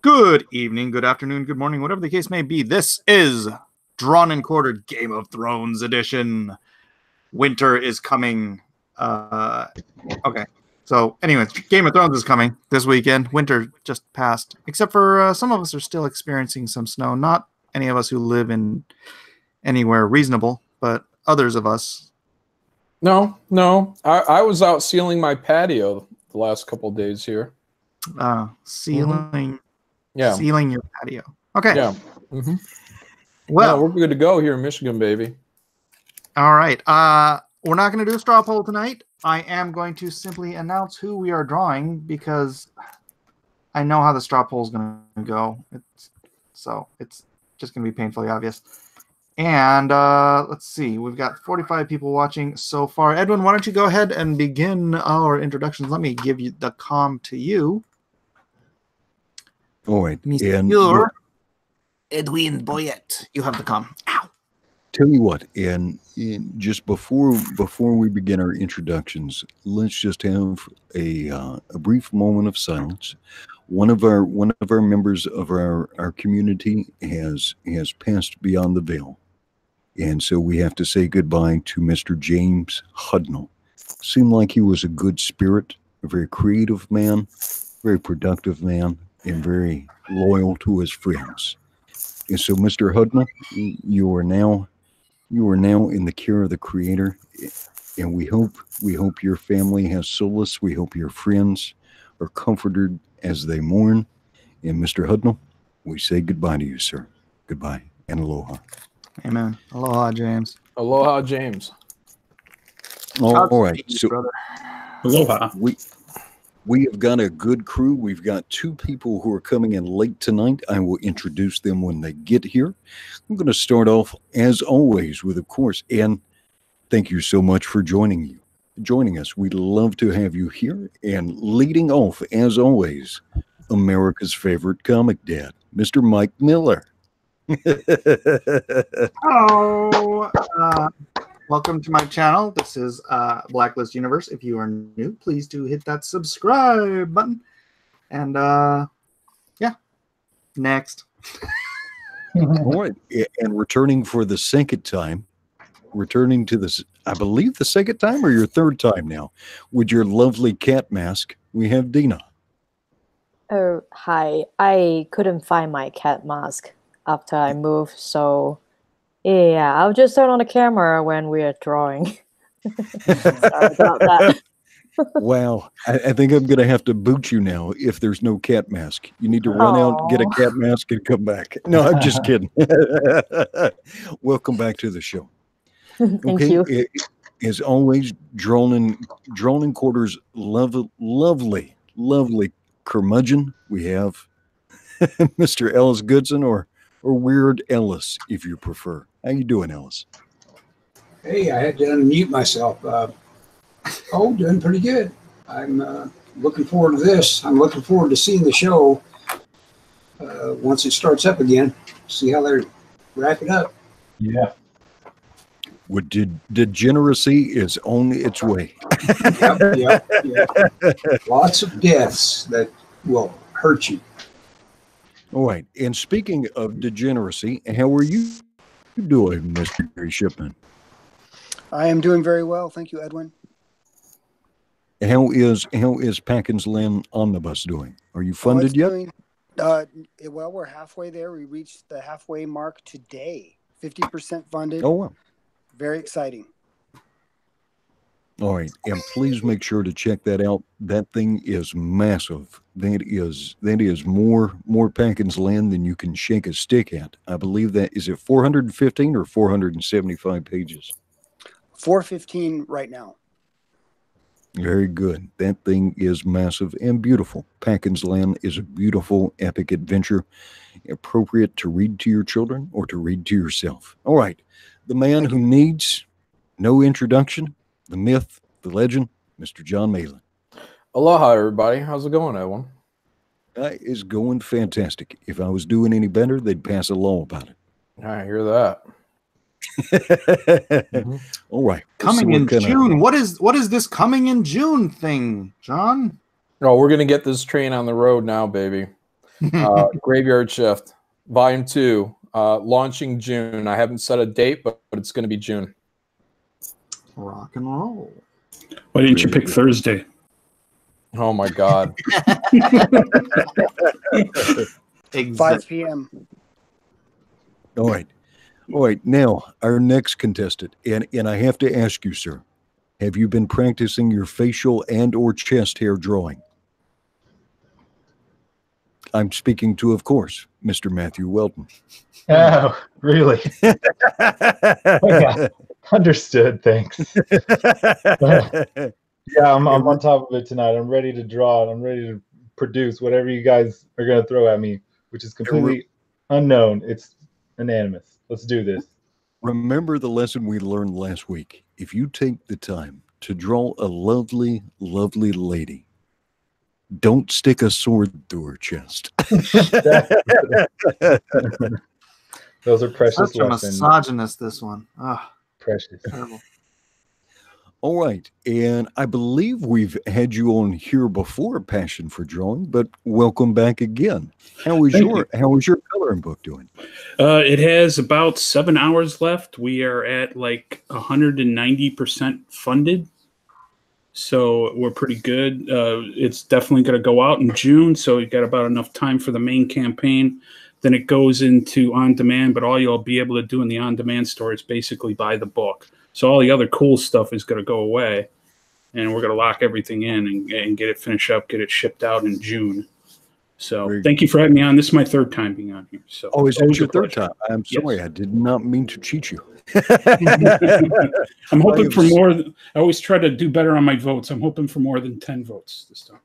Good evening, good afternoon, good morning, whatever the case may be. This is Drawn and Quartered Game of Thrones edition. Winter is coming. Okay. So, anyways, Game of Thrones is coming this weekend. Winter just passed, except for some of us are still experiencing some snow. Not any of us who live in anywhere reasonable, but others of us. No. I was out sealing my patio the last couple of days here. Sealing. Yeah. Sealing your patio. Okay. Yeah. Well, we're good to go here in Michigan, baby. All right. We're not going to do a straw poll tonight. I am going to simply announce who we are drawing because I know how the straw poll is going to go. It's just going to be painfully obvious. And let's see. We've got 45 people watching so far. Edwin, why don't you go ahead and begin our introductions? Let me give you the comm to you. All right. Monsieur Edwin Boyette. You have the comm. Ow. Tell you what, and just before we begin our introductions, let's just have a brief moment of silence. One of our members of our community has passed beyond the veil, and so we have to say goodbye to Mr. James Hudnall. Seemed like he was a good spirit, a very creative man, very productive man, and very loyal to his friends. And so, Mr. Hudnall, you are now in the care of the Creator, and we hope your family has solace. We hope your friends are comforted as they mourn. And Mr. Hudnall, we say goodbye to you, sir. Goodbye and aloha. Amen. Aloha, James. Aloha, James. All right. So, brother. Aloha. We have got a good crew. We've got two people who are coming in late tonight. I will introduce them when they get here. I'm going to start off, as always, with, of course, and thank you so much for joining us. We'd love to have you here. And leading off, as always, America's favorite comic dad, Mr. Mike Miller. Hello. Welcome to my channel. This is Blacklist Universe. If you are new, please do hit that subscribe button. And yeah, next. All right. And returning for the second time, returning to this, I believe the second time or your third time now, with your lovely cat mask, we have Dina. Oh, hi. I couldn't find my cat mask after I moved, so yeah, I'll just turn on the camera when we're drawing. Sorry about that. Wow. I think I'm going to have to boot you now if there's no cat mask. You need to run out, get a cat mask, and come back. No, I'm just kidding. Welcome back to the show. Thank you. As always, Drawn in Quarters, lovely curmudgeon. We have Mr. Ellis Goodson or Weird Ellis, if you prefer. How you doing, Ellis? Hey, I had to unmute myself. Doing pretty good. I'm looking forward to this. I'm looking forward to seeing the show once it starts up again. See how they wrap it up. Yeah. Well, degeneracy is on its way. Yep. Lots of deaths that will hurt you. All right. And speaking of degeneracy, how are you doing, Mr. Shipman? I am doing very well. Thank you, Edwin. How is Packens Land Omnibus doing? Are you funded yet? Well, we're halfway there. We reached the halfway mark today. 50% funded. Oh, wow. Very exciting. All right. And please make sure to check that out. That thing is massive. That is more Packens Land than you can shake a stick at. I believe that is it 415 or 475 pages? 415 right now. Very good. That thing is massive and beautiful. Packens Land is a beautiful, epic adventure, appropriate to read to your children or to read to yourself. All right. The man who needs no introduction, the myth, the legend, Mr. John Malin. Aloha, everybody. How's it going, Edwin? It's going fantastic. If I was doing any better, they'd pass a law about it. I hear that. All right. Coming in June. What is this coming in June thing, John? Oh, we're gonna get this train on the road now, baby. Graveyard Shift, Volume 2, launching June. I haven't set a date, but it's going to be June. Rock and roll. Why didn't you pick Thursday? Oh my God. 5 p.m. All right. Now, our next contestant, and I have to ask you, sir, have you been practicing your facial and or chest hair drawing? I'm speaking to, of course, Mr. Matthew Wilton. Oh, really? Okay. Understood. Thanks. Yeah, I'm on top of it tonight. I'm ready to draw and I'm ready to produce whatever you guys are going to throw at me, which is completely unknown. It's anonymous. Let's do this. Remember the lesson we learned last week. If you take the time to draw a lovely, lovely lady, don't stick a sword through her chest. Those are precious Such a lessons. misogynist, this one. Ah, Precious. terrible. All right, and I believe we've had you on here before, Passion for Drawing, but welcome back again. How is your coloring book doing? It has about 7 hours left. We are at like 190% funded. So we're pretty good. It's definitely going to go out in June. So you got about enough time for the main campaign. Then it goes into on-demand, but all you'll be able to do in the on-demand store is basically buy the book. So all the other cool stuff is going to go away, and we're going to lock everything in and get it finished up, get it shipped out in June. So thank you for having me on. This is my 3rd time being on here. So oh, is it your 3rd time? I'm sorry, yes. I did not mean to cheat you. I'm hoping for more. I always try to do better on my votes. I'm hoping for more than 10 votes this time.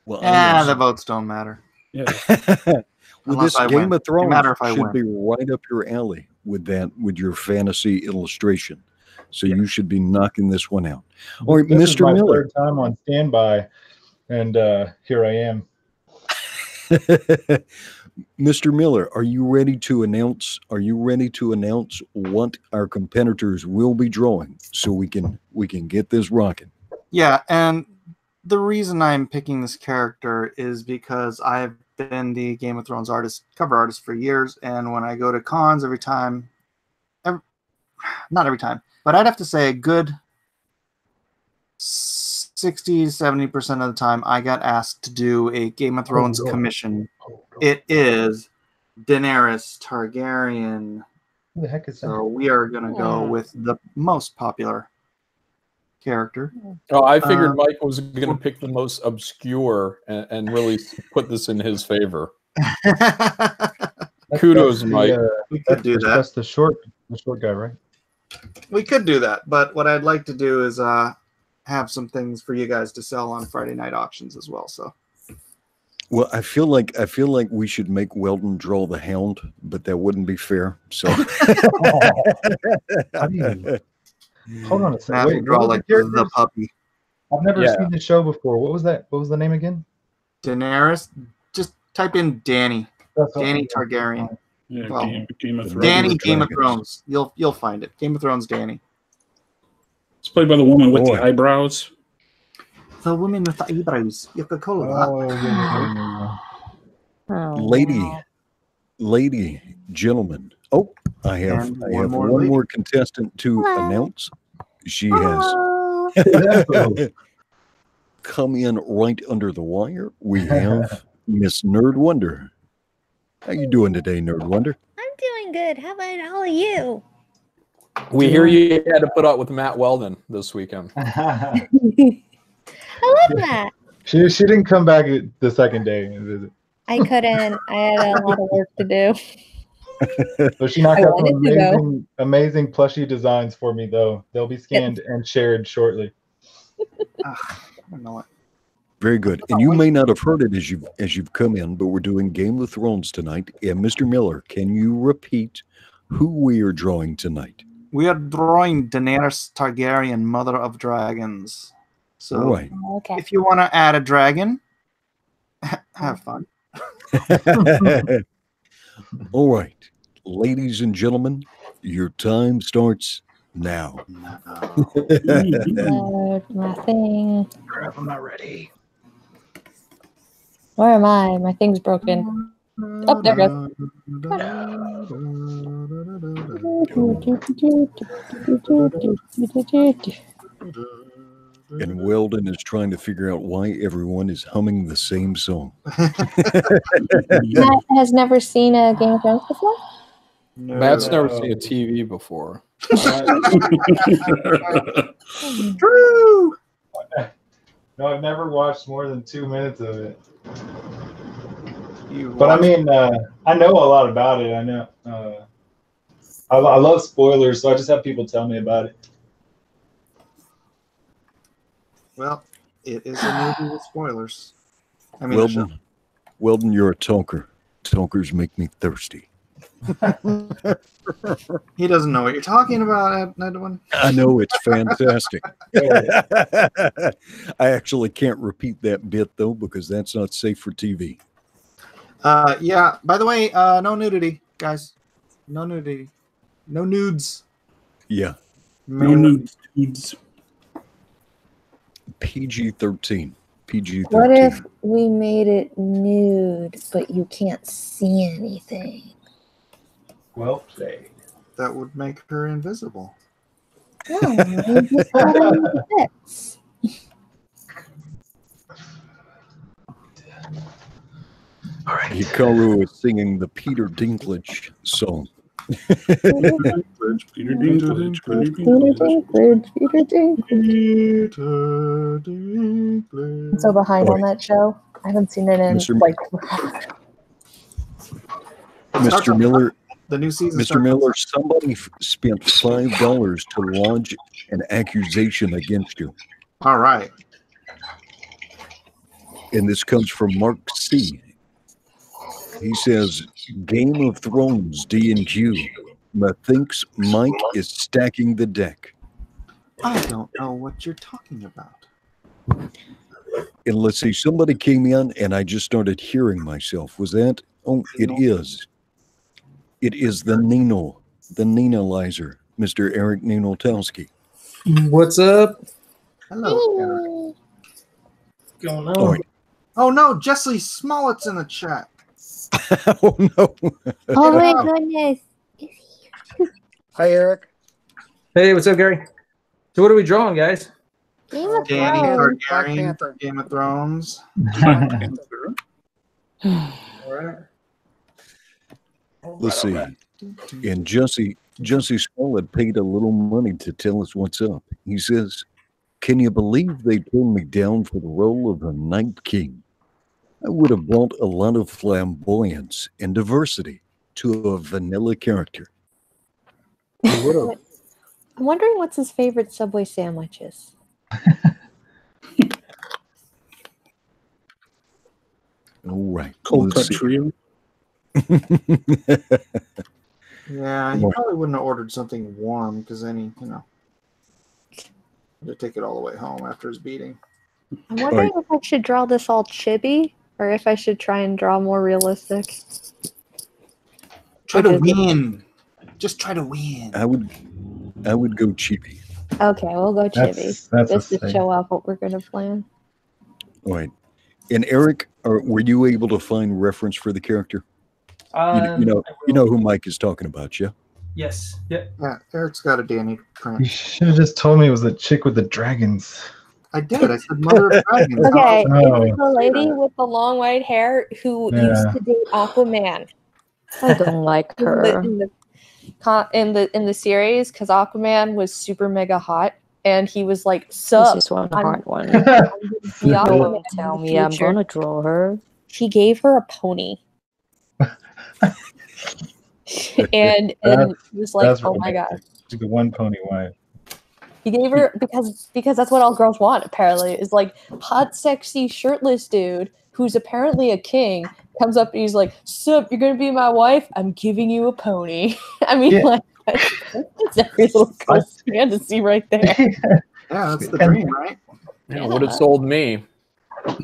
Well, the votes don't matter. Yeah. Well, this Game of Thrones should be right up your alley with your fantasy illustration. So you should be knocking this one out. All right, this Mr. is my Miller. 3rd time on standby, and here I am. Mr. Miller, are you ready to announce? Are you ready to announce what our competitors will be drawing so we can get this rocking? Yeah, and the reason I'm picking this character is because I've been the Game of Thrones cover artist for years, and when I go to cons not every time, but I'd have to say a good 60 to 70% of the time I got asked to do a Game of Thrones commission. It is Daenerys Targaryen. Who the heck is that? So we are going to go with the most popular character. Oh, I figured Mike was going to pick the most obscure and really put this in his favor. Kudos, Mike. We could do that. That's the short guy, right? We could do that, but what I'd like to do is have some things for you guys to sell on Friday night auctions as well. So, well, I feel like we should make Weldon draw the Hound, but that wouldn't be fair. So, hold on a second. Wait, draw like the puppy. I've never seen the show before. What was that? What was the name again? Daenerys. Just type in DANY. DANY Targaryen. Yeah, well, Game of Thrones. DANY Game of Thrones. You'll find it. Game of Thrones DANY. It's played by the woman with the eyebrows. The woman with the eyebrows. You could call that. Lady, gentlemen. Oh, I have one more contestant to announce. She has come in right under the wire. We have Miss Nerd Wonder. How you doing today, Nerd Wonder? I'm doing good. How about all of you? We hear you had to put up with Matt Weldon this weekend. I love that. She didn't come back the second day and visit. I couldn't. I had a lot of work to do. So she knocked out some amazing plushie designs for me, though. They'll be scanned and shared shortly. I don't know what. Very good. And you may not have heard it as you've come in, but we're doing Game of Thrones tonight. And Mr. Miller, can you repeat who we are drawing tonight? We are drawing Daenerys Targaryen, Mother of Dragons. So if you want to add a dragon, have fun. All right. Ladies and gentlemen, your time starts now. Nothing. Crap, I'm not ready. Where am I? My thing's broken. Oh, there it goes. And Weldon is trying to figure out why everyone is humming the same song. Matt has never seen a Game of Thrones before? Matt's never seen a TV before. True. No, I've never watched more than 2 minutes of it. You But I watched- mean, I know a lot about it. I know. I love spoilers, so I just have people tell me about it. well, it is a movie with spoilers. I mean, a show. Weldon, you're a talker. Talkers make me thirsty. He doesn't know what you're talking about, Edwin. I know, it's fantastic. I actually can't repeat that bit, though, because that's not safe for TV. Yeah, by the way, no nudity, guys. No nudity. No nudes. Yeah. No nudes. PG-13. PG-13. What if we made it nude, but you can't see anything? Well played. That would make her invisible. No, we just put it in the bits. All right. Hikaru is singing the Peter Dinklage song. Peter Dinklage, Peter Dinklage, Peter Dinklage. I'm so behind on that show. I haven't seen it in Mr. like Mr. Miller, The new season. Mr. starts- Miller, somebody spent $5 to launch an accusation against you. All right. And this comes from Mark C. He says, Game of Thrones D&Q. Methinks Mike is stacking the deck. I don't know what you're talking about. And let's see, somebody came in and I just started hearing myself. Was that? Oh, it is. It is the Ninalizer, Mr. Eric Ninotowski. What's up? Hello, Eric. What's going on? Oh, Oh no, Jesse Smollett's in the chat. oh no. oh my goodness. Hi, Eric. Hey, what's up, Gary? So what are we drawing, guys? Game of Danny Thrones. Black Targaryen, Panther. Game of Thrones. All right. Let's see. And Jesse Smollett paid a little money to tell us what's up. He says, can you believe they turned me down for the role of the Night King? I would have brought a lot of flamboyance and diversity to a vanilla character. I'm wondering what's his favorite Subway sandwiches. All right. Cold let's cut see. trio. Yeah, he Well- probably wouldn't have ordered something warm because then he, had to take it all the way home after his beating. I'm wondering if I should draw this all chibi or if I should try and draw more realistic. Try to Which is- win. Just try to win. I would go chibi. Okay, we'll go chibi. That's Just to a show off what we're going to plan. All right. And Eric, were you able to find reference for the character? You know who Mike is talking about, yeah? Yes. Yeah. Yeah, Eric's got a Danny You print. should have just told me it was the chick with the dragons. I did. I said Mother of Chibis. Okay, Oh. it's the lady with the long white hair who used to date Aquaman. I don't like her in the series because Aquaman was super mega hot and he was like, "Sup, This is one I'm- hard one. I'm gonna be Aquaman in Tell the me I'm future." gonna draw her. He gave her a pony. and it was like, That's oh my god. romantic. She's the one pony wife. He gave her because that's what all girls want, apparently. Is like hot, sexy, shirtless dude who's apparently a king comes up and he's like, "Sup, you're gonna be my wife? I'm giving you a pony." I mean, Yeah. like that's every little girl's fantasy right there. Yeah, that's the dream, right? Yeah, would have sold me.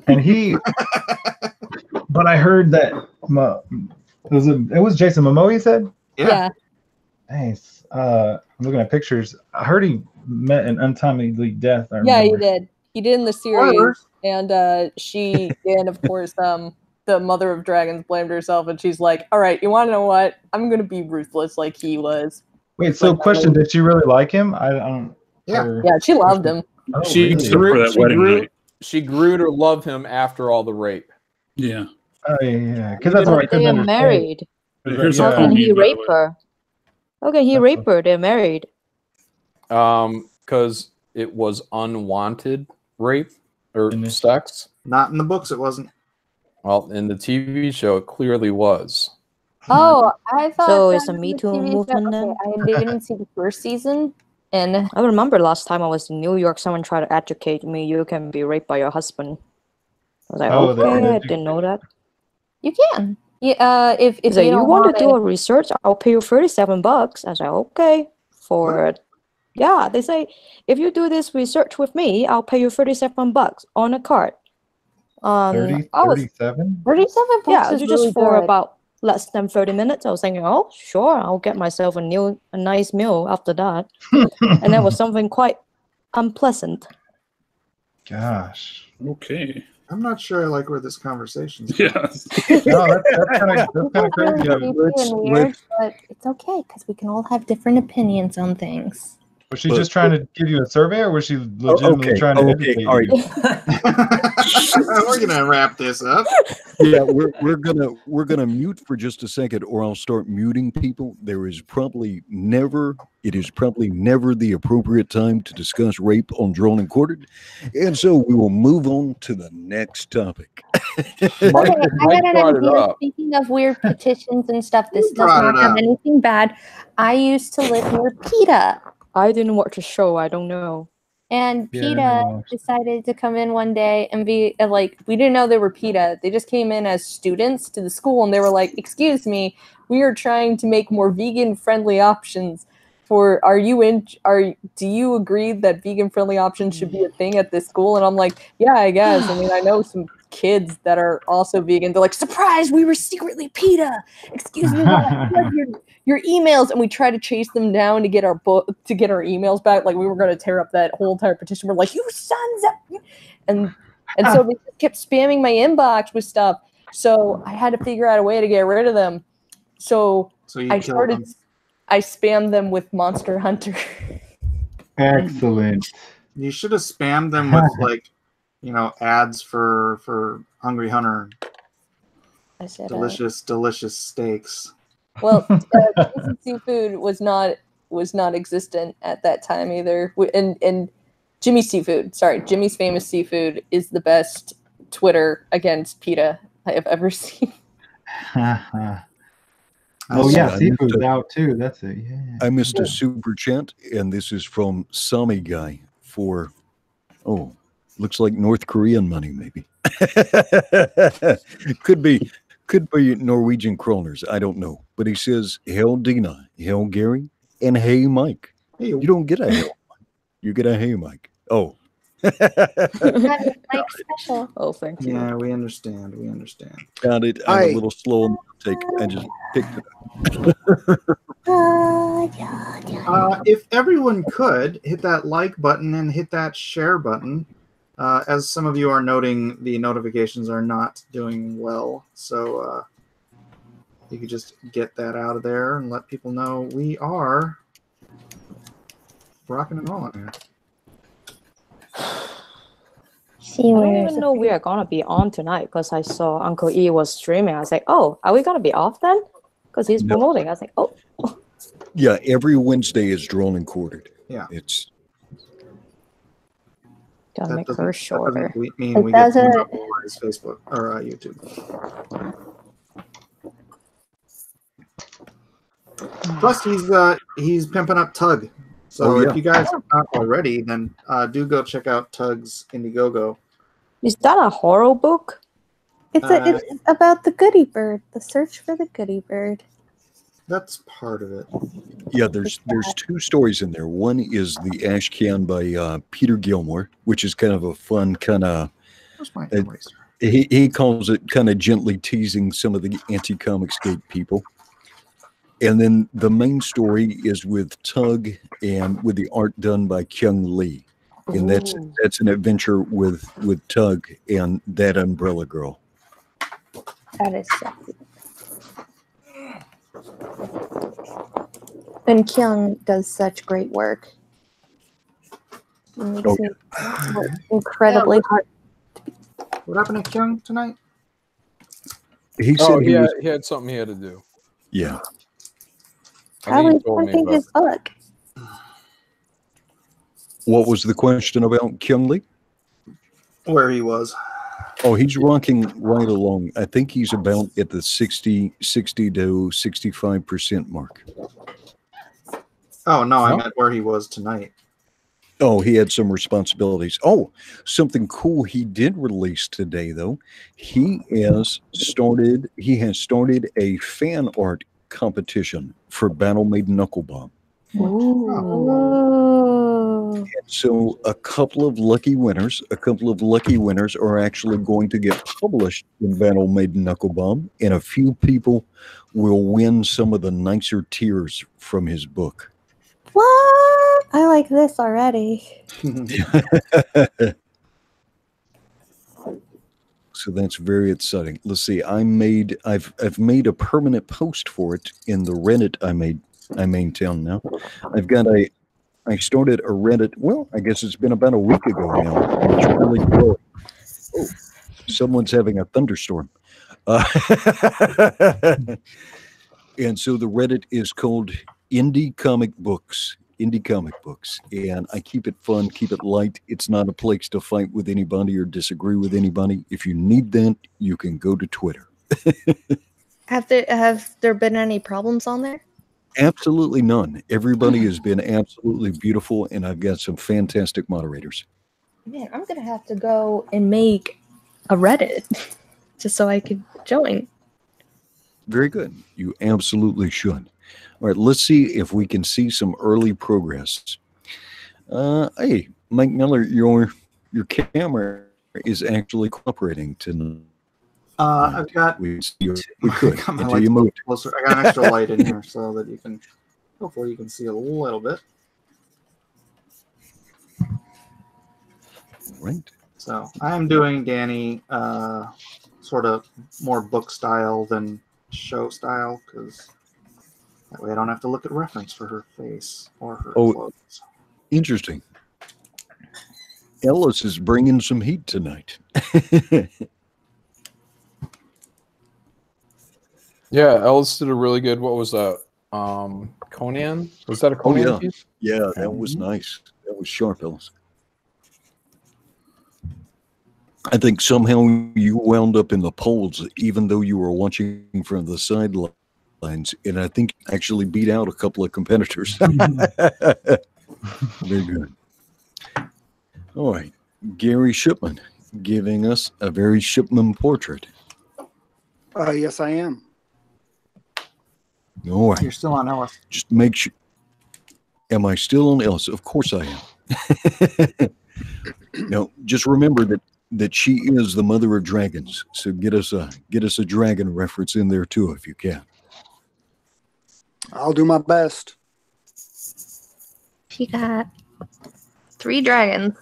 And he, but I heard that it was Jason Momoa. You said, Yeah. nice. I'm looking at pictures. I heard he met an untimely death. I Yeah, he remember. did. He did in the series, and she, and of course, the Mother of Dragons blamed herself, and she's like, "All right, you want to know what? I'm gonna be ruthless like he was." Wait, so question: did she really like him? I don't. Yeah. Yeah, she loved him. Oh, She really? for that wedding night. She grew to love him after all the rape. Yeah. Oh yeah, because that's what I They couldn't are understand. married. Here's How a can pony, he by the rape way. her? How can he rape her? They're married. Because it was unwanted rape or sex. Not in the books, it wasn't. Well, in the TV show, it clearly was. Oh, I thought So that it's a was Me the Too TV show. movement then? Okay, I didn't see the first season, and I remember last time I was in New York, someone tried to educate me, you can be raped by your husband. I was like, Oh, they okay, did. I didn't know that. you can. Yeah, if He's like, you don't want to want do it- a research? I'll pay you $37. I was like, okay. Yeah, they say, if you do this research with me, I'll pay you $37 on a card. 37? 37 bucks Yeah, is just really for good. about less than 30 minutes. I was thinking, oh, sure, I'll get myself a nice meal after that. And that was something quite unpleasant. Gosh. Okay. I'm not sure I like where this conversation's Yeah. No, that's kind of crazy. Weird, but it's okay because we can all have different opinions on things. Was she just trying to give you a survey, or was she legitimately trying to educate all right. you? We're gonna wrap this up. Yeah, we're gonna mute for just a second, or I'll start muting people. It is probably never the appropriate time to discuss rape on Drawn and Quartered, and so we will move on to the next topic. Okay, I got an brought it idea. up. Speaking of weird petitions and stuff, this does brought not it have up? anything bad. I used to live near PETA, I didn't watch the show, I don't know. and Yeah, PETA no. decided to come in one day and be like, we didn't know they were PETA. They just came in as students to the school, and they were like, "Excuse me, we are trying to make more vegan-friendly options. Do you agree that vegan-friendly options should be a thing at this school?" And I'm like, "Yeah, I guess. I mean, I know some kids that are also vegan." They're like, "Surprise! We were secretly PETA. Excuse me, what your emails?" And we try to chase them down to get our emails back. Like we were going to tear up that whole entire petition. We're like, "You sons of," and so they just kept spamming my inbox with stuff. So I had to figure out a way to get rid of them. So you I killed started. them. I spammed them with Monster Hunter. Excellent. You should have spammed them with ads for Hungry Hunter. I said, Delicious steaks. well, Jimmy Seafood was not existent at that time either. And Jimmy's Famous Seafood is the best Twitter against PETA I have ever seen. Oh yeah, I seafood's missed out too. That's it. Yeah. I missed a super chat, and this is from Sami Guy for, looks like North Korean money, maybe. Could be Norwegian kroners. I don't know. But he says, "Hail Dina, hail Gary, and hey Mike." Hey, You don't get a hail Mike. You get a hey Mike. Oh. Mike special. Oh, thank you. yeah, we understand. Got it. I'm a little slow on the take. I just picked it up. If everyone could hit that like button and hit that share button, as some of you are noting, the notifications are not doing well. So you could just get that out of there and let people know we are rocking and rolling here. I don't even know we are gonna be on tonight because I saw Uncle E was streaming. I was like, oh, are we gonna be off then? Because he's promoting. I was like, oh. Yeah, every Wednesday is Drawn and Quartered. Yeah. It's Gotta make her shorter. Mean we get to normalize Facebook or YouTube. Plus, he's pimping up Tug. So if you guys are not already, then do go check out Tug's Indiegogo. Is that a horror book? It's about the goody bird, the search for the goody bird. That's part of it. Yeah, there's two stories in there. One is the Ash Can by Peter Gilmore, which is kind of a fun kind of. Where's my eraser? He calls it kind of gently teasing some of the anti-comicscape people. And then the main story is with Tug and with the art done by Kyung Lee. And that's an adventure with Tug and that umbrella girl. That is sexy. And Kyung does such great work. It makes me work incredibly hard. What happened to Kyung tonight? He said he had something he had to do. Yeah. Probably typing his book. What was the question about Kyung Lee? Where he was. Oh, he's rocking right along. I think he's about at the 60 to 65% mark. Oh, no, I meant where he was tonight. Oh, he had some responsibilities. Oh, something cool he did release today, though. He has started a fan art competition for Battle Maiden Knucklebomb. Ooh. And so a couple of lucky winners are actually going to get published in Battle Maiden Knucklebomb, and a few people will win some of the nicer tiers from his book. What? I like this already. So that's very exciting. Let's see. I've made a permanent post for it in the Reddit I maintain now. I started a Reddit. Well, I guess it's been about a week ago now. It's really growing. Oh, someone's having a thunderstorm. And so the Reddit is called Indie Comic Books, and I keep it fun, keep it light. It's not a place to fight with anybody or disagree with anybody. If you need that, you can go to Twitter. Have there been any problems on there? Absolutely none. Everybody has been absolutely beautiful, and I've got some fantastic moderators. Man, I'm gonna have to go and make a Reddit just so I could join. Very good. You absolutely should. All right, let's see if we can see some early progress. Hey, Mike Miller, your camera is actually cooperating tonight. I've got. We could until you moved closer. I got an extra light in here so that you can. Hopefully, you can see a little bit. Right. So I am doing Danny, sort of more book style than show style, because that way I don't have to look at reference for her face or her clothes. Interesting. Ellis is bringing some heat tonight. Yeah, Ellis did a really good. What was that? Conan? Was that a Conan piece? Yeah, that was nice. That was sharp, Ellis. I think somehow you wound up in the polls, even though you were watching from the sidelines, and I think actually beat out a couple of competitors. Very good. All right, Gary Shipman giving us a very Shipman portrait. Yes, I am. All right. You're still on Ellis. Just make sure. Am I still on Ellis? Of course I am. Now, just remember that she is the mother of dragons. So get us a dragon reference in there too, if you can. I'll do my best. She got 3 dragons.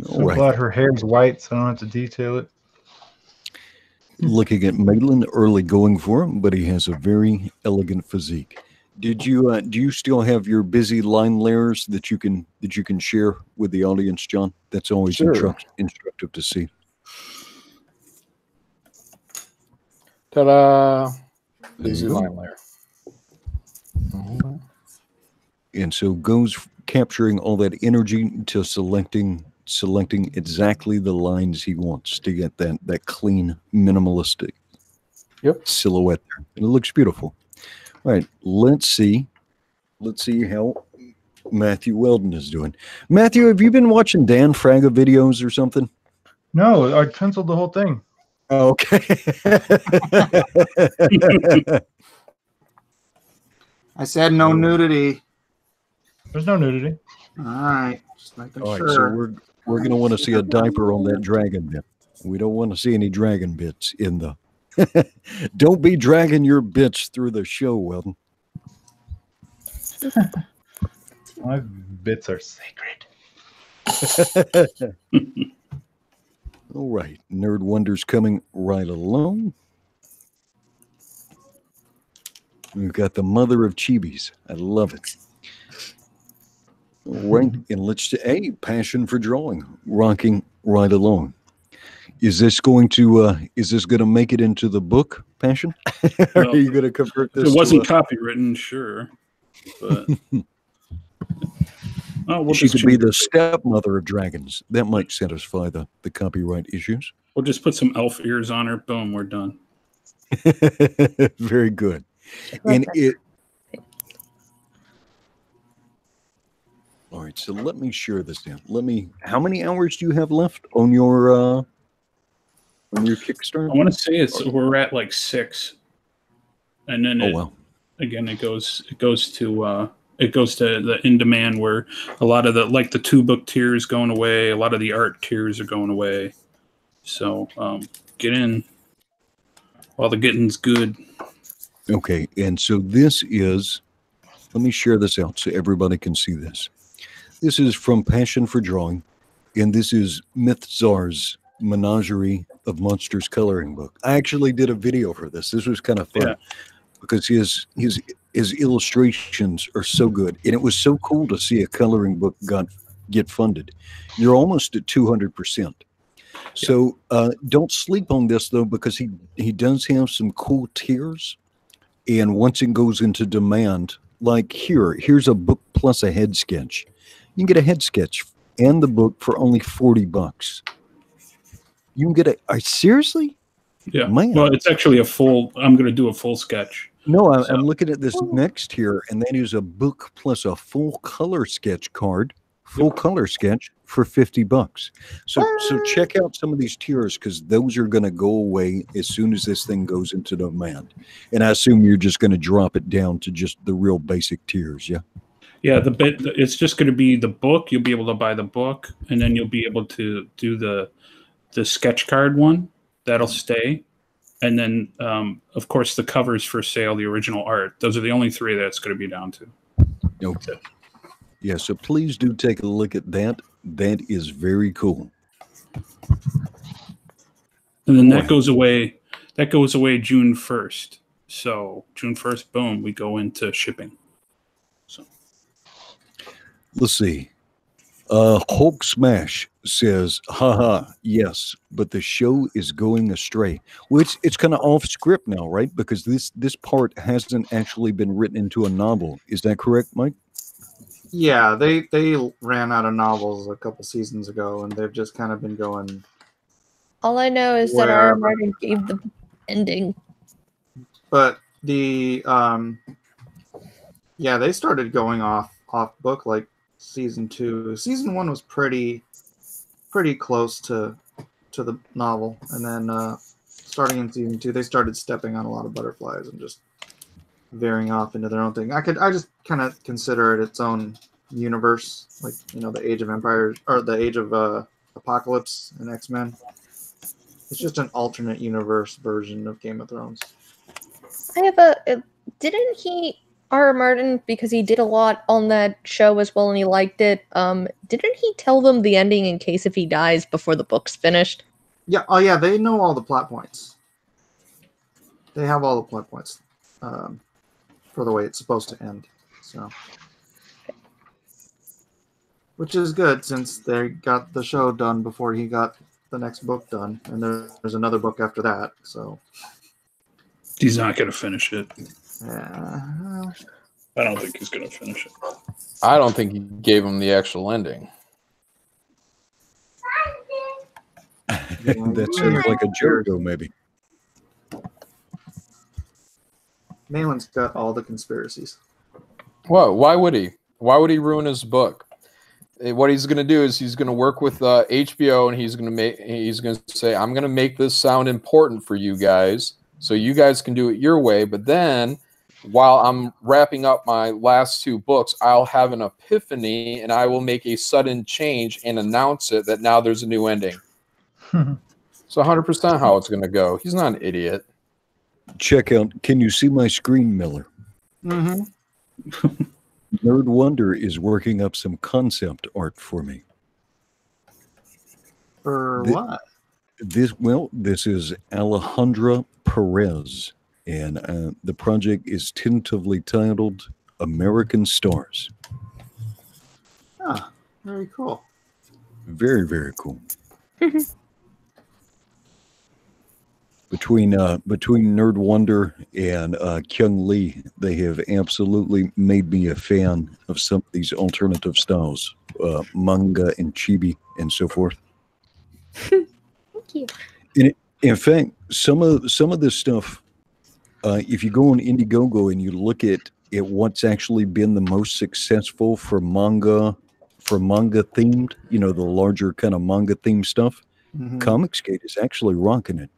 So glad her hair's white, so I don't have to detail it. Looking at Maitland, early going for him, but he has a very elegant physique. Do you still have your busy line layers that you can share with the audience, John? That's always instructive to see. Ta-da! Busy line layer. And so goes capturing all that energy to selecting exactly the lines he wants to get that clean, minimalistic silhouette there. And it looks beautiful. All right, let's see how Matthew Weldon is doing. Matthew, have you been watching Dan Fraga videos or something? No, I canceled the whole thing. Okay. I said no nudity. There's no nudity. All right, just making All sure. right, so we're going to want to see a diaper on that dragon bit. We don't want to see any dragon bits in the... Don't be dragging your bits through the show, Weldon. My bits are sacred. All right, Nerd Wonder's coming right along. We've got the Mother of Chibis. I love it. All right, and let's a passion for drawing, rocking right along. Is this going to make it into the book, Passion? Or are you going to convert this? It wasn't copywritten, sure, but she could be the stepmother of dragons. That might satisfy the copyright issues. We'll just put some elf ears on her. Boom, we're done. Very good. And it. All right, so let me share this down. How many hours do you have left on your Kickstarter? I want to say we're at like 6, and then again it goes to the in demand where a lot of the 2-book tiers going away, a lot of the art tiers are going away. So get in while the getting's good. Okay, and so this is. Let me share this out so everybody can see this. This is from Passion for Drawing, and this is Mythzar's Menagerie of Monsters coloring book. I actually did a video for this. This was kind of fun because his illustrations are so good, and it was so cool to see a coloring book get funded. You're almost at 200%. So don't sleep on this though, because he does have some cool tiers, and once it goes into demand, like here's a book plus a head sketch. You can get a head sketch and the book for only $40. You can get seriously? Yeah. Man. Well, it's actually I'm going to do a full sketch. No, I'm looking at this next here, and that is a book plus a full color sketch card, color sketch for $50. So check out some of these tiers, because those are going to go away as soon as this thing goes into demand. And I assume you're just going to drop it down to just the real basic tiers, yeah? Yeah, it's just going to be the book. You'll be able to buy the book, and then you'll be able to do the sketch card one. That'll stay. And then, of course, the covers for sale, the original art. Those are the only 3 that's going to be down to. Okay. Yeah, so please do take a look at that. That is very cool. And then that goes away. That goes away June 1st. So June 1st, boom, we go into shipping. So let's see. Hulk Smash says, haha, yes, but the show is going astray. Well, it's kind of off script now, right? Because this part hasn't actually been written into a novel. Is that correct, Mike? Yeah, they ran out of novels a couple seasons ago, and they've just kind of been going. All I know is that R. Martin gave the ending. But the they started going off book like season 2. Season 1 was pretty close to the novel, and then starting in season 2, they started stepping on a lot of butterflies and just veering off into their own thing. I just kind of consider it its own universe, like the Age of Empires or the Age of Apocalypse and X-Men. It's just an alternate universe version of Game of Thrones. I have didn't he R. Martin, because he did a lot on that show as well and he liked it, didn't he tell them the ending in case if he dies before the book's finished? Yeah, yeah, they know all the plot points. They have all the plot points for the way it's supposed to end. So, which is good, since they got the show done before he got the next book done, and there's another book after that. So he's not going to finish it. Yeah. I don't think he's going to finish it. I don't think he gave him the actual ending. That sounds like a Jericho, maybe. Malin's got all the conspiracies. Well, why would he? Why would he ruin his book? What he's going to do is he's going to work with HBO, and he's going to say, "I'm going to make this sound important for you guys, so you guys can do it your way." But then, while I'm wrapping up my last 2 books, I'll have an epiphany, and I will make a sudden change and announce it that now there's a new ending. It's 100% how it's going to go. He's not an idiot. Check out. Can you see my screen, Miller? Mm-hmm. Nerd Wonder is working up some concept art for me. Or what? This is Alejandra Perez, and the project is tentatively titled American Stars. Ah, very cool. Very, very cool. Between Nerd Wonder and Kyung Lee, they have absolutely made me a fan of some of these alternative styles, manga and chibi and so forth. Thank you. In fact, some of this stuff, if you go on Indiegogo and you look at what's actually been the most successful for manga themed, the larger kind of manga themed stuff, Comicsgate is actually rocking it.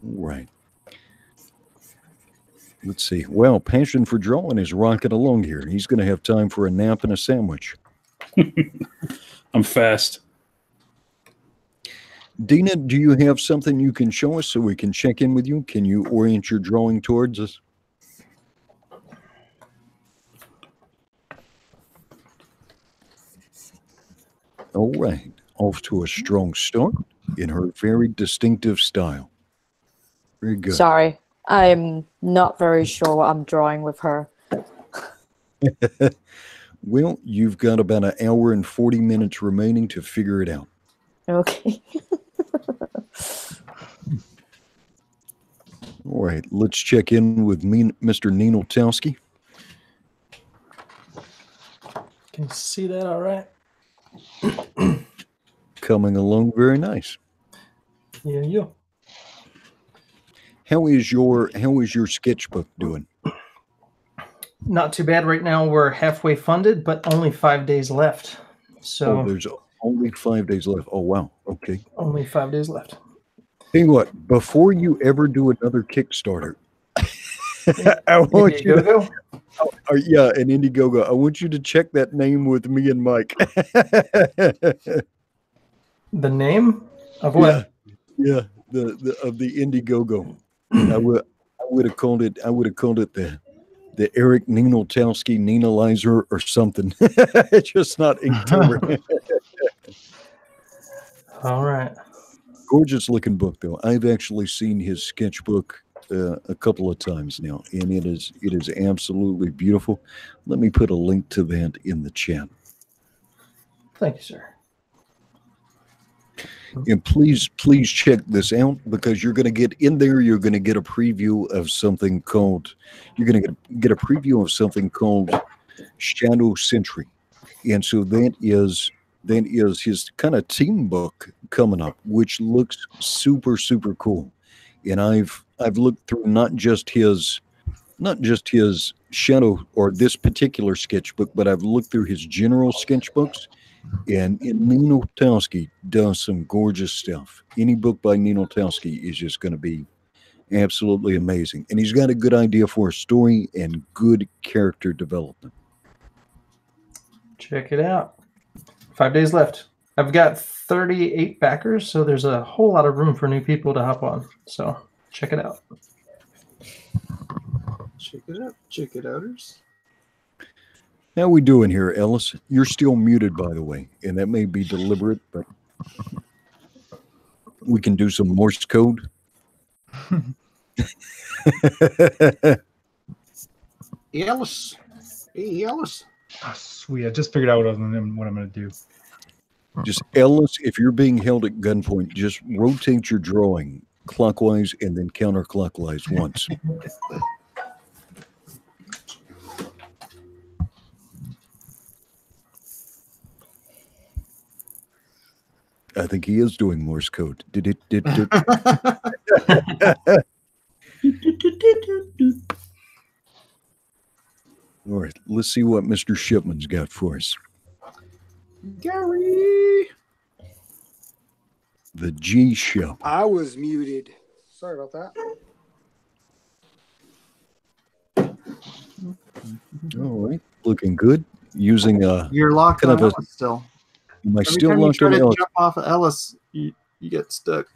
Right. Let's see. Well, Passion for Drawing is rocking along here. He's going to have time for a nap and a sandwich. I'm fast. Dina, do you have something you can show us so we can check in with you? Can you orient your drawing towards us? All right. Off to a strong start in her very distinctive style. Very good. Sorry, I'm not very sure what I'm drawing with her. Well, you've got about an hour and 40 minutes remaining to figure it out. Okay. All right, let's check in with Mr. Ninotowski. Can you see that all right? Coming along very nice. Yeah. How is your sketchbook doing? Not too bad right now. We're halfway funded, but only 5 days left. So there's only 5 days left. Oh wow. Okay. Only 5 days left. Tell you what, before you ever do another Kickstarter, I want you to, yeah, an Indiegogo. I want you to check that name with me and Mike. The name of what? Yeah, the of the Indiegogo. I would have called it the Eric Ninotowski Ninalizer or something. It's just not Inktober. All right. Gorgeous looking book though. I've actually seen his sketchbook a couple of times now, and it is absolutely beautiful. Let me put a link to that in the chat. Thank you, sir. And please check this out, because you're going to get in there. You're going to get a preview of something called. You're going to get a preview of something called Shadow Sentry, and so that is his kind of team book coming up, which looks super cool. And I've looked through not just his shadow or this particular sketchbook, but I've looked through his general sketchbooks. And Ninotowski does some gorgeous stuff. Any book by Ninotowski is just going to be absolutely amazing. And he's got a good idea for a story and good character development. Check it out. 5 days left. I've got 38 backers, so there's a whole lot of room for new people to hop on. So check it out. Check it outers. How we doing here, Ellis? You're still muted, by the way, and that may be deliberate, but we can do some Morse code. Ellis. Hey, Ellis. Oh, sweet. I just figured out what I'm going to do. Just, Ellis, if you're being held at gunpoint, just rotate your drawing clockwise and then counterclockwise once. I think he is doing Morse code. All right, let's see what Mr. Shipman's got for us. Gary. The G Ship. I was muted. Sorry about that. All right, looking good. Using you're locked kind on of Ellis still. Am I Every still time locked you on try to Ellis? jump off of Ellis, you get stuck.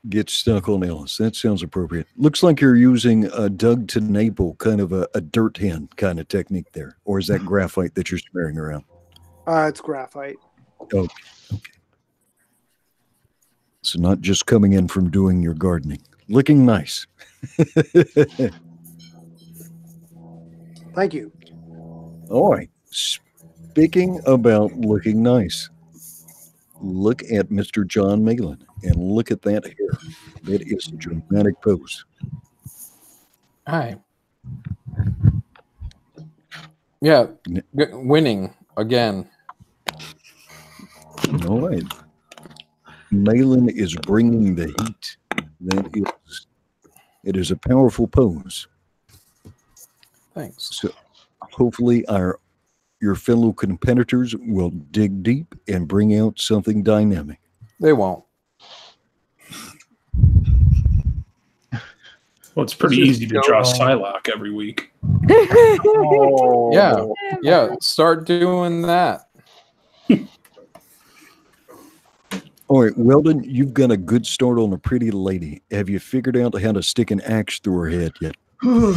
get stuck on Ellis. That sounds appropriate. Looks like you're using a Doug to Naple, kind of a dirt hen kind of technique there. Or is that graphite that you're smearing around? It's graphite. Okay. So not just coming in from doing your gardening. Looking nice. Thank you. All right. Speaking about looking nice, look at Mr. John Malin and look at that hair. That is a dramatic pose. Hi. Yeah, winning again. All right. Malin is bringing the heat. It is a powerful pose. Thanks. So hopefully your fellow competitors will dig deep and bring out something dynamic. They won't. Well, it's pretty easy to draw Psylocke every week. Yeah. Start doing that. All right, Weldon, you've got a good start on a pretty lady. Have you figured out how to stick an axe through her head yet? You're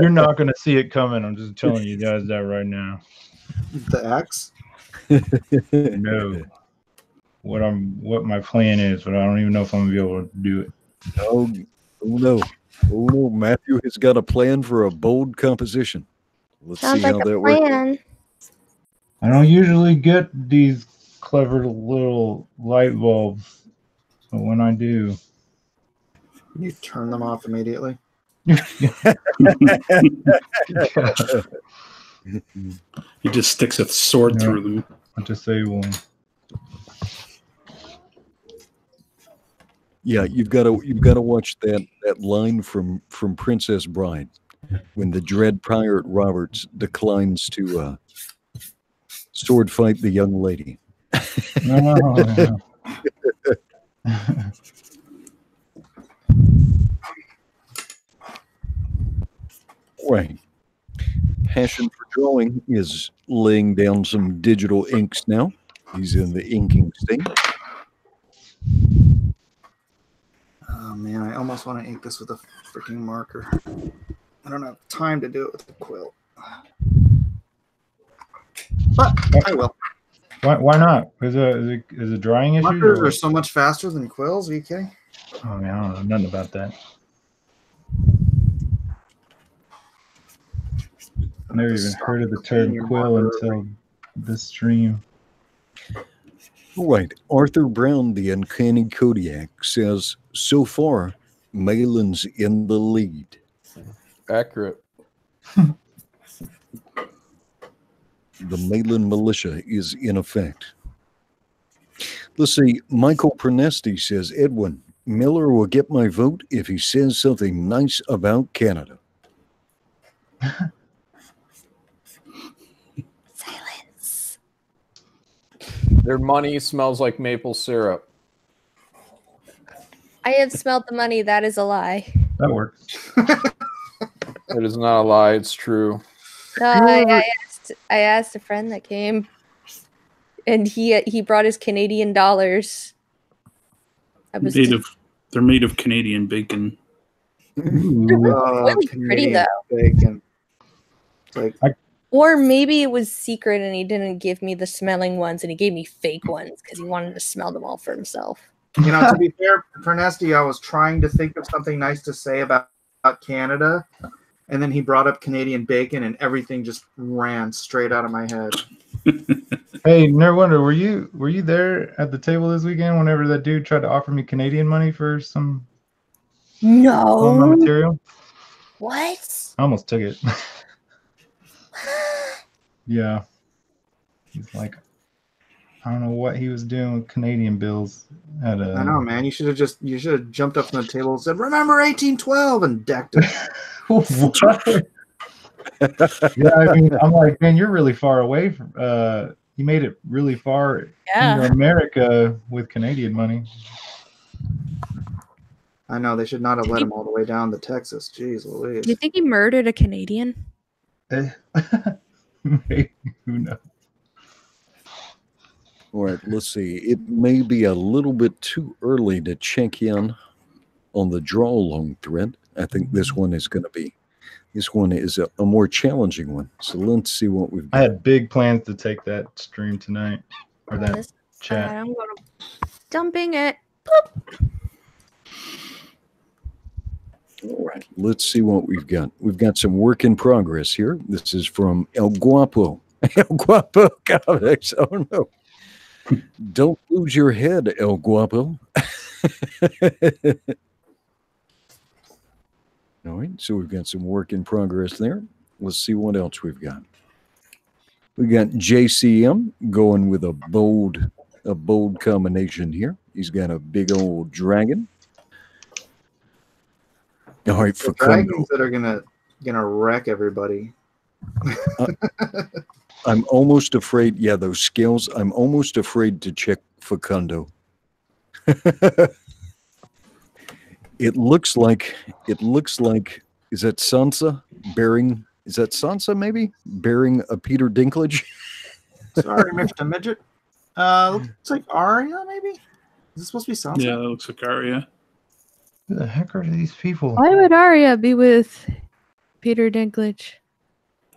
not going to see it coming. I'm just telling you guys that right now. The axe? No. What my plan is, but I don't even know if I'm going to be able to do it. Oh no. Matthew has got a plan for a bold composition. Let's Sounds see like how a that works. plan. I don't usually get these clever little light bulbs, but when I do, You turn them off immediately. You just sticks a sword through them. I disable them. Yeah, you've got to watch that line from Princess Bride when the dread pirate Roberts declines to sword fight the young lady. No. Right. Passion for drawing is laying down some digital inks now. He's in the inking state. Oh man, I almost want to ink this with a freaking marker. I don't have time to do it with the quill. But I will. Why not? Is a drying issue? Markers are so much faster than quills. Are you kidding? Oh man, I don't know nothing about that. I never even heard of the term quill until this stream. Right. Arthur Brown, the Uncanny Kodiak, says, so far, Malin's in the lead. Accurate. The Malin militia is in effect. Let's see. Michael Pernesti says, Edwin, Miller will get my vote if he says something nice about Canada. Silence. Their money smells like maple syrup. I have smelled the money. That is a lie. That works. It is not a lie. It's true. No, I asked a friend that came, and he brought his Canadian dollars. They're made of Canadian bacon. Really pretty though. Bacon. Like, or maybe it was secret, and he didn't give me the smelling ones, and he gave me fake ones because he wanted to smell them all for himself. you know, to be fair, Pernesti, I was trying to think of something nice to say about Canada. And then he brought up Canadian bacon, and everything just ran straight out of my head. Hey, Nerdwonder, were you there at the table this weekend whenever that dude tried to offer me Canadian money for some material? What? I almost took it. Yeah. He's like, I don't know what he was doing with Canadian bills. I know, man. You should have jumped up from the table and said, "Remember 1812," and decked it. Yeah, I mean, I'm like, man, you're really far away from. You made it really far into America with Canadian money. I know they should not have let him all the way down to Texas. Jeez Louise. Do you think he murdered a Canadian? Maybe, who knows? All right, let's see. It may be a little bit too early to check in on the draw along thread. I think this one is going to be. This one is a more challenging one. So let's see what we've got. I had big plans to take that stream tonight, or that chat. I'm dumping it. Boop. All right, let's see what we've got. We've got some work in progress here. This is from El Guapo. El Guapo Comics. Oh, no. Don't lose your head, El Guapo. All right, so we've got some work in progress there. Let's see what else we've got. We got JCM going with a bold combination here. He's got a big old dragon. All right, for dragons that are gonna wreck everybody. I'm almost afraid. Yeah, those scales. I'm almost afraid to check Facundo. It looks like. Is that Sansa bearing? Is that Sansa maybe bearing a Peter Dinklage? Sorry, Mr. Midget. Looks like Arya maybe. Is this supposed to be Sansa? Yeah, that looks like Arya. Who the heck are these people? Why would Arya be with Peter Dinklage?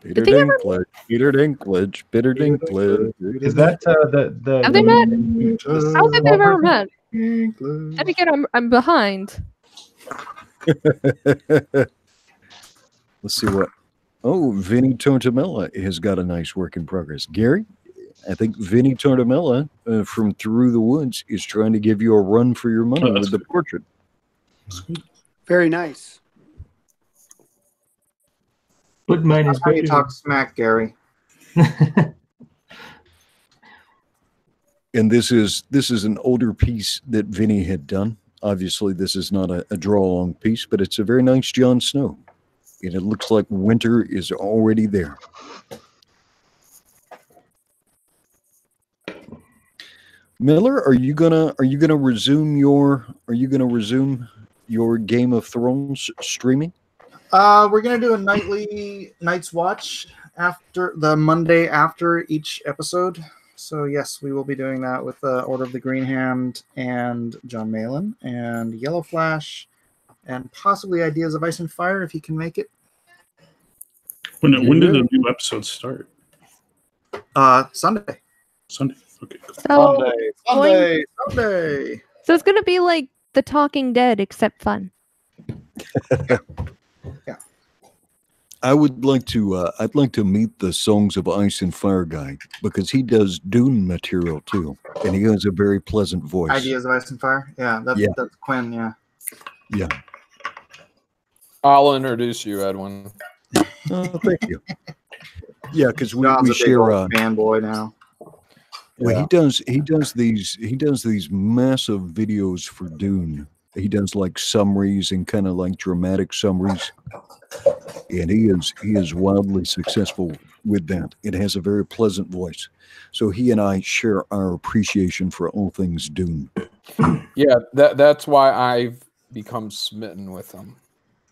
Peter Dinklage. Peter Dinklage. Peter Dinklage. Is that the? Have they met? I don't think they've ever met. And again, I'm behind. Let's see what. Oh, Vinny Tortamella has got a nice work in progress. Gary, I think Vinny Tortamella from Through the Woods is trying to give you a run for your money with the portrait. Very nice. But mine is That's how you talk smack, Gary. And this is an older piece that Vinny had done. Obviously, this is not a draw-along piece, but it's a very nice Jon Snow. And it looks like winter is already there. Miller, are you gonna resume your Game of Thrones streaming? We're gonna do a night's watch after the Monday after each episode. So yes, we will be doing that with Order of the Green Hand and John Malin and Yellow Flash and possibly Ideas of Ice and Fire if he can make it. When did the new episodes start? Sunday. Sunday. Okay. So, Sunday. So it's gonna be like The Talking Dead, except fun. Yeah. I would like to. I'd like to meet the Songs of Ice and Fire guy because he does Dune material too, and he has a very pleasant voice. Ideas of Ice and Fire. Yeah, that's Quinn. Yeah. Yeah. I'll introduce you, Edwin. Oh, thank you. Yeah, because we John's a big share old fanboy now. Well, he does these massive videos for Dune. He does like summaries and kind of like dramatic summaries, and he is wildly successful with that. It has a very pleasant voice, so he and I share our appreciation for all things Dune. Yeah, that's why I've become smitten with him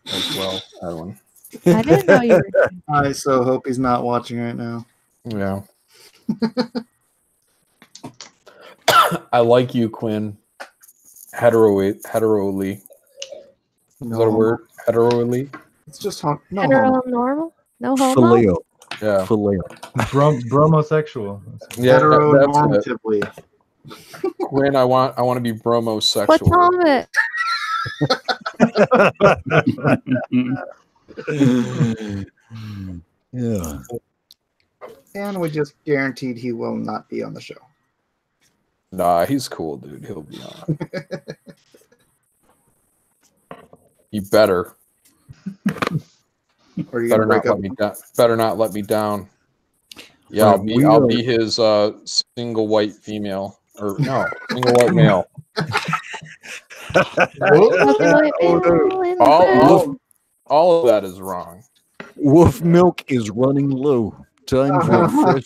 as well, Edwin. I didn't know you were. I so hope he's not watching right now. Yeah. I like you, Quinn. Heteroly. Is that a word? Heteroly? It's just no Heteronormal? No homo? Phileo. Yeah. Phileo. Bromosexual. Yeah, heteronormatively. Quinn, I want to be bromosexual. What's wrong with it? Yeah. And we just guaranteed he will not be on the show. Nah, he's cool, dude. He'll be on. You better. Or you Better not let me down. Better not let me down. Yeah, I'll be his single white female. Or no, single white male. All of that is wrong. Wolf milk is running low. Time for a fresh.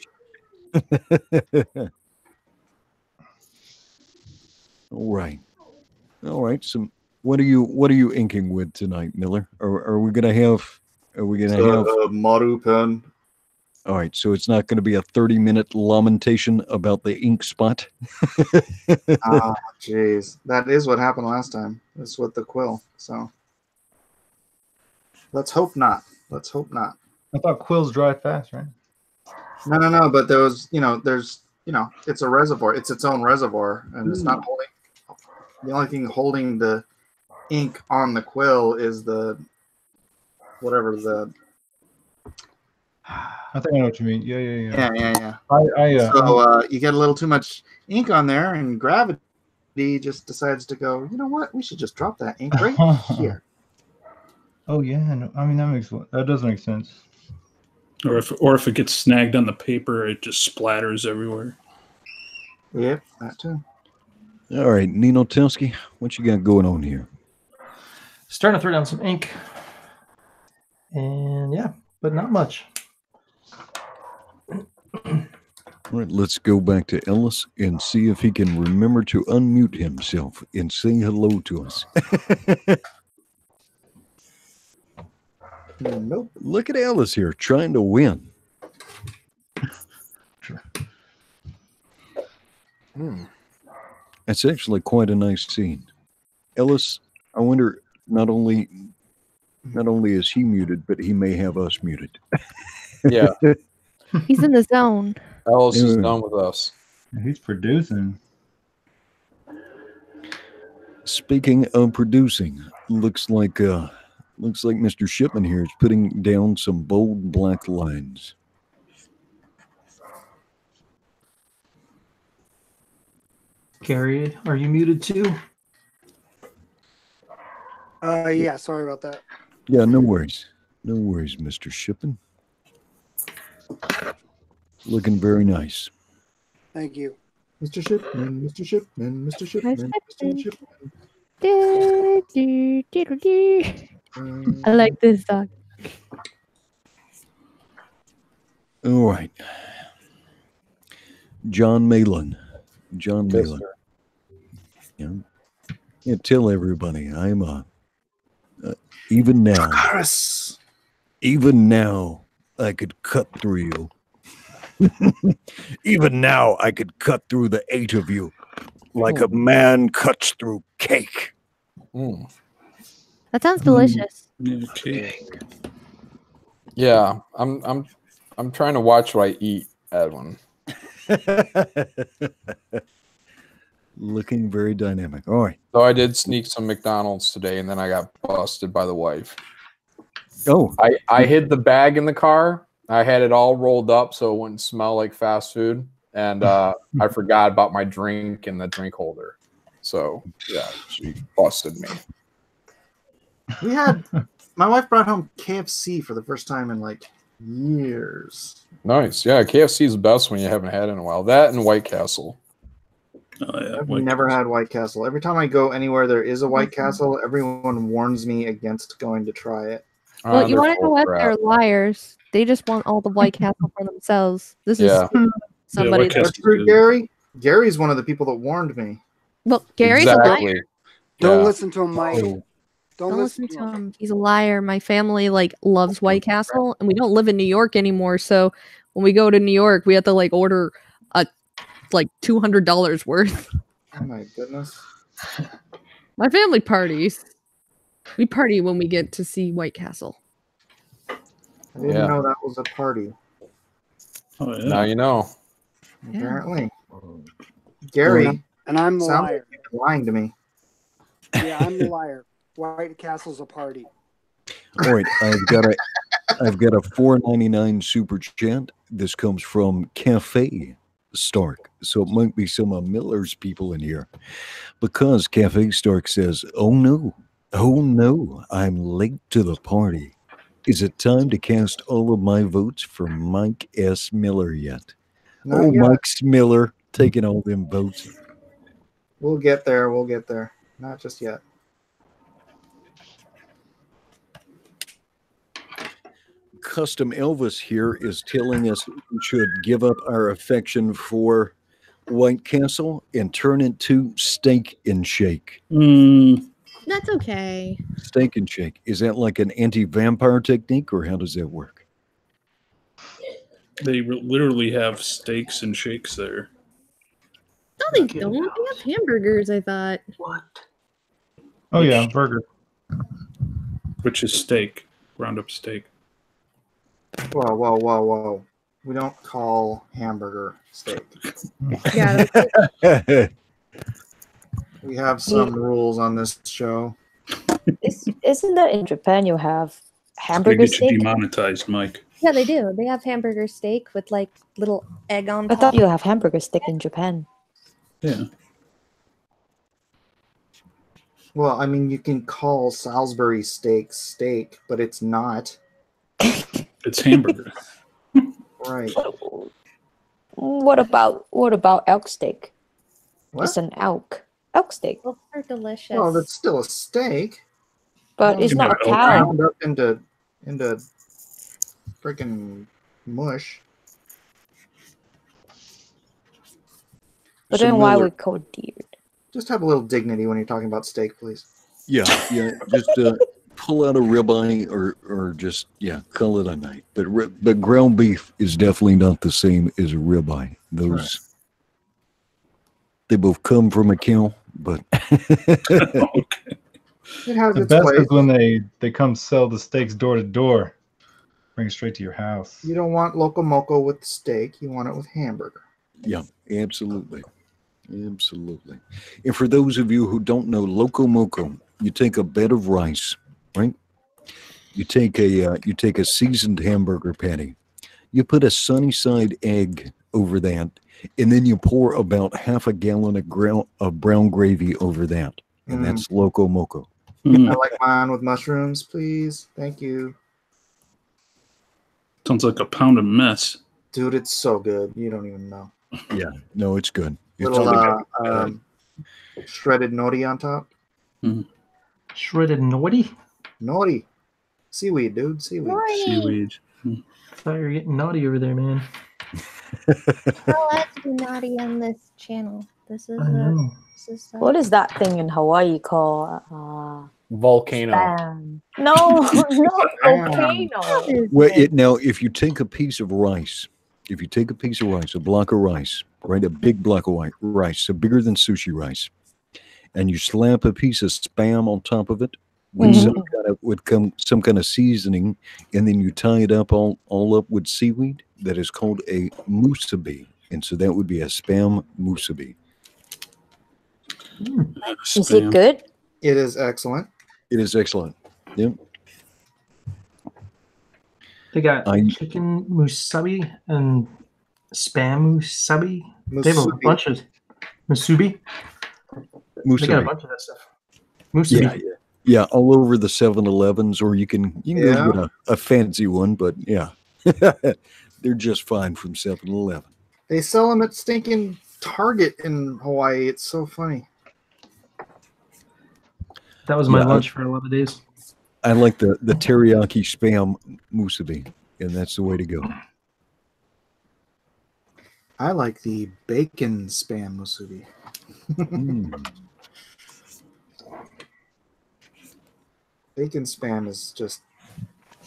All right. So, what are you inking with tonight, Miller? Are we gonna have? Maru pen. All right, so it's not going to be a 30-minute lamentation about the ink spot. Ah, jeez. That is what happened last time. That's with the quill. So let's hope not. Let's hope not. I thought quills dry fast, right? No. But there's it's a reservoir. It's its own reservoir, and it's not holding. The only thing holding the ink on the quill is the whatever the. I think I know what you mean. Yeah. Yeah. So you get a little too much ink on there, and gravity just decides to go. You know what? We should just drop that ink right here. Oh yeah, no, I mean that does make sense. Or if it gets snagged on the paper, it just splatters everywhere. Yep, that too. All right, Nino Telsky, what you got going on here? Starting to throw down some ink. And yeah, but not much. All right, let's go back to Ellis and see if he can remember to unmute himself and say hello to us. Nope. Look at Ellis here trying to win. That's actually quite a nice scene. Ellis, I wonder, not only is he muted, but he may have us muted. Yeah. He's in the zone. Ellis is done with us. He's producing. Speaking of producing, looks like Mr. Shipman here is putting down some bold black lines. Gary, are you muted too? Yeah, sorry about that. Yeah, no worries. No worries, Mr. Shipman. Looking very nice. Thank you. Mr. Shipman, Mr. Shipman, Mr. Shipman, Mr. Shipman. I like this song. All right. John Malin. John Yes, Malin. sir. Yeah, tell everybody I'm even now. Even now, I could cut through you. Even now, I could cut through the 8 of you like a man cuts through cake. That sounds delicious. Yeah, I'm trying to watch what I eat, Edwin. Looking very dynamic. All right. So I did sneak some McDonald's today, and then I got busted by the wife. Oh. I hid the bag in the car. I had it all rolled up so it wouldn't smell like fast food. And I forgot about my drink in the drink holder. So, yeah, she busted me. We had my wife brought home KFC for the first time in like years. Nice. Yeah, KFC is the best when you haven't had it in a while. That and White Castle. Oh, yeah, I've never had White Castle. Every time I go anywhere there is a White Castle, everyone warns me against going to try it. Well, you want to know what? They're liars. They just want all the White Castle for themselves. This is somebody that's true, Gary. Gary's one of the people that warned me. Well, Gary's a liar. Don't listen to him, Mike. Don't listen to him. He's a liar. My family loves White Castle, and we don't live in New York anymore. So when we go to New York, we have to order a $200 worth. Oh my goodness. My family parties. We party when we get to see White Castle. I didn't know that was a party. Oh, yeah. Now you know. Apparently. Gary. And I'm the sounds liar. like you're lying to me. Yeah, I'm the liar. White Castle's a party. All right, I've got a $4.99 super chat. This comes from Cafe Stark, so it might be some of Miller's people in here, because Cafe Stark says, "Oh no, I'm late to the party. Is it time to cast all of my votes for Mike S. Miller yet?" Not yet. Mike Miller taking all them votes. We'll get there. We'll get there. Not just yet. Custom Elvis here is telling us we should give up our affection for White Castle and turn it to Steak and Shake. That's okay. Steak and Shake. Is that like an anti-vampire technique, or how does that work? They literally have steaks and shakes there. No, they don't. They have hamburgers, I thought. What? Oh yeah, burger. Which is steak, ground up steak. Whoa, whoa, whoa, whoa. We don't call hamburger steak. Yeah. We have some rules on this show. Isn't that in Japan you have They hamburger get you steak? demonetized, Mike. Yeah, they do. They have hamburger steak with like little egg on I top. thought you have hamburger steak in Japan. Yeah. Well, I mean, you can call Salisbury steak, but it's not. It's hamburger. Right. What about elk steak? What? It's an elk steak, Those are delicious. Well, that's still a steak. but it's You not a got elk cow. Ground up into freaking mush. But So then why Miller- we call deer? Just have a little dignity when you're talking about steak, please. Yeah. Just pull out a ribeye or just call it a night. But ground beef is definitely not the same as a ribeye. Those they both come from a cow, but Okay. It has The its best place. is when they come sell the steaks door to door. Bring it straight to your house. You don't want loco moco with steak. You want it with hamburger. yeah, absolutely. Absolutely. And for those of you who don't know loco moco, you take a bed of rice, right? You take a seasoned hamburger patty. You put a sunny side egg over that, and then you pour about half a gallon of brown gravy over that. And that's loco moco. I like mine with mushrooms, please. Thank you. Sounds like a pound of mess. Dude, it's so good. You don't even know. Yeah, no, it's good. It's Little shredded nori on top. Shredded naughty? Nori. Seaweed, dude. Seaweed. Seaweed. I thought you were getting naughty over there, man. Well, let's be naughty on this channel. This is I know. What is that thing in Hawaii called? Volcano. Spam. No, not volcano. Well, now if you take a piece of rice, a block of rice, right, a big block of rice, so bigger than sushi rice, and you slap a piece of spam on top of it with some kind of seasoning, and then you tie it up all up with seaweed, that is called a musubi, and so that would be a spam musubi. Is it good? It is excellent. It is excellent. Yep. They got chicken musubi and spam musubi. They have a Musubi. bunch of musubi. They got a Musubi. bunch of that stuff. Musubi. Yeah, all over the 7-Elevens, or you can go get a fancy one, but yeah, they're just fine from 7-Eleven. They sell them at stinking Target in Hawaii. It's so funny. That was my lunch for a lot of days. I like the teriyaki spam musubi, and that's the way to go. I like the bacon spam musubi. Bacon spam is just,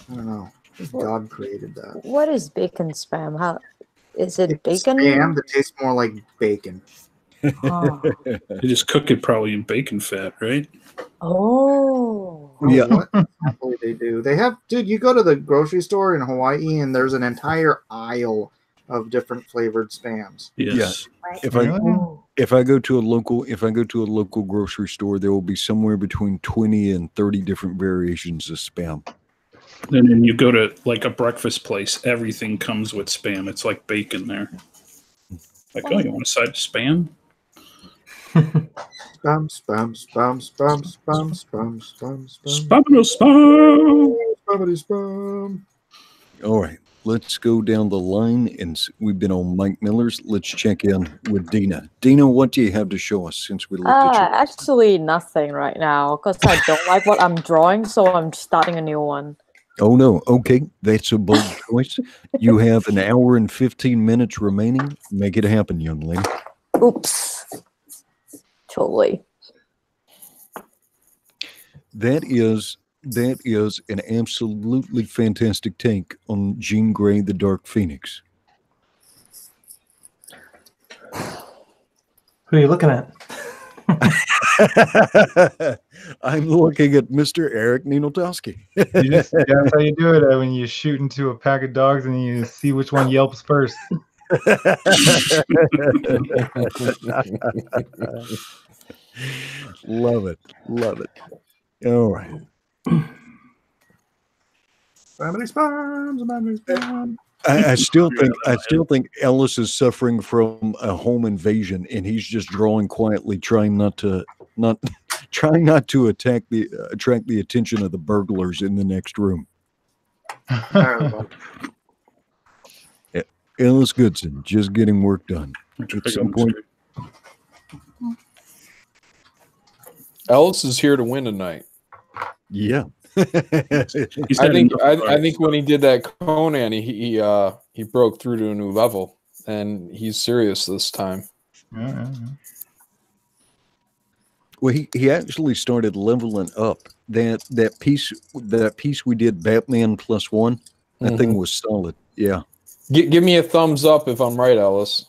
I don't know. God created that. What is bacon spam? How is it bacon? Spam that tastes more like bacon. Oh. They just cook it probably in bacon fat, right? Oh. Yeah. What exactly they do. They have, dude, you go to the grocery store in Hawaii and there's an entire aisle of different flavored spams. Yes. If I go to a local grocery store, there will be somewhere between 20 and 30 different variations of spam. And then you go to like a breakfast place, everything comes with spam. It's like bacon there. Like, oh, you want a side of spam? Spam, spam, spam, spam, spam, spam, spam, spam. Spam. Spamity spam. All right, let's go down the line, and we've been on Mike Miller's. Let's check in with Dina. Dina, what do you have to show us since we looked at you? Actually nothing right now because I don't like what I'm drawing, so I'm starting a new one. Oh no, okay, that's a bold choice. You have an hour and 15 minutes remaining. Make it happen, young lady. Oops. Totally. That is an absolutely fantastic take on Jean Grey, the Dark Phoenix. Who are you looking at? I'm looking at Mr. Eric Ninotowski. That's how you do it when you shoot into a pack of dogs and you see which one yelps first. Love it. Love it. All right. Family spawns, family spawns. I still think Ellis is suffering from a home invasion, and he's just drawing quietly, trying not to attract the attention of the burglars in the next room. Ellis Goodson just getting work done. At some point, Ellis is here to win tonight. Yeah. I think when he did that Conan, he broke through to a new level, and he's serious this time. Well, he actually started leveling up. That piece we did, Batman +1. That thing was solid. Yeah. Give me a thumbs up if I'm right, Ellis.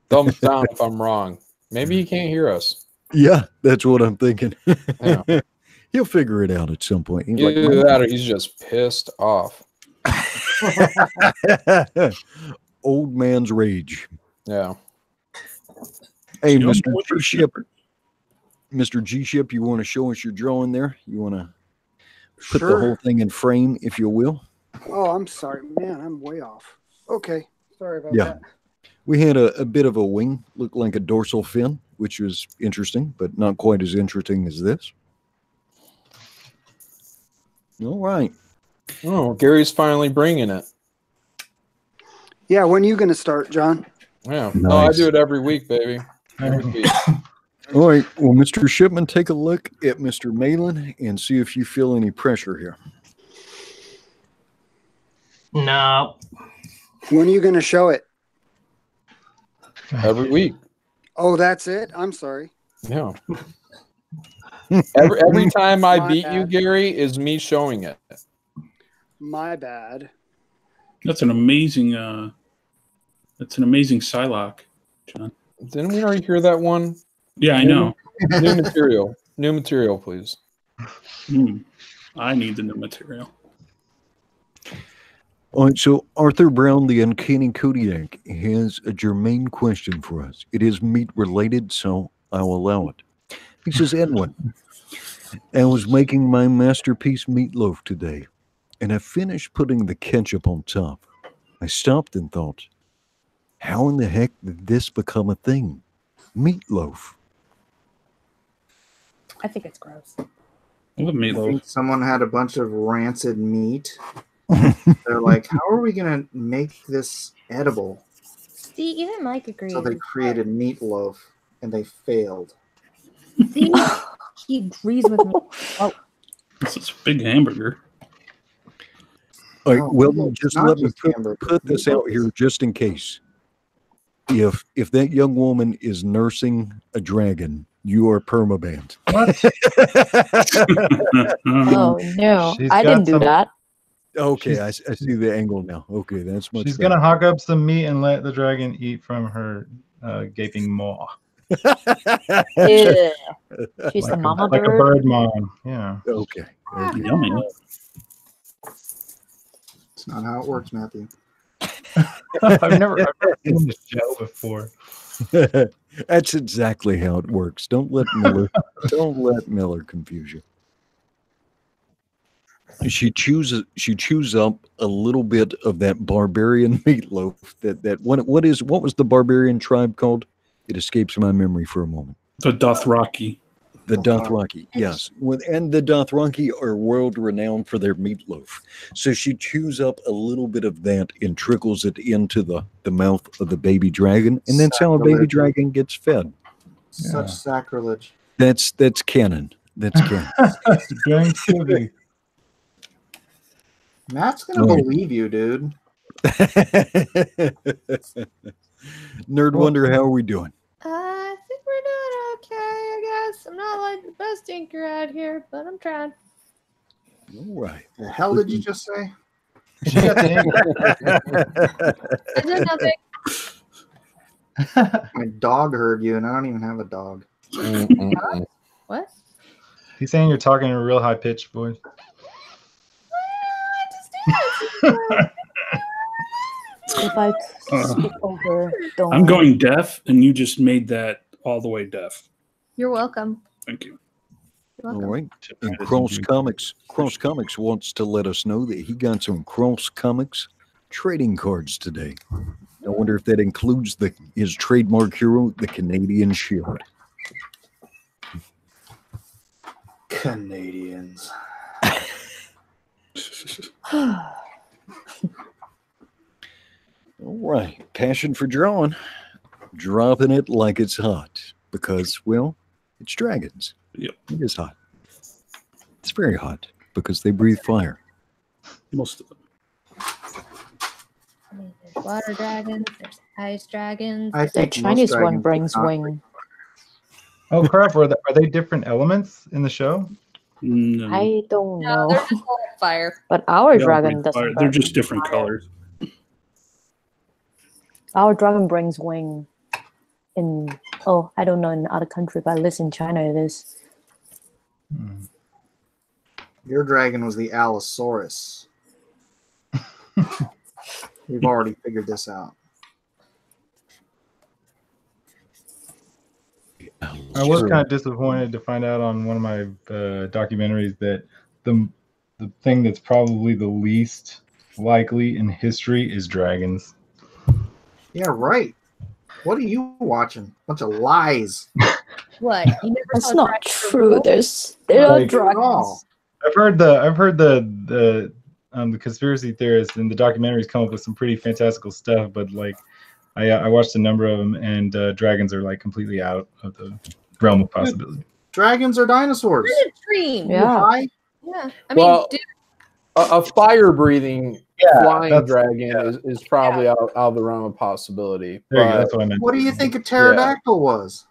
Thumbs down if I'm wrong. Maybe he can't hear us. Yeah, that's what I'm thinking. Yeah. He'll figure it out at some point. He's like, Either that or he's just pissed off. Old man's rage. Yeah. Hey, Mr. G-Ship. Mr. G-Ship, you want to show us your drawing there? You want to put the whole thing in frame, if you will? Oh, I'm sorry. Man, I'm way off. Okay. Sorry about that. We had a bit of a wing, looked like a dorsal fin, which was interesting, but not quite as interesting as this. All right. Oh, Gary's finally bringing it. Yeah, when are you going to start, John? Yeah. Nice. No, I do it every week, baby. Every week. All right. Well, Mr. Shipman, take a look at Mr. Malin and see if you feel any pressure here. No. When are you going to show it? Every week. Oh, that's it? I'm sorry. Yeah. Every time I beat you, Gary, is me showing it. My bad. That's an amazing Psylocke, John. Didn't we already hear that one? Yeah, I know. New material. New material, please. I need the new material. All right, so Arthur Brown, the Uncanny Kodiak, has a germane question for us. It is meat-related, so I'll allow it. He says, Edwin, I was making my masterpiece meatloaf today, and I finished putting the ketchup on top. I stopped and thought, how in the heck did this become a thing? Meatloaf. I think it's gross. I think someone had a bunch of rancid meat. They're like, how are we going to make this edible? See, even Mike agrees. So they created meatloaf, and they failed. See, he agrees with me. Oh, this is a big hamburger. All right, well, just let me put this out here just in case. If that young woman is nursing a dragon, you are permabanned. Oh, no. I didn't do that. Okay, I see the angle now. Okay, that's much She's better. going to hawk up some meat and let the dragon eat from her gaping maw. She's the mama like bird. a bird mom. Yeah. Okay. Yummy. That's not how it works, Matthew. I've never seen this show before. That's exactly how it works. Don't let Miller confuse you. She chews up a little bit of that barbarian meatloaf. What was the barbarian tribe called? It escapes my memory for a moment. The Dothraki. The Dothraki, yes. And the Dothraki are world renowned for their meatloaf. So she chews up a little bit of that and trickles it into the mouth of the baby dragon, and that's how a baby dragon gets fed. Such sacrilege. That's canon. That's canon. Matt's gonna believe you, dude. Nerd Wonder, how are we doing? I think we're doing okay, I guess. I'm not like the best inker out here, but I'm trying. All right. The hell did you just say? I did nothing. My dog heard you, and I don't even have a dog. What? He's saying you're talking in a real high pitched voice. If I speak over, don't I'm worry. going deaf, and you just made that all the way deaf. You're welcome. Thank you. You're All welcome. right. And Cross Comics wants to let us know that he got some Cross Comics trading cards today. I wonder if that includes his trademark hero, the Canadian Shield. Canadians. All right. Passion for drawing. Dropping it like it's hot. Because, well, it's dragons. Yep. It is hot. It's very hot because they breathe fire. Most of them. I mean, there's water dragons, there's ice dragons. I The think most Chinese one dragons brings do not wing. Oh crap! Are they different elements in the show? No. I don't No, know. they're just all fire. But our They all dragon bring doesn't. fire. They're bring just different fire. colors. Our dragon brings wing. I don't know in other country, but at least in China it is. Your dragon was the Allosaurus. We've already figured this out. I was kind of disappointed to find out on one of my documentaries that the thing that's probably the least likely in history is dragons. Yeah, right. What are you watching? Bunch of lies. What? You never That's saw not dragons true. before? There are Like- dragons. I've heard the conspiracy theorists and the documentaries come up with some pretty fantastical stuff, but like I watched a number of them, and dragons are like completely out of the realm of possibility. Dragons are dinosaurs. What a dream. Yeah. Hi. Yeah. I mean, Well, dude, a fire-breathing flying that's- dragon is probably out of the realm of possibility. There you go, But that's what I meant. What do you think a pterodactyl was?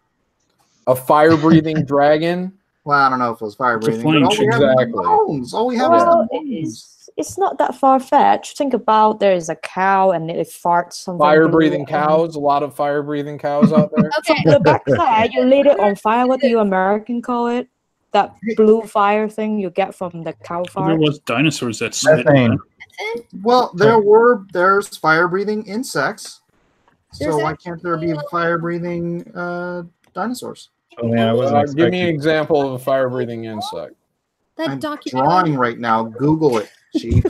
a fire-breathing dragon? Well, I don't know if it was fire breathing. flying All we have is exactly. bones. All we have is Well, the bones. it's not that far fetched. Think about there is a cow and it farts something. Fire-breathing blue and- cows? A lot of fire-breathing cows out there? okay. The backside, you lit it on fire. What do you American call it? That blue fire thing you get from the cow There fart. was dinosaurs that spit. Methane. Well, there's fire breathing insects. There's So why can't there be fire breathing dinosaurs? Oh man, I wasn't Give me an expecting. example of a fire-breathing insect. That I'm documentary, drawing right now. Google it, Chief.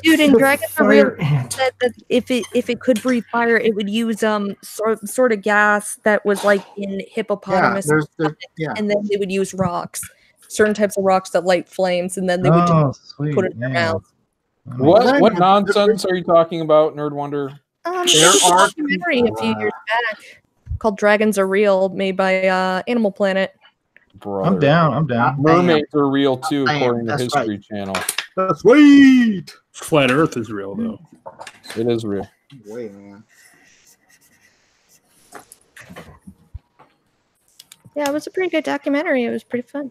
dude, in Dragons are real. Fire ant. That if it could breathe fire, it would use sort of gas that was like in yeah, hippopotamus, yeah. and then they would use rocks, certain types of rocks that light flames, and then they would Oh, just sweet. put it in their yeah. mouth. What nonsense are you talking about, Nerd Wonder? There There's a are- documentary a few years back called "Dragons Are Real," made by Animal Planet. Brother. I'm down. I'm down. Mermaids are real too, I am. according to That's History Channel. That's sweet. Flat Earth is real, though. It is real. Wait, man. Yeah, it was a pretty good documentary. It was pretty fun.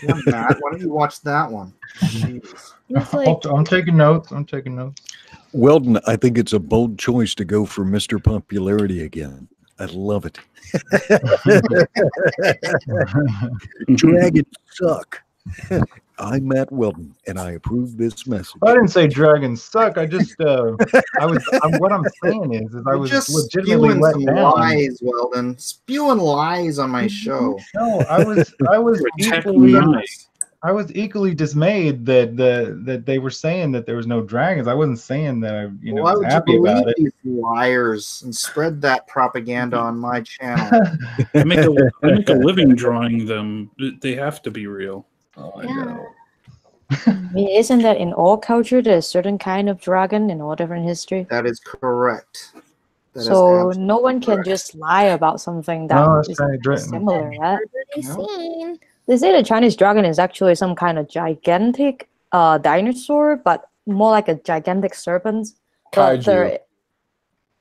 Yeah, Matt, why don't you watch that one? Jeez. It was like, I'm taking notes. I'm taking notes. Weldon, I think it's a bold choice to go for Mr. Popularity again. I love it. Dragons suck. I'm Matt Weldon, and I approve this message. I didn't say dragons suck. I just, what I'm saying is I You're was just legitimately spewing let some down. lies, Weldon. Spewing lies on my show. No, I was Attacking equally, lies. I was equally dismayed that they were saying that there was no dragons. I wasn't saying that I, Why was would you happy believe about it. these liars and spread that propaganda on my channel? I make a living drawing them. They have to be real. Oh, I Yeah. know. I mean, isn't that in all culture there's a certain kind of dragon in all different history? That is correct. That is So absolutely no one can correct. just lie about something that No, that's is kind of dreading. similar, right? everybody seen. They say the Chinese dragon is actually some kind of gigantic dinosaur, but more like a gigantic serpent. But Kaiju. they're-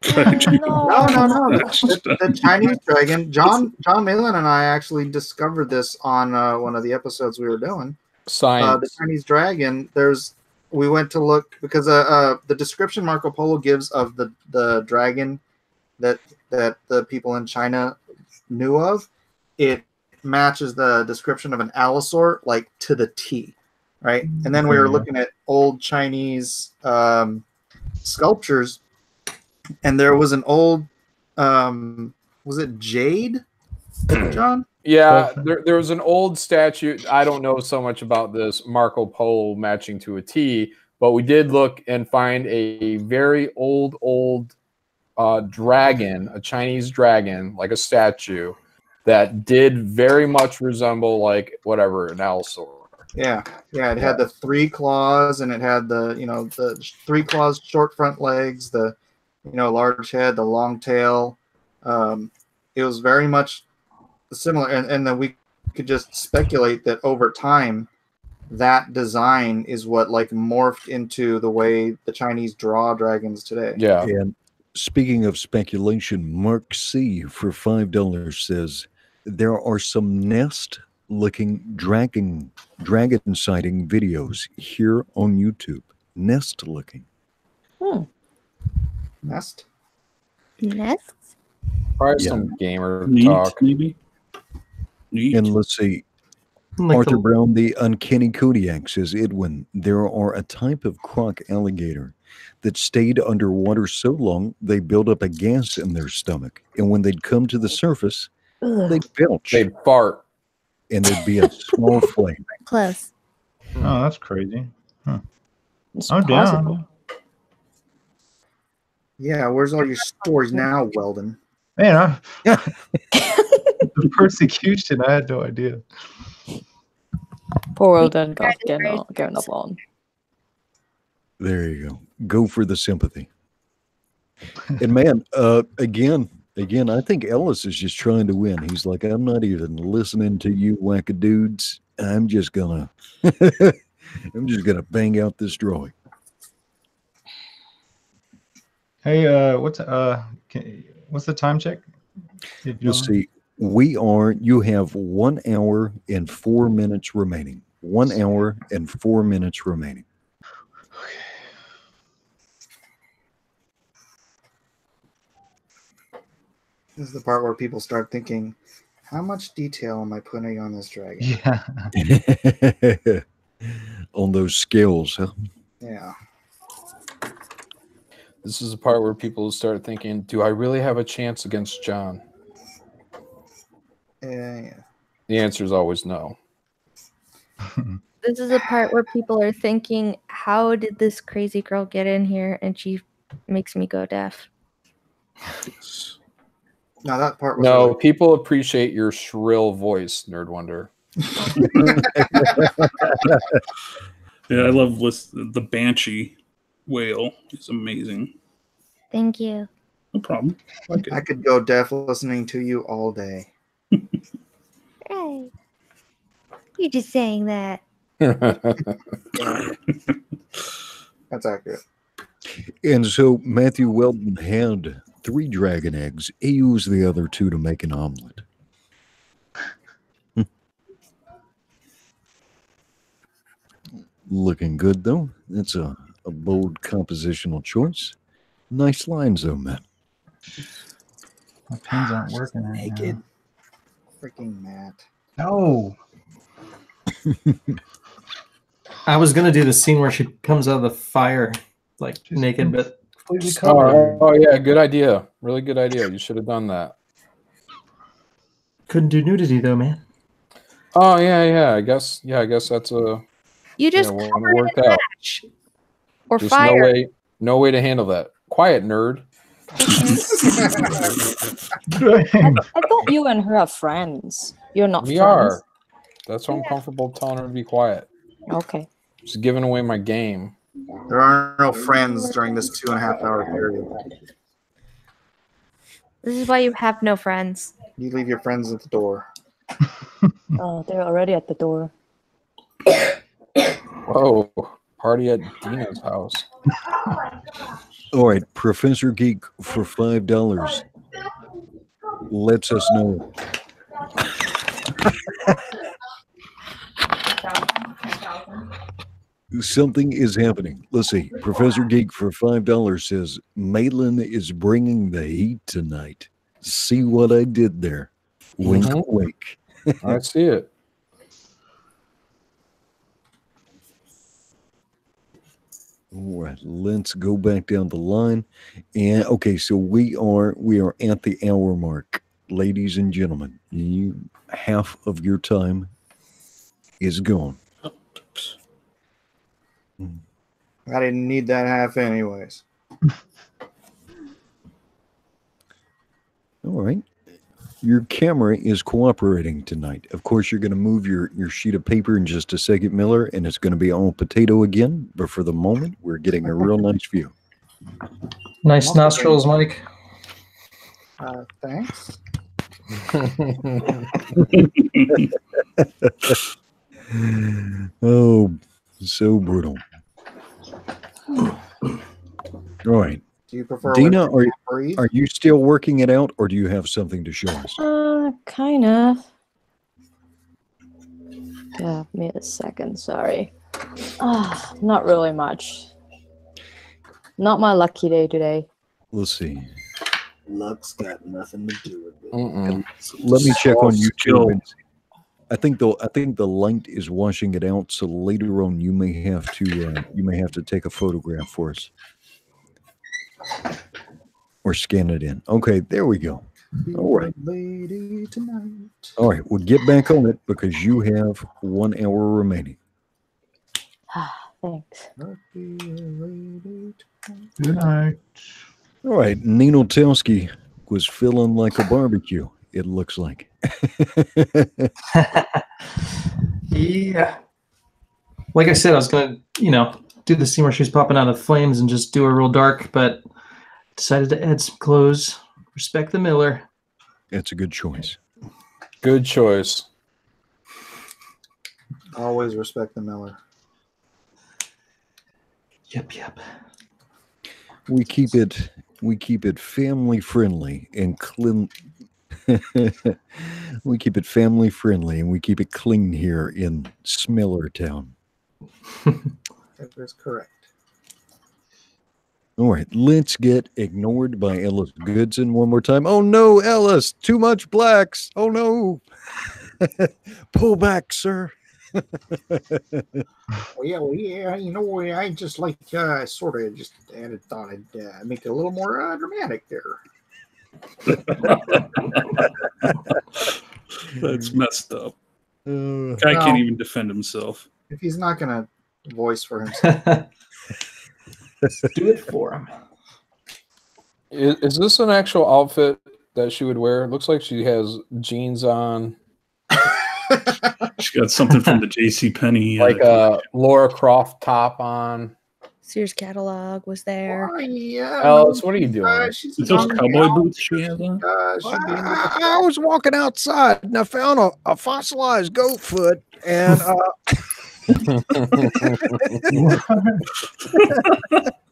No. no. The Chinese dragon. John Malin and I actually discovered this on one of the episodes we were doing. The Science. Chinese dragon. We went to look because the description Marco Polo gives of the dragon that the people in China knew of, it matches the description of an allosaur like to the T, right? And then we were looking at old Chinese sculptures, and there was an old was it jade, John? Yeah, there was an old statue. I don't know so much about this Marco Polo matching to a T, but we did look and find a very old dragon, a Chinese dragon, like a statue, that did very much resemble like whatever an allosaur. Yeah, it had the 3 claws, and it had the the 3 claws, short front legs, the large head, the long tail. It was very much similar, and then we could just speculate that over time, that design is what like morphed into the way the Chinese draw dragons today. Yeah. And speaking of speculation, Mark C for $5 says there are some nest-looking dragon sighting videos here on YouTube. Nest-looking. Nest. Nests? Probably some gamer Neat, talk. maybe. Neat. And let's see. Like Arthur the- Brown, the Uncanny Kodiak, says, Edwin, there are a type of croc alligator that stayed underwater so long they built up a gas in their stomach. And when they'd come to the surface, they'd belch. They'd fart. And there'd be a small flame. Close. Oh, that's crazy. Huh. It's Oh, possible. down. Yeah, where's all your stories now, Weldon? Man, the persecution, I had no idea. Poor Wilton got given up on. There you go. Go for the sympathy. And man, again, I think Ellis is just trying to win. He's like, I'm not even listening to you wackadoodles. I'm just gonna bang out this drawing. Hey, what's the time check? If you Let's don't- see. You have 1 hour and 4 minutes remaining. 1 hour and 4 minutes remaining. This is the part where people start thinking, how much detail am I putting on this dragon? Yeah. On those scales, huh? Yeah. This is the part where people start thinking, do I really have a chance against John? Yeah. The answer is always no. This is a part where people are thinking, how did this crazy girl get in here and she makes me go deaf? No, that part was No, people appreciate your shrill voice, Nerd Wonder. Yeah, I love the Banshee whale. It's amazing. Thank you. No problem. Okay. I could go deaf listening to you all day. Right. You're just saying that. That's accurate. And so Matthew Weldon had 3 dragon eggs. He used the other 2 to make an omelet. Looking good, though. That's a bold compositional choice. Nice lines, though, Matt. My pins aren't working right Naked. now. Freaking Matt. No. I was gonna do the scene where she comes out of the fire, like naked, but completely Oh, covered. oh, yeah, good idea. Really good idea. You should have done that. Couldn't do nudity though, man. Oh yeah. I guess that's a You just when it covered it worked in out. ash. Or There's fire. no way to handle that. Quiet, nerd. I thought you and her are friends. You're not We friends. are. That's why I'm comfortable telling her to be quiet. Okay. Just giving away my game. There are no friends during this 2.5 hour period. This is why you have no friends. You leave your friends at the door. Oh, they're already at the door. Whoa. Party at Dina's house. All right, Professor Geek for $5 lets us know. Something is happening. Let's see. Professor Geek for $5 says Malin is bringing the heat tonight. See what I did there? Wink, wink. I see it. All right, let's go back down the line. And okay, so we are at the hour mark, ladies and gentlemen. Half of your time is gone. I didn't need that half anyways. All right. Your camera is cooperating tonight. Of course, you're going to move your sheet of paper in just a second, Miller, and it's going to be all potato again. But for the moment, we're getting a real nice view. Nice nostrils, Mike. Thanks. Oh, so brutal. All right. Do you prefer Dina, are you still working it out, or do you have something to show us? Kind of. Yeah, give me a second, sorry. Not really much. Not my lucky day today. Let's see. Luck's got nothing to do with it. Let me check on YouTube. I think the light is washing it out, so later on you may have to take a photograph for us. Or scan it in. Okay, there we go. All right. Lady tonight. All right, we'll get back on it because you have 1 hour remaining. Thanks. Good night. All right, Nino Telsky was feeling like a barbecue, it looks like. Yeah. Like I said, I was going to, do the scene where she's popping out of flames and just do her real dark, but decided to add some clothes. Respect the Miller. That's a good choice. Good choice. Always respect the Miller. Yep. We keep it family friendly and clean. We keep it family friendly and we keep it clean here in Smellertown. That is correct. All right, let's get ignored by Ellis Goodson one more time. Oh no, Ellis, too much blacks. Oh no. Pull back, sir. Well, yeah, I just like sort of just thought I'd make it a little more dramatic there. That's messed up. Guy can't even defend himself. If he's not gonna voice for himself, do it for him. Is this an actual outfit that she would wear? It looks like she has jeans on. She got something from the JCPenney. Like a Laura Croft top on. Sears catalog was there. Alice, what are you doing? Is those cowboy boots she has on? I was walking outside and I found a fossilized goat foot and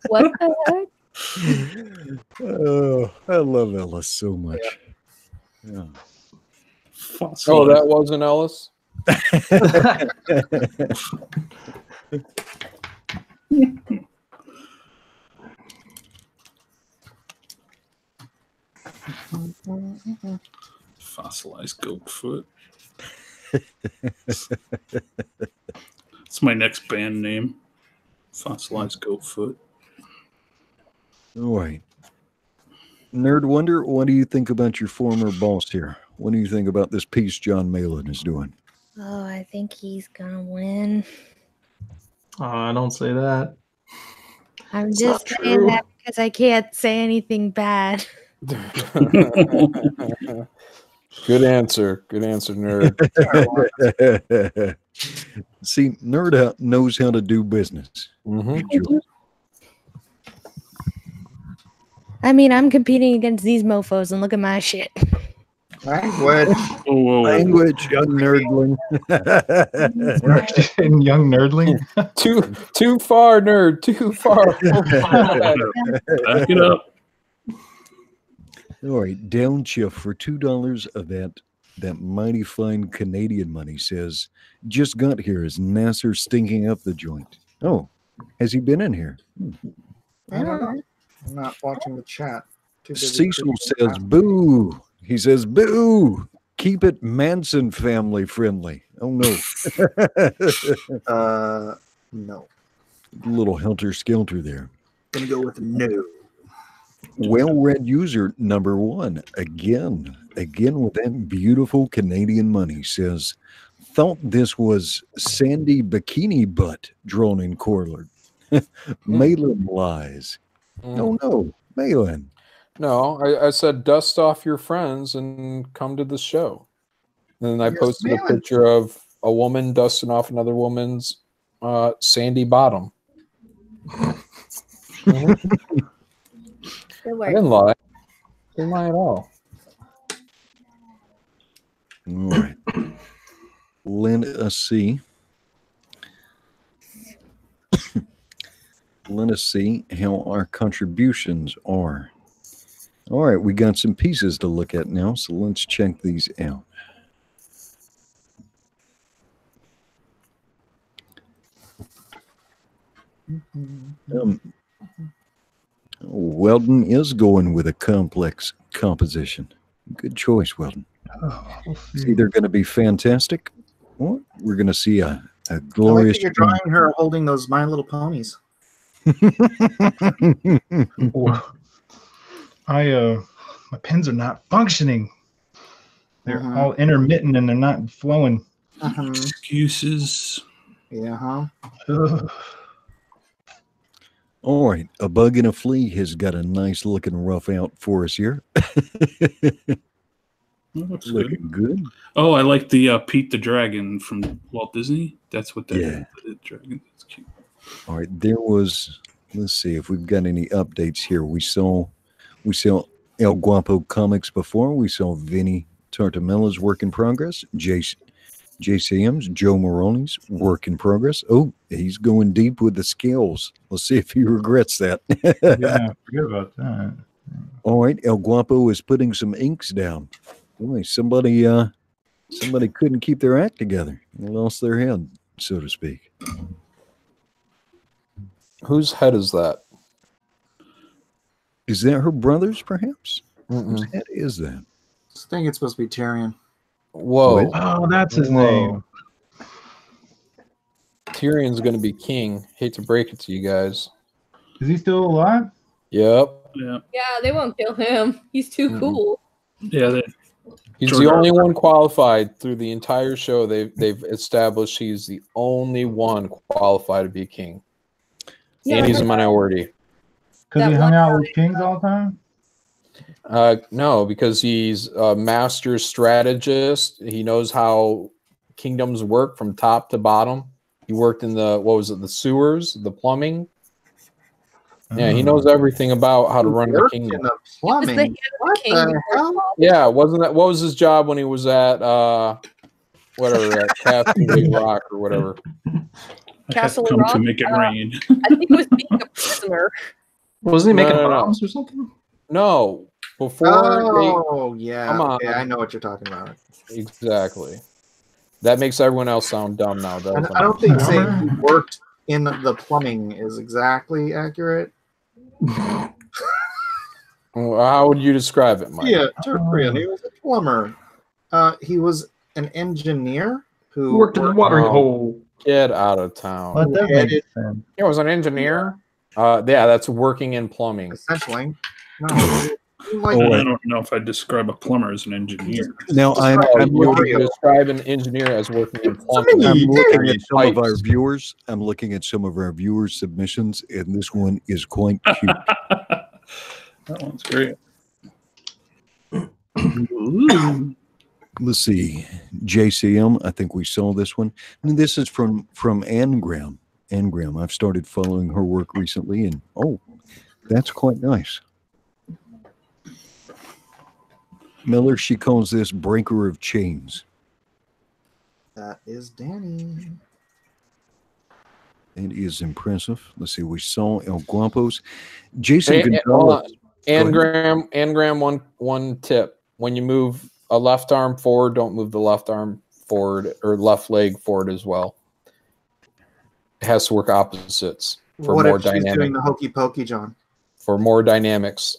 What the heck? Oh, I love Ellis so much. Yeah. Oh, that wasn't Ellis? Fossilized goat foot. It's my next band name. Fossilized goat foot. All right. Nerd Wonder, what do you think about your former boss here? What do you think about this piece John Malin is doing? Oh, I think he's gonna win. Don't say that. I'm just saying that because I can't say anything bad. Good answer. Good answer, nerd. See, Nerd knows how to do business. Mm-hmm. I mean, I'm competing against these mofos, and look at my shit. Language. Language, young nerdling. Young nerdling. Too far, nerd. Too far. Back it up. All right, Downchiff for $2 of that mighty fine Canadian money says, just got here. Is Nasser stinking up the joint? Oh, has he been in here? I don't know. I'm not watching the chat. Too busy Cecil clicking says, past. boo. He says, boo. Keep it Manson family friendly. Oh, no. No. Little helter-skelter there. Gonna go with no. Well-read user number 1. Again with that beautiful Canadian money, says, thought this was Sandy Bikini Butt drawn in Corlard. Malin lies. No, Malin. No, I said dust off your friends and come to the show. And then I Yes, posted a Malin. picture of a woman dusting off another woman's sandy bottom. Mhm. Good I work. didn't lie. Didn't lie at all. All right. Let us see. Let us see how our contributions are. All right, we got some pieces to look at now, so let's check these out. Weldon is going with a complex composition. Good choice, Weldon. It's either going to be fantastic, or we're going to see a I like glorious. that you're drawing her holding those My Little Ponies. My pens are not functioning. They're all intermittent and they're not flowing. Excuses. Yeah, huh? Ugh. All right, a bug and a flea has got a nice looking rough out for us here. That looks Looking good. good. Oh, I like the Pete the Dragon from Walt Disney. That's what that Yeah. is. The dragon. That's cute. All right, there was. Let's see if we've got any updates here. We saw El Guapo Comics before. We saw Vinny Tartamella's work in progress. JCM's Joe Moroni's work in progress. Oh, he's going deep with the scales. Let's see if he regrets that. Yeah, forget about that. All right, El Guapo is putting some inks down. Boy, somebody couldn't keep their act together. They lost their head, so to speak. Whose head is that? Is that her brother's, perhaps? Mm-mm. Whose head is that? I think it's supposed to be Tyrion. Whoa. Oh, that's his Whoa. name. Tyrion's going to be king. Hate to break it to you guys. Is he still alive? Yep. Yeah. Yeah, they won't kill him. He's too cool. Yeah. He's the only one qualified through the entire show. They've established he's the only one qualified to be king. Yeah, and he's a minority. Because he hung out with kings all the time? No, because he's a master strategist. He knows how kingdoms work from top to bottom. He worked in the sewers, the plumbing. Yeah, he knows everything about how to run the kingdom. In the plumbing. What the hell? Yeah, wasn't that what was his job when he was at whatever at Castle Rock or whatever? Castle Come Rock? to make it rain. I think it was being a prisoner. Wasn't he making No. bombs or something? No, before. Oh, yeah. Come on. Okay, I know what you're talking about. Exactly. That makes everyone else sound dumb now, doesn't it? I don't think saying he worked in the plumbing is exactly accurate. Well, how would you describe it, Mike? Yeah, Tyrion. He was a plumber. He was an engineer who Worked in the watering hole. Get out of town. But that Headed- makes sense. He was an engineer. Yeah, that's working in plumbing. essentially. No, like, I don't know if I'd describe a plumber as an engineer. Now I'm You would looking at describe an engineer as working in plumbing. I'm looking at some of our Pipes. viewers. I'm looking at some of our viewers' submissions, and this one is quite cute. That one's great. Let's see, JCM. I think we saw this one, and this is from Angram. Angram. I've started following her work recently, and oh, that's quite nice. Miller, she calls this breaker of chains. that is Danny. It is impressive. Let's see, we saw El Guapos. Jason And Gonzalez. Angram, one tip. When you move a left arm forward, don't move the left arm forward or left leg forward as well. has to work opposites for What more if she's dynamic. doing the hokey pokey, John? For more dynamics.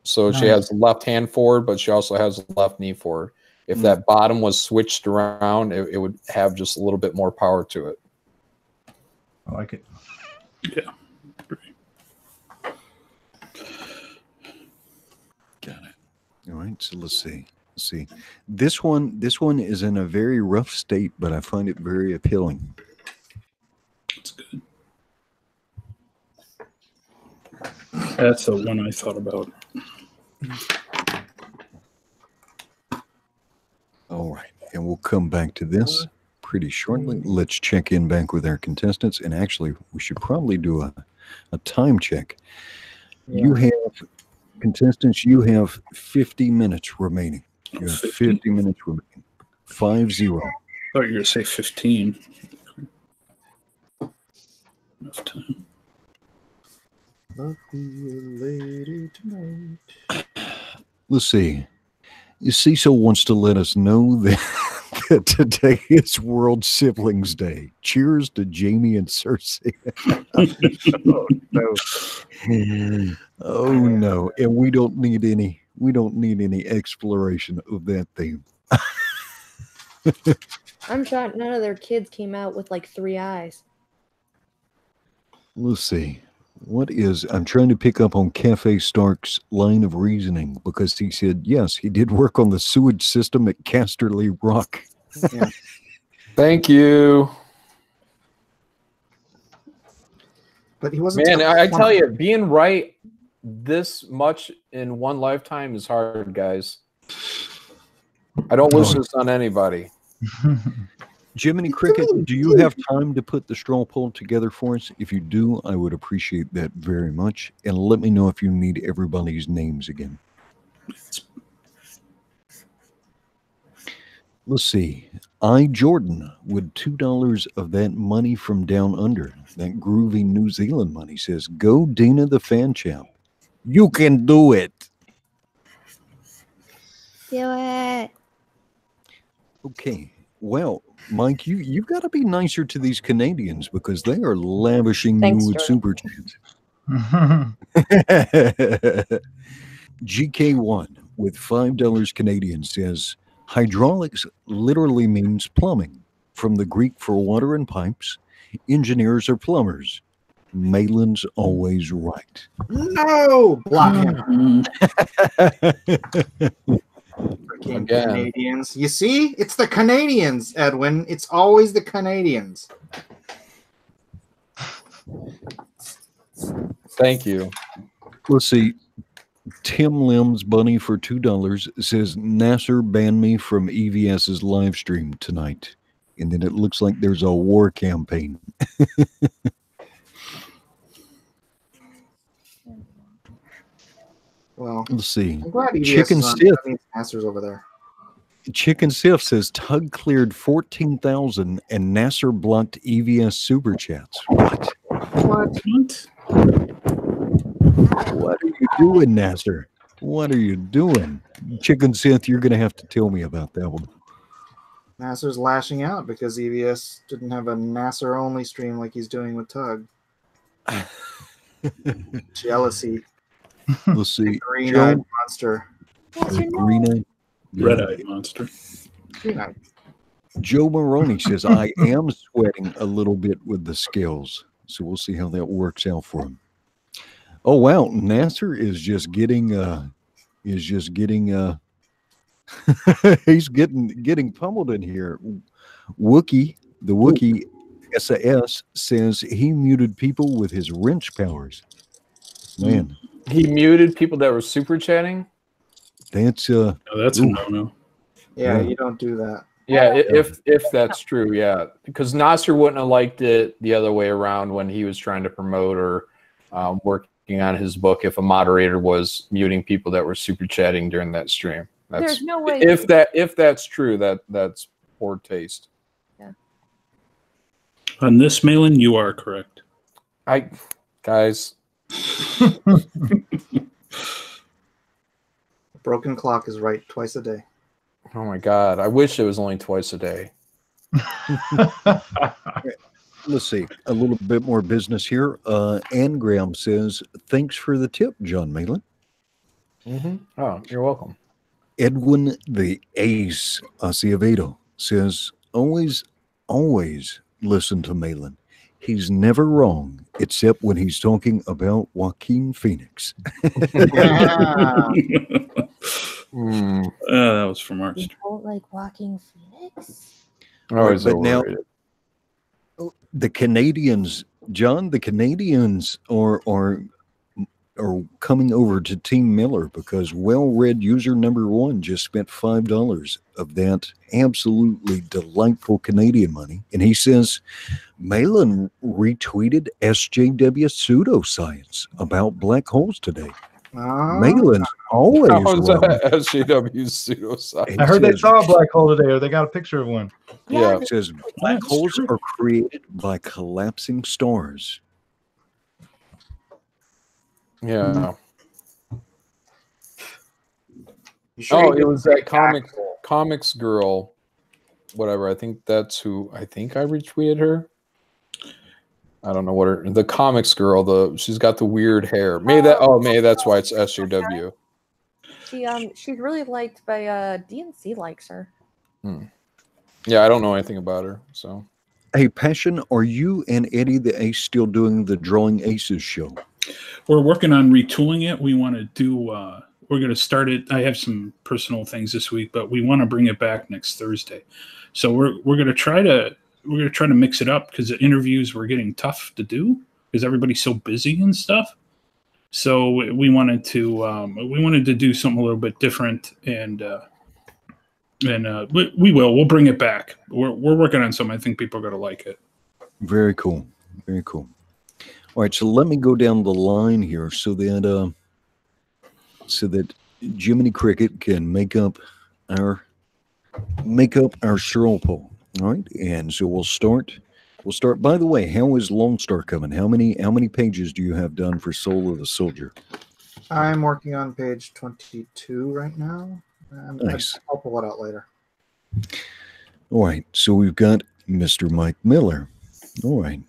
So she has left hand forward, but she also has left knee forward. If that bottom was switched around, it would have just a little bit more power to it. I like it. Yeah. Got it. All right, so let's see. Let's see. This one is in a very rough state, but I find it very appealing. That's good. That's the one I thought about. All right, and we'll come back to this pretty shortly. Let's check in back with our contestants, and actually, we should probably do a time check. Yeah. You have, contestants, you have 50 minutes remaining. You have 50 minutes remaining. 5-0. I thought you were going to say 15. Enough time. I'll be your lady tonight. Let's see. Cecil wants to let us know that today is World Siblings Day. Cheers to Jamie and Cersei. Oh no! Oh no! And we don't need any exploration of that theme. I'm shocked none of their kids came out with like 3 eyes. Let's see. I'm trying to pick up on Cafe Stark's line of reasoning, because he said, yes, he did work on the sewage system at Casterly Rock. Yeah. Thank you. But he wasn't. Man, I tell you, being right this much in one lifetime is hard, guys. I don't wish this on anybody. Jiminy Cricket, do you have time to put the straw poll together for us? If you do, I would appreciate that very much. And let me know if you need everybody's names again. Let's see. Jordan, with $2 of that money from down under, that groovy New Zealand money, says, go Dana the fan champ. You can do it. Do it. Okay. Well, Mike, you've got to be nicer to these Canadians, because they are lavishing you with super chats. GK1 with $5 Canadian says, hydraulics literally means plumbing, from the Greek for water and pipes. Engineers are plumbers. Malin's always right. No! Block him. Freaking Canadians. You see? It's the Canadians, Edwin. It's always the Canadians. Thank you. Let's see. Tim Lim's Bunny for $2 says, Nasser banned me from EVS's live stream tonight. And then it looks like there's a war campaign. Well, let's see. I'm glad Chicken Sith. Nasser's over there. Chicken Sif says Tug cleared 14,000 and Nasser blocked EVS super chats. What? What are you doing, Nasser? What are you doing? Chicken Sith, you're going to have to tell me about that one. Nasser's lashing out because EVS didn't have a Nasser only stream like he's doing with Tug. Jealousy. Let's see. Green-eyed monster. Green-eyed. Red-eyed monster. Green-eyed. Joe Maroney says, I am sweating a little bit with the scales. So we'll see how that works out for him. Oh, wow. Nasser is just getting, he's getting pummeled in here. Wookie, the Wookie SAS says he muted people with his wrench powers. Man. He muted people that were super chatting? That's no, that's a no-no. Yeah, you don't do that. Yeah, if that's true, yeah. Because Nasser wouldn't have liked it the other way around when he was trying to promote or working on his book if a moderator was muting people that were super chatting during that stream. There's no way. If that's true, that's poor taste. Yeah. On this, Malin, you are correct. Guys. Broken clock is right twice a day. Oh my God! I wish it was only twice a day. let's see, a little bit more business here. Ann Graham says, thanks for the tip, John Malin. Oh, you're welcome. Edwin the Ace Acevedo says, always listen to Malin. He's never wrong, except when he's talking about Joaquin Phoenix. That was from ours. You don't like Joaquin Phoenix? Oh, he's but now overrated. the Canadians, John, the Canadians are coming over to Team Miller because well-read user number 1 just spent $5 of that absolutely delightful Canadian money, and he says Malin retweeted SJW pseudoscience about black holes today. Malin's always How is wrong. that SJW pseudoscience? I heard they saw a black hole today, or they got a picture of one. Yeah. It says black holes are created by collapsing stars. Yeah. Sure It was that comics girl, whatever. I think that's who. I think I retweeted her. I don't know what the comics girl. She's got the weird hair. Maybe that's why it's SJW. She's really liked by DNC likes her. Yeah, I don't know anything about her. So, hey, Passion, are you and Eddie the Ace still doing the Drawing Aces show? We're working on retooling it. We want to do. We're going to start it. I have some personal things this week, but we want to bring it back next Thursday. So we're going to try to mix it up because the interviews were getting tough to do because everybody's so busy and stuff. So we wanted to do something a little bit different, and we'll bring it back. We're working on something. I think people are going to like it. Very cool. Very cool. All right, so let me go down the line here so that Jiminy Cricket can make up our straw poll. All right, and so we'll start. By the way, how is Lone Star coming? How many pages do you have done for Soul of the Soldier? I'm working on page 22 right now. Nice. I'll pull it out later. All right, so we've got Mr. Mike Miller. All right.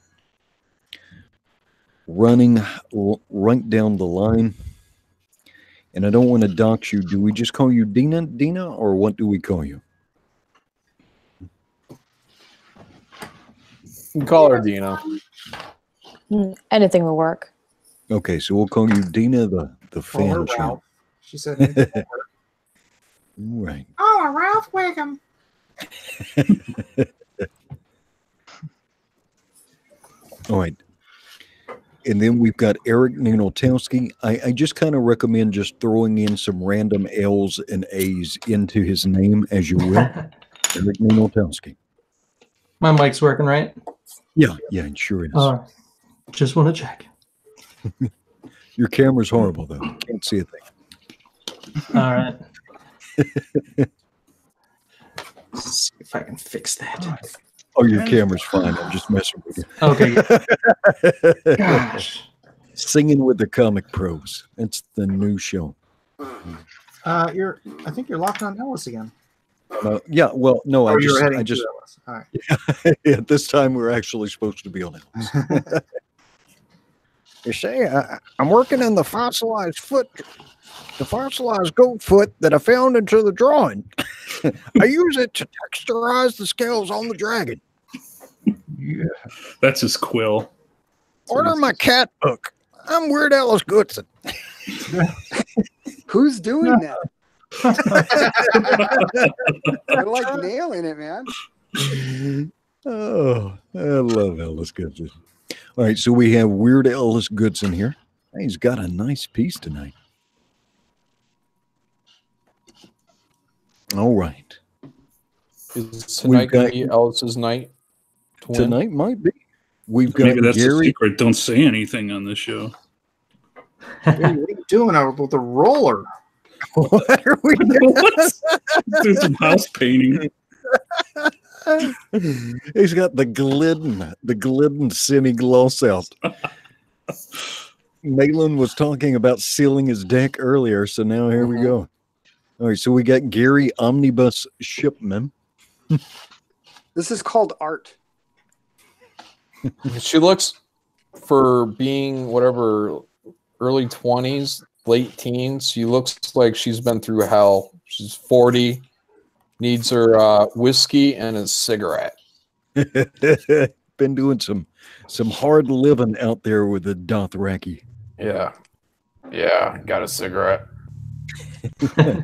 Running right down the line. And I don't want to dox you. Do we just call you Dina, or what do we call you? You can call her Dina. Anything will work. Okay, so we'll call you Dina the fan champ. Ralph. She said, right. "Oh, Ralph Wiggum." All right. And then we've got Eric Ninotowski. I just kind of recommend just throwing in some random L's and A's into his name as you will. Eric Ninotowski. My mic's working, right? Yeah, sure it is. Just want to check. Your camera's horrible, though. You can't see a thing. All right. Let's see if I can fix that. Oh, your camera's fine. I'm just messing with you. Okay. Gosh. Singing with the Comic Pros. It's the new show. I think you're locked on Ellis again. Yeah, well, no, I just Ellis. All right. Yeah, this time we're actually supposed to be on Ellis. You see, I'm working on the fossilized goat foot that I found into the drawing. I use it to texturize the scales on the dragon. Yeah. That's his quill. Order my cat book. I'm Weird Alice Goodson. Who's doing that? You're like nailing it, man. Oh, I love Ellis Goodson. All right, so we have Weird Ellis Goodson here. He's got a nice piece tonight. All right. Is tonight going to be Ellis's night? Tonight might be. We've got Maybe that's the Gary. secret. Don't say anything on this show. Hey, what are you doing over with the roller? What are we doing? Do some house painting. He's got the Glidden semi-gloss out. Malin was talking about sealing his deck earlier, so now here we go. All right, so we got Gary Omnibus Shipman. This is called art. She looks, for being whatever, early 20s, late teens, she looks like she's been through hell. She's 40, needs her whiskey and a cigarette. Been doing some hard living out there with the Dothraki. Yeah. Yeah, got a cigarette.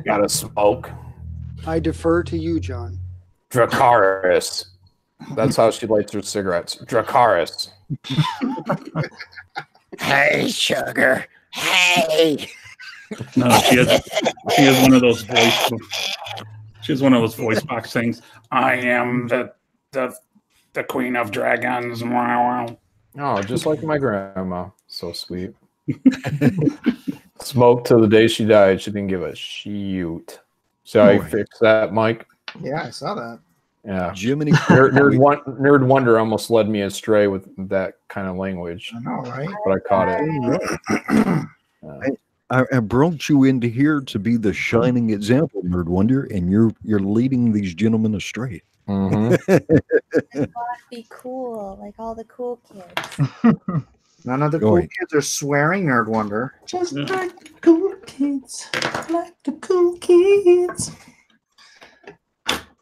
Got a smoke. I defer to you, John. Dracarys. That's how she lights her cigarettes. Dracarys. Hey, sugar. Hey. No, she has one of those voice. She has one of those voice box things. I am the queen of dragons. Wow. Oh, just like my grandma. So sweet. Smoked till the day she died. She didn't give a shoot. So I fixed that, Mike. Yeah, I saw that. Yeah. Jiminy. Nerd Wonder almost led me astray with that kind of language. I know, right? But I caught it. I brought you into here to be the shining example, Nerd Wonder, and you're leading these gentlemen astray. Mm-hmm. I want to be cool, like all the cool kids. None of the cool kids are swearing, Nerd Wonder. Just like the cool kids. Like the cool kids.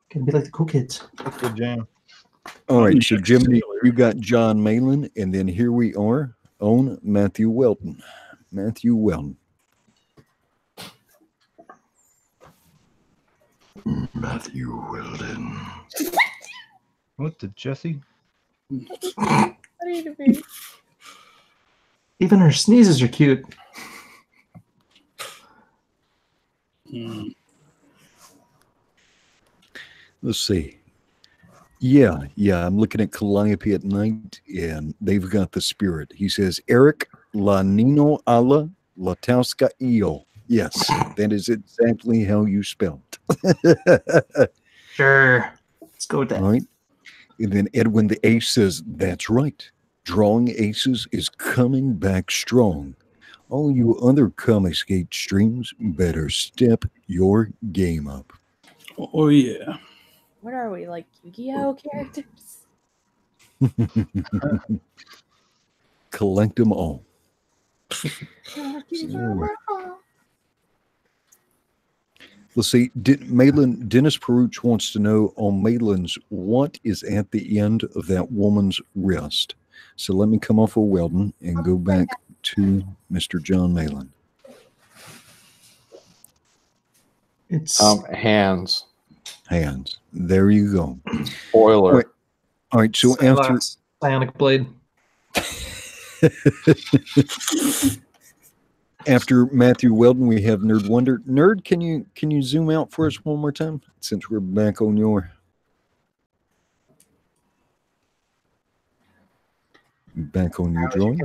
Can be like the cool kids. That's the jam. All right, so Jimmy, you got John Malin, and then here we are on Matthew Wilton. Matthew Wilton. Matthew Wilton. What did Jesse? Even her sneezes are cute. Let's see. Yeah, I'm looking at Calliope at night, and they've got the spirit. He says, Eric La Nino Ala Latowska Io. Yes, that is exactly how you spelled. Sure. Let's go with that. All right. And then Edwin the Ace says, that's right. Drawing Aces is coming back strong. All you other Comicsgate streams better step your game up. Oh, yeah. What are we, like Yu-Gi-Oh characters? Collect them all. Let's see. Dennis Peruch wants to know on Malin's, what is at the end of that woman's wrist? So let me come off of Weldon and go back to Mr. John Malin. It's hands. Hands. There you go. Spoiler. All right. So after Bionic Blade. After Matthew Weldon, we have Nerd Wonder. Nerd, can you zoom out for us one more time since we're back on your drawing?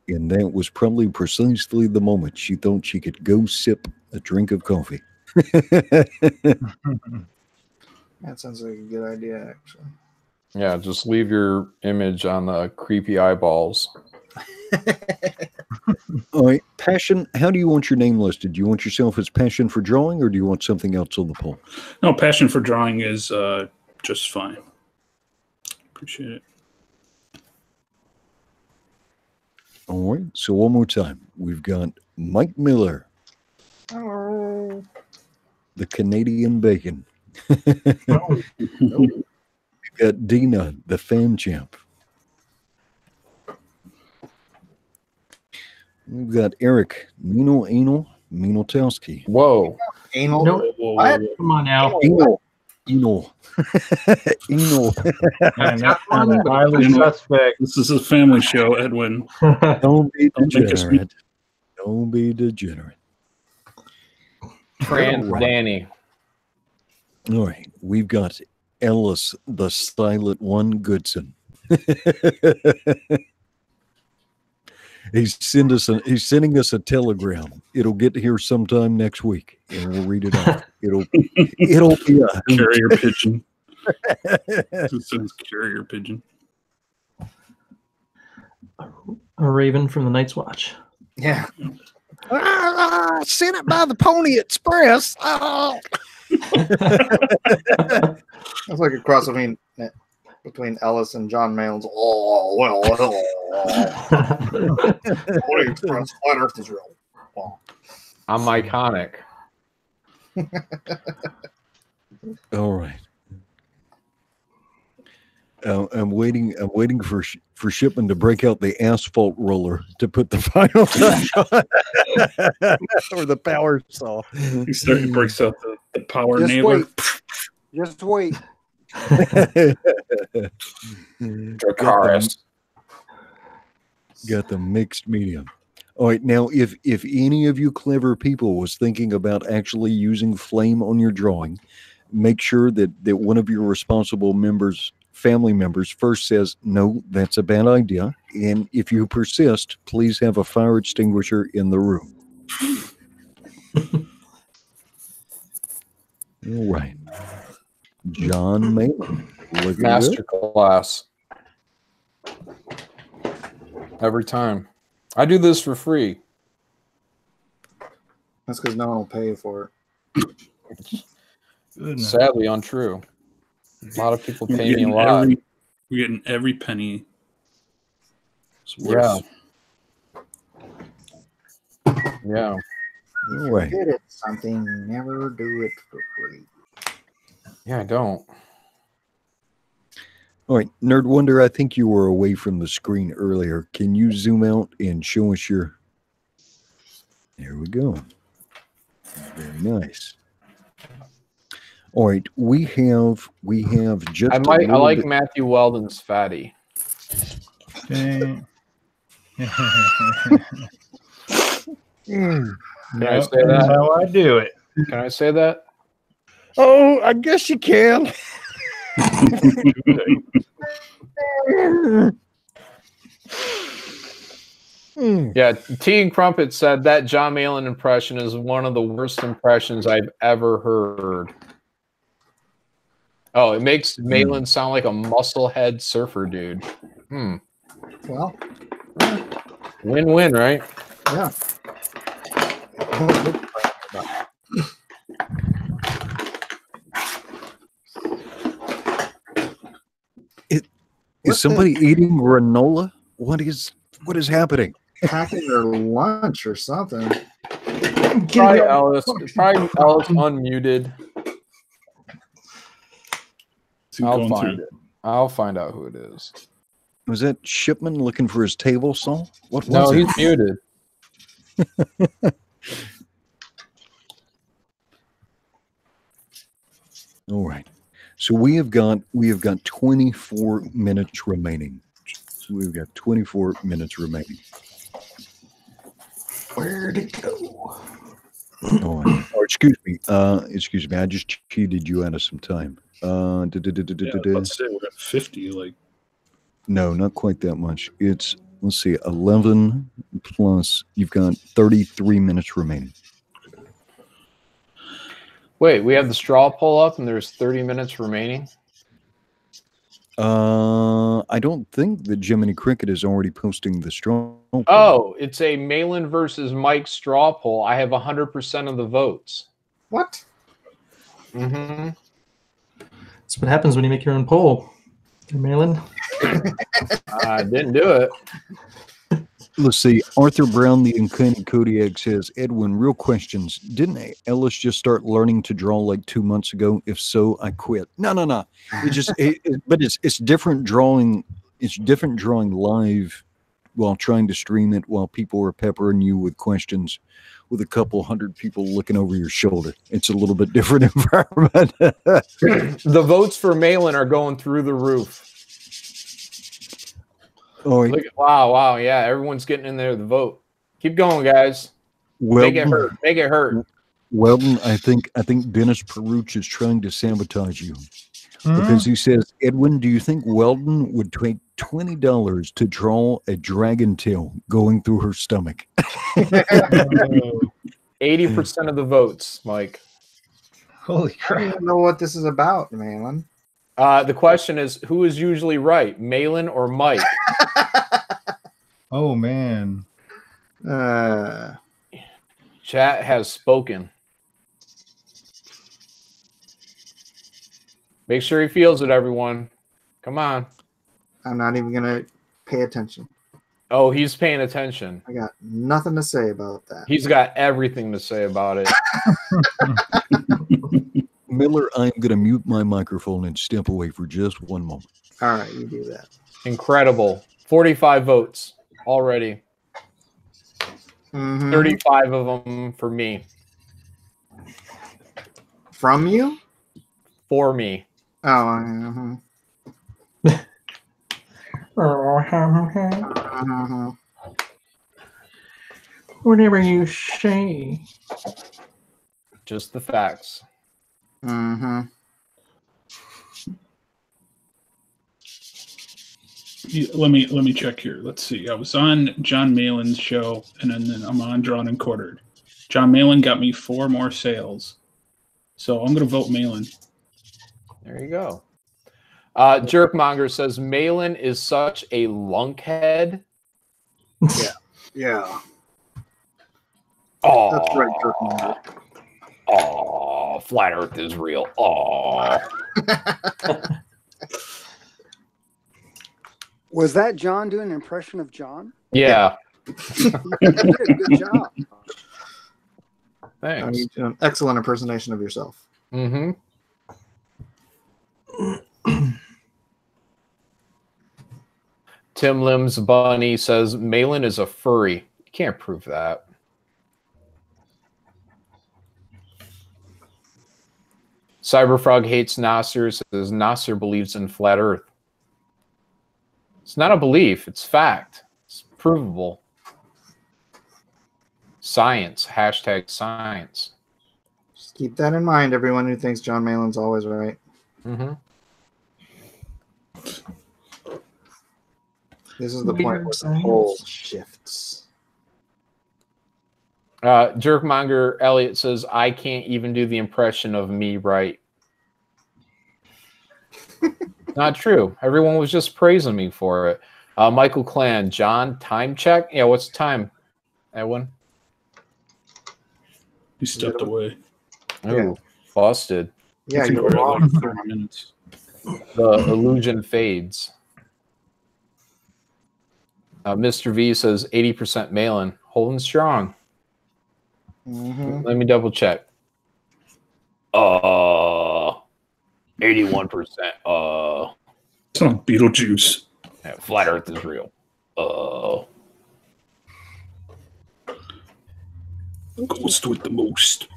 And that was probably precisely the moment she thought she could go sip a drink of coffee. That sounds like a good idea, actually. Yeah, just leave your image on the creepy eyeballs. All right, Passion, how do you want your name listed? Do you want yourself as Passion for Drawing, or do you want something else on the poll? No, Passion for Drawing is just fine. Appreciate it. All right, so one more time. We've got Mike Miller, Oh. the Canadian Bacon. We've got Dina, the fan champ. We've got Eric, Nino Anal, Minotowski. Whoa. Anal. Nope. What? Come on now. Anal. Anal. Anal. Highly suspect. This is a family show, Edwin. Don't be Don't make us degenerate. Don't be degenerate. Trans Danny. All right, we've got Ellis, the silent one, Goodson. He's sending us a telegram. It'll get here sometime next week, and we'll read it out. It'll be a Carrier pigeon. It says carrier pigeon. A raven from the Night's Watch. Yeah. Sent it by the Pony Express. Oh. That's like a cross between between Ellis and John Mayall's. Oh, well. What do you express? Flat Earth is real. Well. I'm iconic. All right. I'm waiting for Shipman to break out the asphalt roller to put the final touch on, or the power saw. He breaks out the power Just nailer. wait. Just wait. Dracarys. Got the mixed medium. All right, now if any of you clever people was thinking about actually using flame on your drawing, make sure that one of your responsible family members first says, no, that's a bad idea. And if you persist, please have a fire extinguisher in the room. All right. John Mayall. Master class. Every time. I do this for free. That's because no one will pay you for it. Sadly untrue. A lot of people pay me a lot. We're getting every penny. Yeah. Yeah. Right. Good at something, never do it for free. Yeah, I don't. All right, Nerd Wonder, I think you were away from the screen earlier. Can you zoom out and show us your... There we go. Very nice. All right, we have just... I like Matthew Weldon's fatty. Dang. Can I say That's that? how I do it. Can I say that? Oh, I guess you can. Yeah, T and Crumpet said that John Mayall impression is one of the worst impressions I've ever heard. Oh, it makes Mayall sound like a musclehead surfer dude. Well, win-win, right? Yeah. Is somebody eating granola? What is happening? Packing their lunch or something. Probably Ellis unmuted. I'll find out who it is. Was that Shipman looking for his table saw? What was No, it? he's muted. All right. So we have got 24 minutes remaining. So we've got 24 minutes remaining. Where'd it go? Oh, excuse me. Excuse me. I just cheated you out of some time. Let's say we're at 50. Like, no, not quite that much. It's, let's see, 11 plus. You've got 33 minutes remaining. Wait, we have the straw poll up and there's 30 minutes remaining? I don't think that Jiminy Cricket is already posting the straw poll. Oh, it's a Malin versus Mike straw poll. I have 100% of the votes. What? Mm-hmm. That's what happens when you make your own poll. Malin. I didn't do it. Let's see. Arthur Brown, the Uncanny Kodiak, says, Edwin, real questions. Didn't Ellis just start learning to draw like 2 months ago? If so, I quit. No. It just, but it's different drawing. It's different drawing live while trying to stream it while people are peppering you with questions with a couple hundred people looking over your shoulder. It's a little bit different environment. The votes for Malin are going through the roof. Oh, look at, wow, yeah, everyone's getting in there to vote. Keep going, guys. Make it hurt. Make it hurt. Weldon, I think Dennis Peruch is trying to sabotage you because he says, Edwin, do you think Weldon would take $20 to draw a dragon tail going through her stomach? 80% of the votes, Mike. Holy crap! I don't know what this is about, Malin. The question is, who is usually right, Malin or Mike? Oh, man. Chat has spoken. Make sure he feels it, everyone. Come on. I'm not even gonna pay attention. Oh, he's paying attention. I got nothing to say about that. He's got everything to say about it. Miller, I'm going to mute my microphone and step away for just one moment. All right, you do that. Incredible. 45 votes already. 35 of them for me. From you? For me. Oh. Whatever you say. Just the facts. Let me check here. Let's see. I was on John Malin's show, and then I'm on Drawn and Quartered. John Malin got me 4 more sales, so I'm going to vote Malin. There you go. Jerkmonger says Malin is such a lunkhead. Yeah. Oh, that's right, Jerkmonger. Oh, flat Earth is real. Oh. Was that John doing an impression of John? Yeah. He did a good job. Thanks. You do an excellent impersonation of yourself. Mm-hmm. Tim Lim's Bunny says Malin is a furry. You can't prove that. Cyberfrog hates Nasser, says Nasser believes in flat Earth. It's not a belief, it's fact. It's provable. Science. Hashtag science. Just keep that in mind, everyone who thinks John Malin's always right. Mm-hmm. This is the point where the whole shifts. Jerkmonger Elliot says, I can't even do the impression of me right. Not true. Everyone was just praising me for it. Michael Clan, John, time check? Yeah, what's the time, Edwin? He stepped away. Oh, Yeah. Busted. Yeah, It's you over were like 30 minutes. The illusion fades. Mr. V says 80% Malin. Holding strong. Let me double check. 81%. It's not Beetlejuice. Yeah, flat Earth is real. Ghost with the most.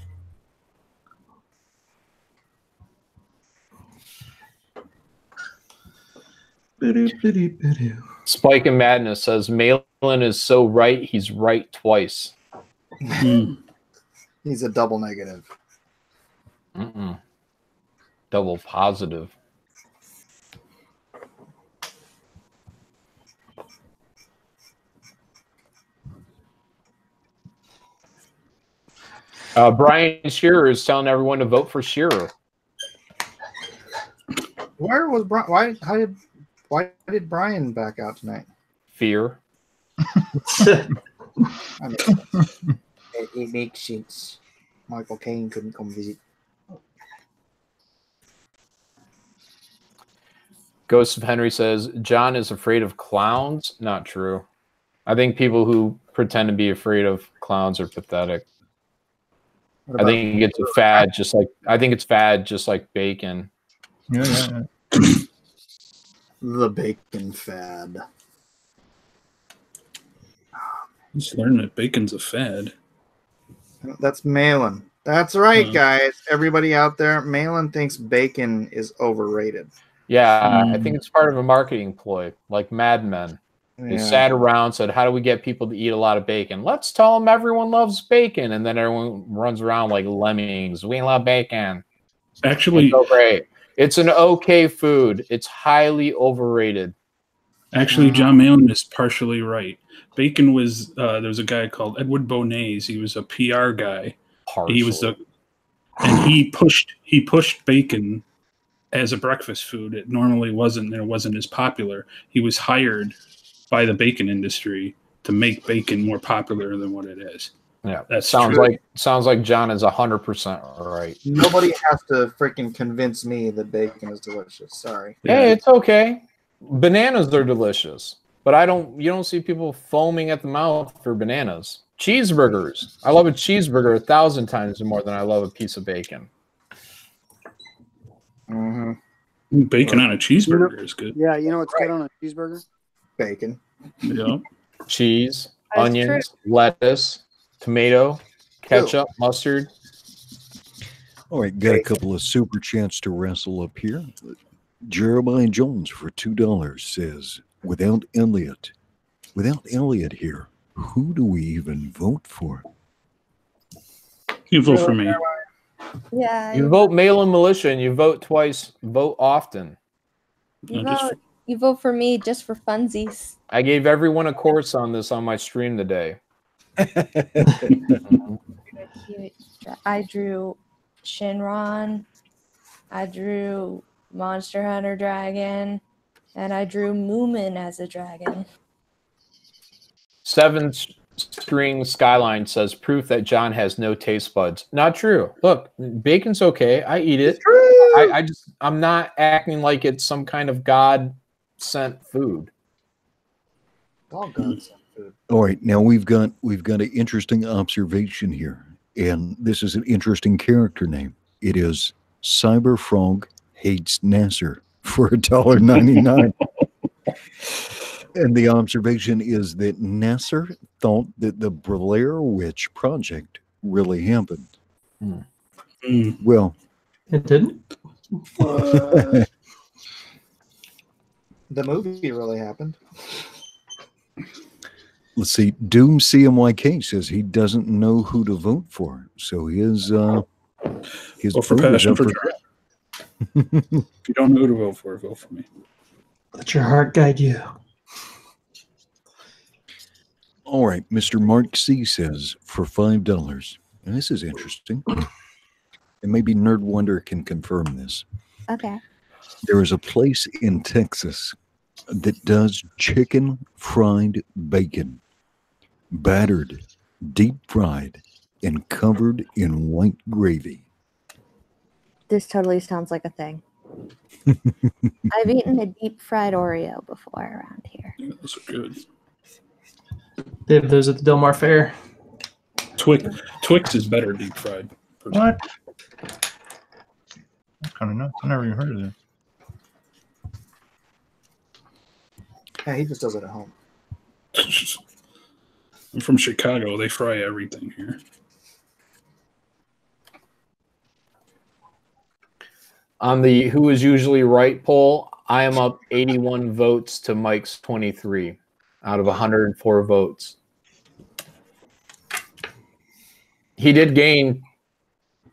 Spike and Madness says Malin is so right, he's right twice. He's a double negative. Double positive. Brian Shearer is telling everyone to vote for Shearer. Where was Brian? Why did Brian back out tonight? Fear. I mean, it makes sense. Michael Caine couldn't come visit. Ghost of Henry says John is afraid of clowns. Not true. I think people who pretend to be afraid of clowns are pathetic. I think it's a fad, just like bacon. Yeah. The bacon fad. Just learned that bacon's a fad. That's Malin. That's right, guys. Everybody out there, Malin thinks bacon is overrated. Yeah, I think it's part of a marketing ploy, like Mad Men. They sat around, said, how do we get people to eat a lot of bacon? Let's tell them everyone loves bacon. And then everyone runs around like lemmings. We love bacon. Actually, it's so great. It's an okay food. It's highly overrated. Actually, John Malin is partially right. Bacon was, there was a guy called Edward Bonays. He was a PR guy. Partially. He pushed bacon as a breakfast food. It normally wasn't, and it wasn't as popular. He was hired by the bacon industry to make bacon more popular than what it is. Yeah, That's sounds true. like John is 100% right. Nobody has to freaking convince me that bacon is delicious. Sorry. Hey, it's okay. Bananas are delicious, but you don't see people foaming at the mouth for bananas. Cheeseburgers. I love a cheeseburger 1,000 times more than I love a piece of bacon. Mm-hmm. Bacon on a cheeseburger is good. Yeah, you know what's good on a cheeseburger? Bacon. Yeah. Cheese, That's onions, lettuce, tomato, ketchup, mustard. All right, got a couple of super chats to wrestle up here. Jeremiah Jones for $2 says, without Elliot here, who do we even vote for? You vote for me. Yeah. You vote mail-in militia and you vote twice, vote often. You vote for me just for funsies. I gave everyone a course on this on my stream today. I drew Shinron. I drew Monster Hunter Dragon. And I drew Moomin as a dragon. 7-string Skyline says proof that John has no taste buds. Not true. Look, bacon's okay. I eat it. I'm not acting like it's some kind of God sent food. All God sent food. All right, now we've got an interesting observation here, and this is an interesting character name. It is Cyberfrog Hates Nasser for $1.99. And the observation is that Nasser thought that the Blair Witch Project really happened. Well, it didn't. The movie really happened. Let's see. Doom CMYK says he doesn't know who to vote for, so his Vote for vote is Passion up for If you don't know who to vote for me. Let your heart guide you. All right, Mr. Mark C says for $5, and this is interesting, and maybe Nerd Wonder can confirm this. Okay. There is a place in Texas that does chicken fried bacon, battered, deep fried, and covered in white gravy. This totally sounds like a thing. I've eaten a deep fried Oreo before around here. Yeah, those are good. They have those at the Del Mar Fair. Twix is better deep fried. What? That's kind of nuts. I never even heard of that. Yeah, he just does it at home. I'm from Chicago. They fry everything here. On the who is usually right poll, I am up 81 votes to Mike's 23 out of 104 votes. He did gain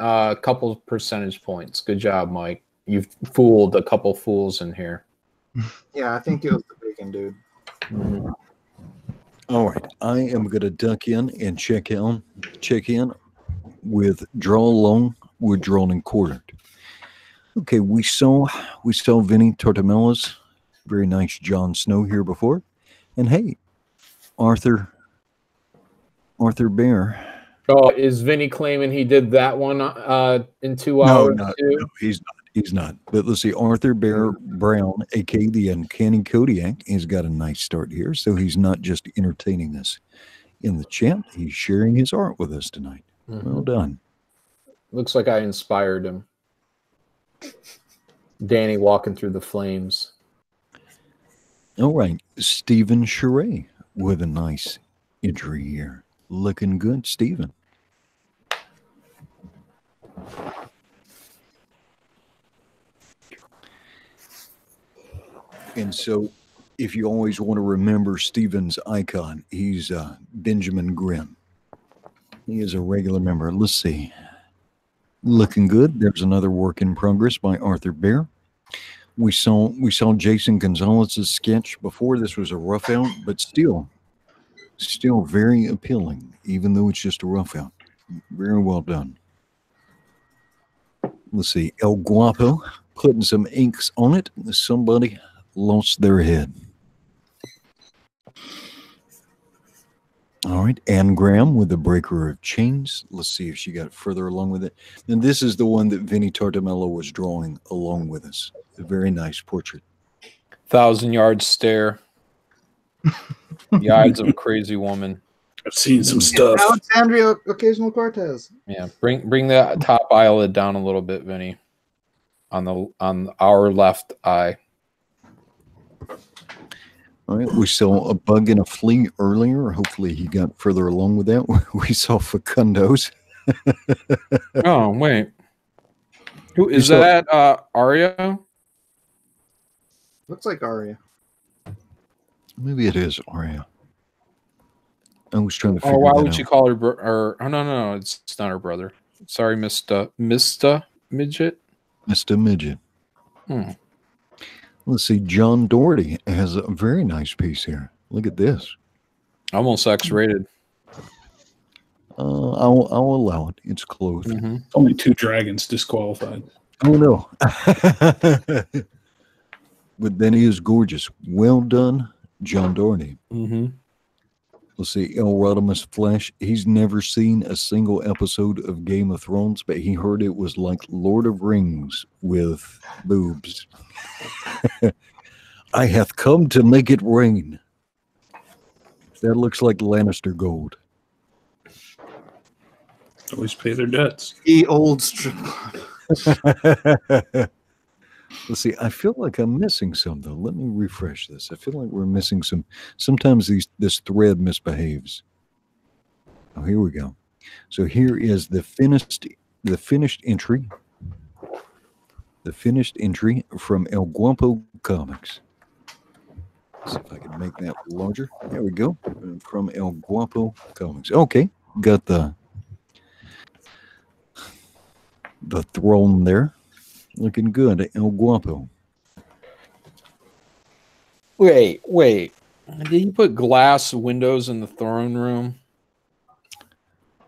a couple percentage points. Good job, Mike. You've fooled a couple fools in here. Yeah, I think it was the bacon dude. All right, I am going to duck in and check in with draw along with drawn and quartered. Okay, we saw Vinny Tortomellas, very nice Jon Snow here before, and hey, Arthur Bear. Oh, is Vinny claiming he did that one in 2 hours? No, he's not. But let's see, Arthur Bear Brown, aka the Uncanny Kodiak, has got a nice start here. So he's not just entertaining us in the chat; he's sharing his art with us tonight. Well done. Looks like I inspired him. Danny walking through the flames. All right, Stephen Charade with a nice entry here. Looking good, Stephen. And so, if you always want to remember Stephen's icon, he's Benjamin Grimm. He is a regular member. Let's see. Looking good. There's another work in progress by Arthur Bear. We saw Jason Gonzalez's sketch before. This was a rough out, but still very appealing, even though it's just a rough out. Very well done. Let's see. El Guapo putting some inks on it. Somebody lost their head. All right, Anne Graham with the Breaker of Chains. Let's see if she got further along with it. And this is the one that Vinny Tartamello was drawing along with us. A very nice portrait. 1,000-yard stare. The eyes of a crazy woman. I've seen some stuff. Alexandria Ocasio-Cortez. Yeah, bring the top eyelid down a little bit, Vinny. On our left eye. All right, we saw a bug and a flea earlier. Hopefully he got further along with that. We saw fecundos. Oh, wait. Who is that? Arya? Looks like Arya. Maybe it is Arya. I was trying to figure Oh, why that would out. you call her oh, no, it's not her brother. Sorry, Mr. Midget. Mr. Midget. Hmm. Let's see. John Doherty has a very nice piece here. Look at this. Almost X-rated. I'll allow it. It's clothed. Mm-hmm. Only 2 dragons disqualified. Oh no. But then he is gorgeous. Well done, John Doherty. Mm-hmm. Let's see, Elrond Flash. He's never seen a single episode of Game of Thrones, but he heard it was like Lord of Rings with boobs. I hath come to make it rain. That looks like Lannister gold. Always pay their debts. The old strip. Let's see. I feel like I'm missing some, though. Let me refresh this. I feel like we're missing some. Sometimes this thread misbehaves. Oh, here we go. So here is the finished entry. The finished entry from El Guapo Comics. Let's see if I can make that larger. There we go. From El Guapo Comics. Okay, got the throne there. Looking good, El Guapo. Wait. Did you put glass windows in the throne room?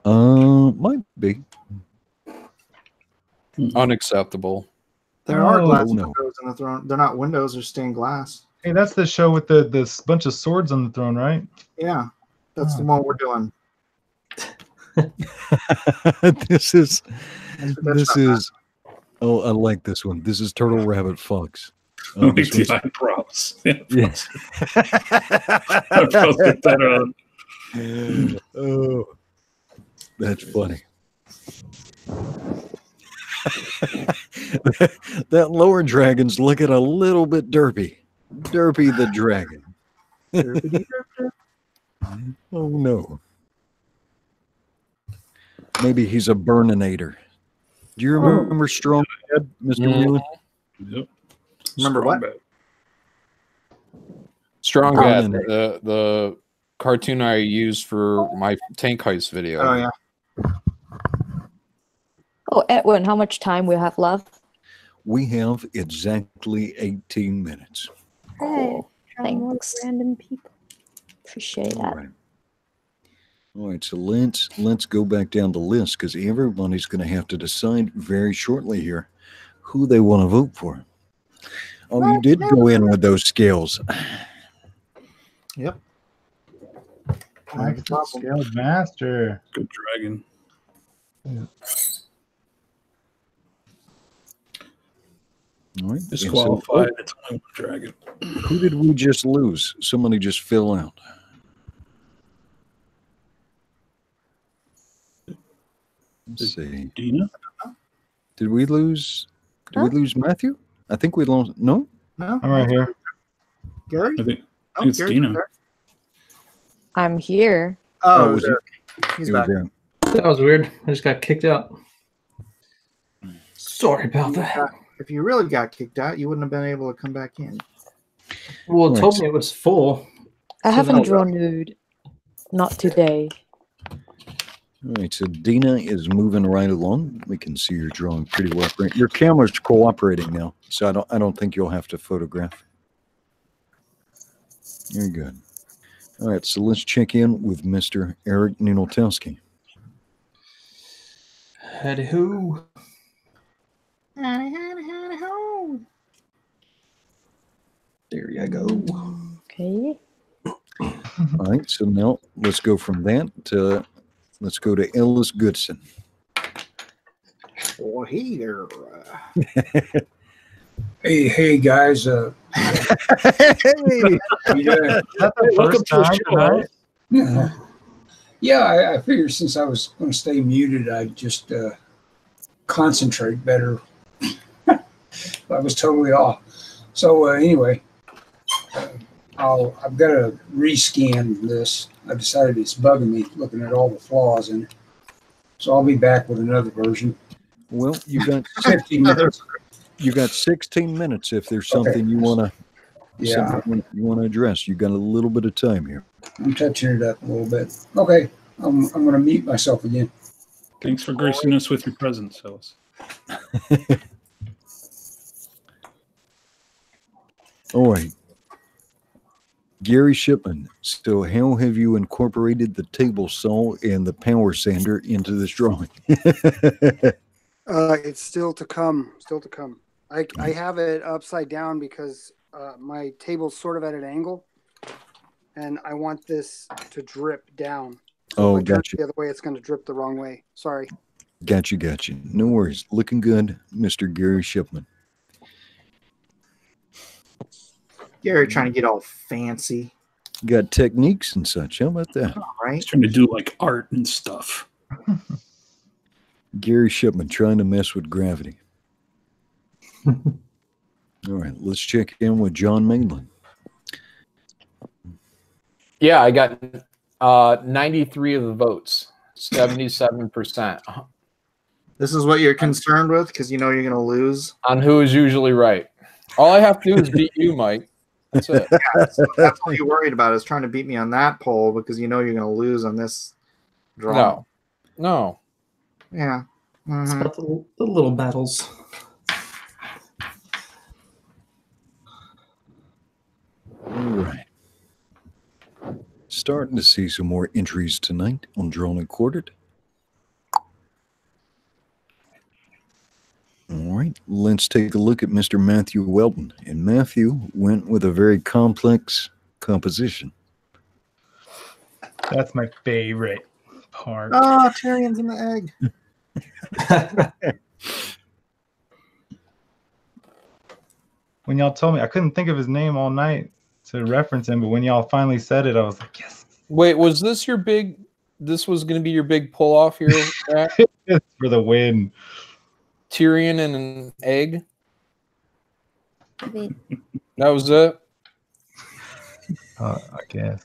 Might be. Unacceptable. There are glass no. windows in the throne. They're not windows, they're stained glass. Hey, that's the show with the bunch of swords on the throne, right? Yeah, that's the one we're doing. This is. Oh, I like this one. This is Turtle Rabbit Fox. Like the eyebrows. Yes. Eyebrows get that on. Oh, that's funny. That lower dragon's looking a little bit derpy. Derpy the dragon. Oh no. Maybe he's a burninator. Do you remember Strong Bad, Mr. Newman? Yep. Remember what? Strong Bad, the cartoon I used for my tank heist video. Oh yeah. Oh, Edwin, how much time we have left? We have exactly 18 minutes. Hey, Thanks. random people. Appreciate All that. right. All right, so let's go back down the list because everybody's going to have to decide very shortly here who they want to vote for. Oh, you did go in with those scales. Yep. Scaled master. Good dragon. All right. Disqualified. It's only one dragon. Who did we just lose? Somebody just fell out. Let's see. Dina? Did we lose? Did we lose Matthew? I think we lost. No. No. I'm right here. Gary? I think Oh, it's Gary's Dina. there. I'm here. Oh, was there. it? He's It was back. there. That was weird. I just got kicked out. Sorry about that. If you really got kicked out, you wouldn't have been able to come back in. Well, it Right. told me it was full. I So haven't then- drawn nude. Not today. All right, so Dina is moving right along. We can see you're drawing pretty well. Your camera's cooperating now, so I don't think you'll have to photograph. Very good. All right, so let's check in with Mr. Eric Ninotowski. Howdy ho. There you go. Okay. All right, so now let's go from that to let's go to Ellis Goodson. Well, here. Hey, guys. Hey. Yeah. Welcome to the show. Yeah, I figured since I was going to stay muted, I'd just concentrate better. I was totally off. So anyway, I've got to rescan this. I decided it's bugging me looking at all the flaws in it. So I'll be back with another version. Well, you got 15 minutes. You got 16 minutes if there's something you want to address. You got a little bit of time here. I'm touching it up a little bit. Okay, I'm going to mute myself again. Thanks for gracing us with your presence, Ellis. All right. Gary Shipman, so how have you incorporated the table saw and the power sander into this drawing? It's still to come. Still to come. I have it upside down because my table's sort of at an angle, and I want this to drip down. So if I turn it the other way, it's going to drip the wrong way. Sorry. Gotcha. No worries. Looking good, Mr. Gary Shipman. Gary trying to get all fancy. Got techniques and such. How about that? All right. He's trying to do like art and stuff. Gary Shipman trying to mess with gravity. All right, let's check in with John Mainland. Yeah, I got 93 of the votes, 77%. This is what you're concerned with because you know you're going to lose? On who is usually right. All I have to do is beat you, Mike. That's it. Yeah, so that's all you're worried about is trying to beat me on that poll because you know you're going to lose on this draw. No. Yeah. Mm-hmm. It's about the little battles. All right. Starting to see some more entries tonight on Drawn and Quartered. All right, let's take a look at Mr. Matthew Wilton. And Matthew went with a very complex composition. That's my favorite part. Oh, Tyrion's in the egg. When y'all told me, I couldn't think of his name all night to reference him, but when y'all finally said it, I was like, yes. Wait, was this your big, this was going to be your big pull off here? For the win. Tyrion and an egg? Wait. That was it? I guess.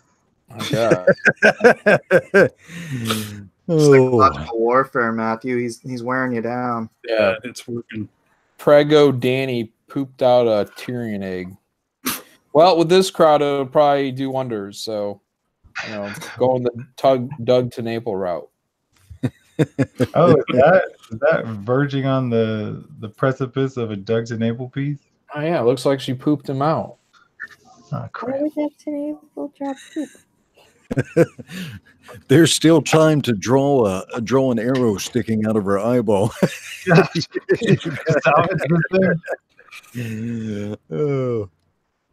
Psychological warfare, Matthew. He's wearing you down. Yeah, it's working. Prego Danny pooped out a Tyrion egg. Well, with this crowd, it'll probably do wonders. So, you know, going the Doug to Naples route. Oh, is that verging on the precipice of a Doug to Naples piece? Oh yeah, it looks like she pooped him out. Oh, crap. Why would Doug to Naples drop poop? There's still time to draw an arrow sticking out of her eyeball.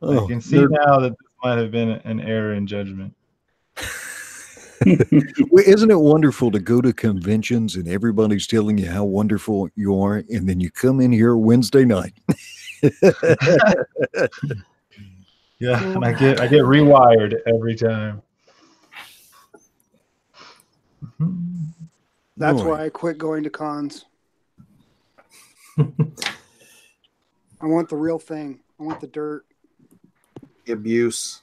I can see now that this might have been an error in judgment. Well, isn't it wonderful to go to conventions and everybody's telling you how wonderful you are, and then you come in here Wednesday night? Yeah, and I get rewired every time. That's why I quit going to cons. I want the real thing. I want the dirt. Abuse.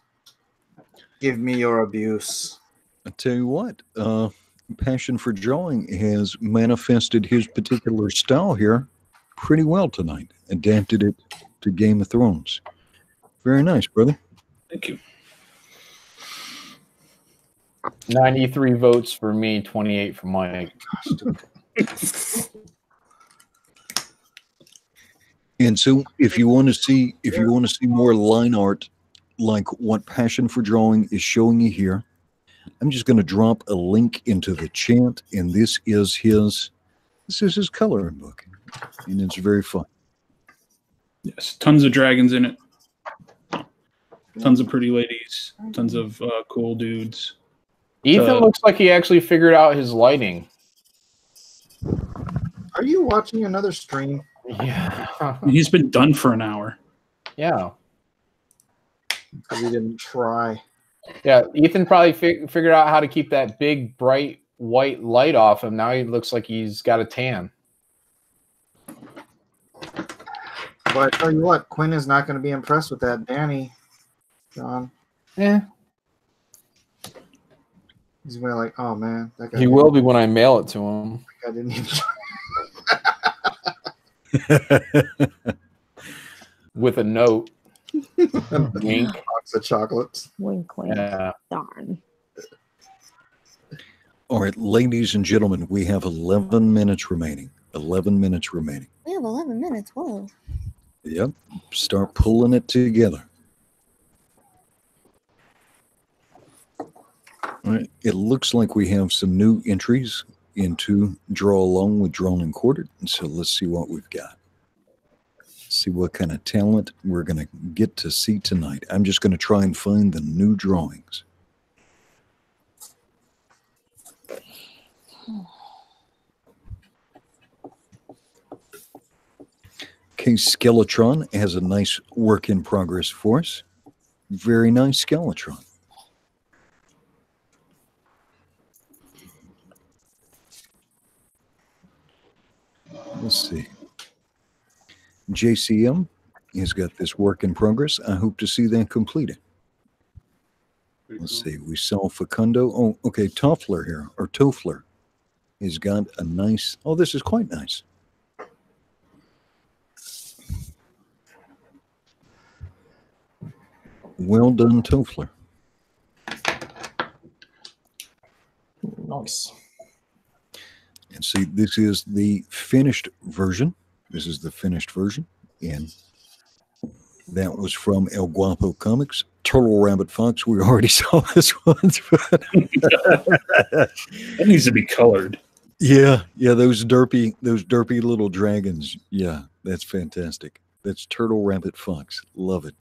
Give me your abuse. I tell you what, passion for drawing has manifested his particular style here pretty well tonight. Adapted it to Game of Thrones. Very nice, brother. Thank you. 93 votes for me, 28 for Mike. And so, if you want to see more line art, like what Passion for Drawing is showing you here, I'm just going to drop a link into the chat, and this is his coloring book, and it's very fun. Yes, tons of dragons in it. Tons of pretty ladies. Tons of cool dudes. Ethan looks like he actually figured out his lighting. Are you watching another stream? Yeah. He's been done for an hour. Yeah. Because he didn't try. Yeah, Ethan probably figured out how to keep that big, bright white light off him. Now he looks like he's got a tan. But I tell you what, Quinn is not going to be impressed with that Danny, John. Yeah. He's going to be like, oh, man. That guy He will be when I mail it to him. I didn't even With a note. Wink. Box of chocolates. Wink, wink. Yeah. Darn. All right, ladies and gentlemen, we have 11 minutes remaining. 11 minutes remaining. We have 11 minutes. Whoa. Yep. Start pulling it together. All right. It looks like we have some new entries into Draw Along with Drawn and Quartered. And so let's see what we've got. See what kind of talent we're going to get to see tonight. I'm just going to try and find the new drawings. Okay, Skeletron has a nice work in progress for us. Very nice Skeletron. Let's see. JCM has got this work in progress. I hope to see that completed. Let's see. We saw Facundo. Oh, okay. Toffler here, or Toffler, has got a nice. Oh, this is quite nice. Well done, Toffler. Nice. And see, this is the finished version. This is the finished version. And that was from El Guapo Comics. Turtle Rabbit Fox, we already saw this one. That needs to be colored. Yeah, those derpy little dragons. Yeah, that's fantastic. That's Turtle Rabbit Fox. Love it.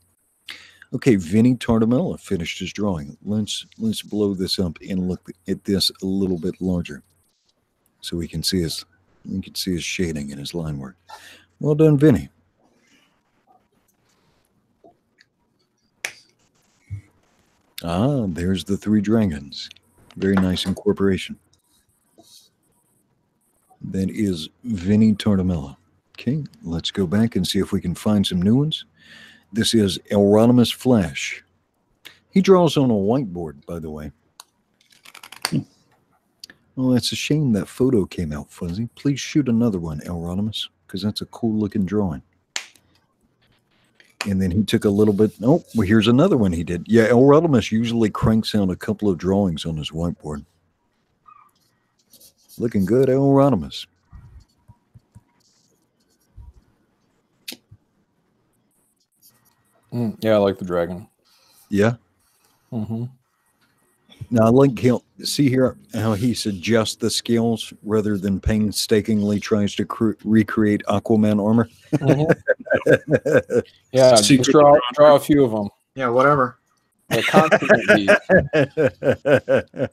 Okay, Vinny Tartamella finished his drawing. Let's blow this up and look at this a little bit larger, so we can see his shading and his line work. Well done, Vinny. Ah, there's the three dragons. Very nice incorporation. That is Vinny Tartamella. Okay, let's go back and see if we can find some new ones. This is Elrond Flash. He draws on a whiteboard, by the way. Well, it's a shame that photo came out fuzzy. Please shoot another one, Elrond, because that's a cool-looking drawing. And then he took a little bit. Oh, well, here's another one he did. Yeah, Elrond usually cranks out a couple of drawings on his whiteboard. Looking good, Elrond. Yeah, I like the dragon. Yeah. Mm-hmm. Now, I like see here how he suggests the scales rather than painstakingly tries to recreate Aquaman armor. Mm-hmm. Yeah, just draw a few of them. Yeah, whatever.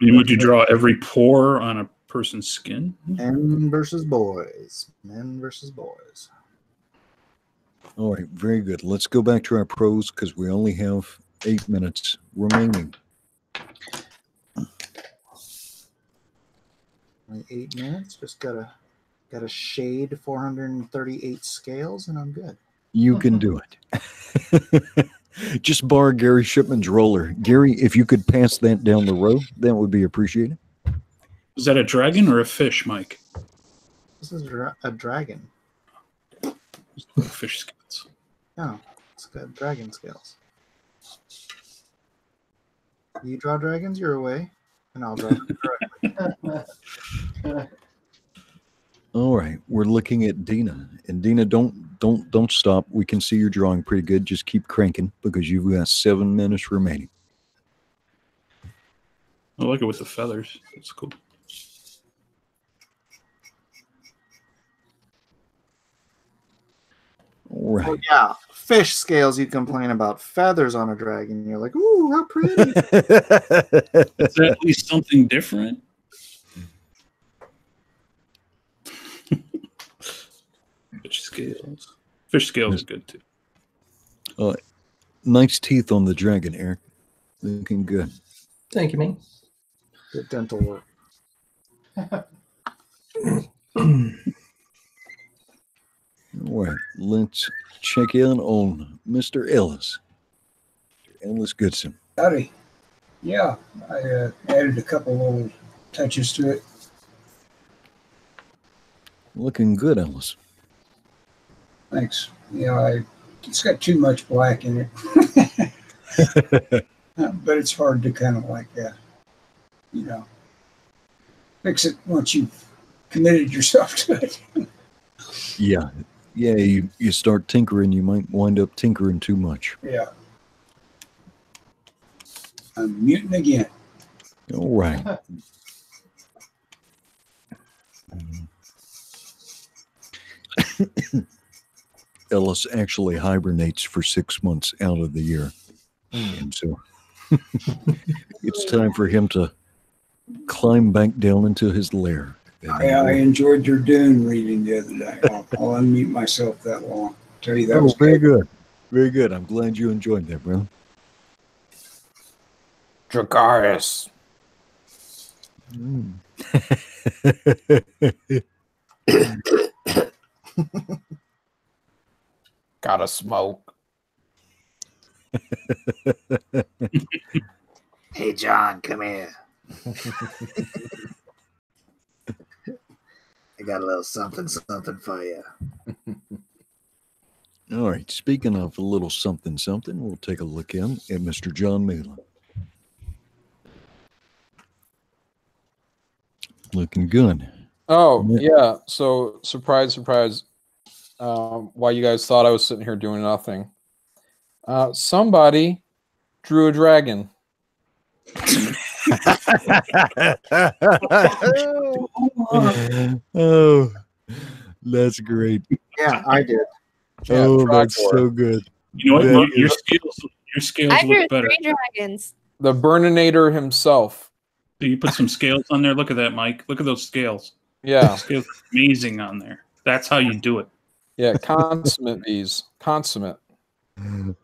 Would you draw every pore on a person's skin? Men versus boys. Men versus boys. All right, very good. Let's go back to our pros because we only have 8 minutes remaining. 8 minutes. Just gotta shade 438 scales, and I'm good. You can do it. Just borrow Gary Shipman's roller. Gary, if you could pass that down the road, that would be appreciated. Is that a dragon or a fish, Mike? This is a dragon. Fish scales. No, it's got dragon scales. You draw dragons your way, and I'll draw them correctly. All right, we're looking at Dina, and Dina, don't stop. We can see you're drawing pretty good. Just keep cranking because you've got 7 minutes remaining. I like it with the feathers. It's cool. All right. Oh, yeah, fish scales, you complain about feathers on a dragon. You're like, ooh, how pretty. Is that at least something different? Fish scales. Fish scales are good too. Nice teeth on the dragon, Eric. Looking good. Thank you, man. Good dental work. All right, let's check in on Mr. Ellis. Ellis Goodson. Howdy. Yeah, I added a couple little touches to it. Looking good, Ellis. Thanks. Yeah, it's got too much black in it. But it's hard to kind of like, fix it once you've committed yourself to it. Yeah. Yeah, you start tinkering, you might wind up tinkering too much. Yeah. I'm muting again. All right. Ellis actually hibernates for 6 months out of the year. And so it's time for him to climb back down into his lair. I enjoyed your Dune reading the other day. I'll unmute myself that long. Tell you that was very good. Very good. I'm glad you enjoyed that, bro. Dracarys. Gotta smoke. Hey, John, come here. I got a little something for you. All right. Speaking of a little something, we'll take a look in at Mr. John Malin. Looking good. Oh, yeah. So, surprise, surprise. Why you guys thought I was sitting here doing nothing. Somebody drew a dragon. Oh, that's great. Yeah, I did. Oh, that's so good. You know what? Look, your scales I drew look better. 3 dragons. The Burninator himself. So you put some scales on there. Look at that, Mike. Look at those scales. Yeah. The scales are amazing on there. That's how you do it. Yeah, consummate bees. Consummate.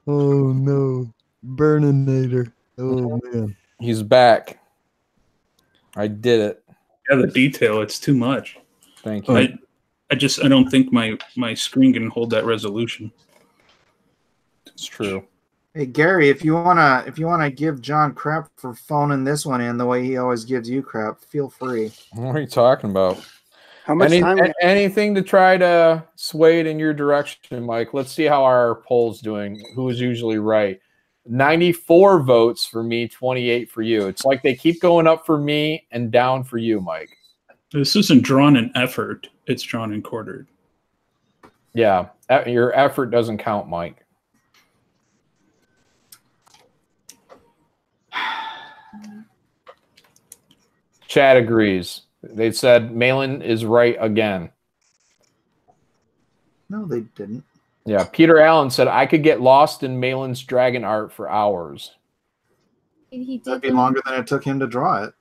Oh, no. Burninator. Oh, man. He's back. I did it. Yeah, the detail, it's too much. Thank you. I don't think my screen can hold that resolution. It's true. Hey Gary, if you wanna give John crap for phoning this one in the way he always gives you crap, feel free. What are you talking about? How much time? Anything to try to sway it in your direction, Mike. Let's see how our poll's doing. Who is usually right? 94 votes for me, 28 for you. It's like they keep going up for me and down for you, Mike. This isn't drawn in effort. It's drawn and quartered. Yeah, your effort doesn't count, Mike. Chad agrees. They said Malin is right again. No, they didn't. Yeah, Peter Allen said I could get lost in Malin's dragon art for hours. That'd be longer than it took him to draw it.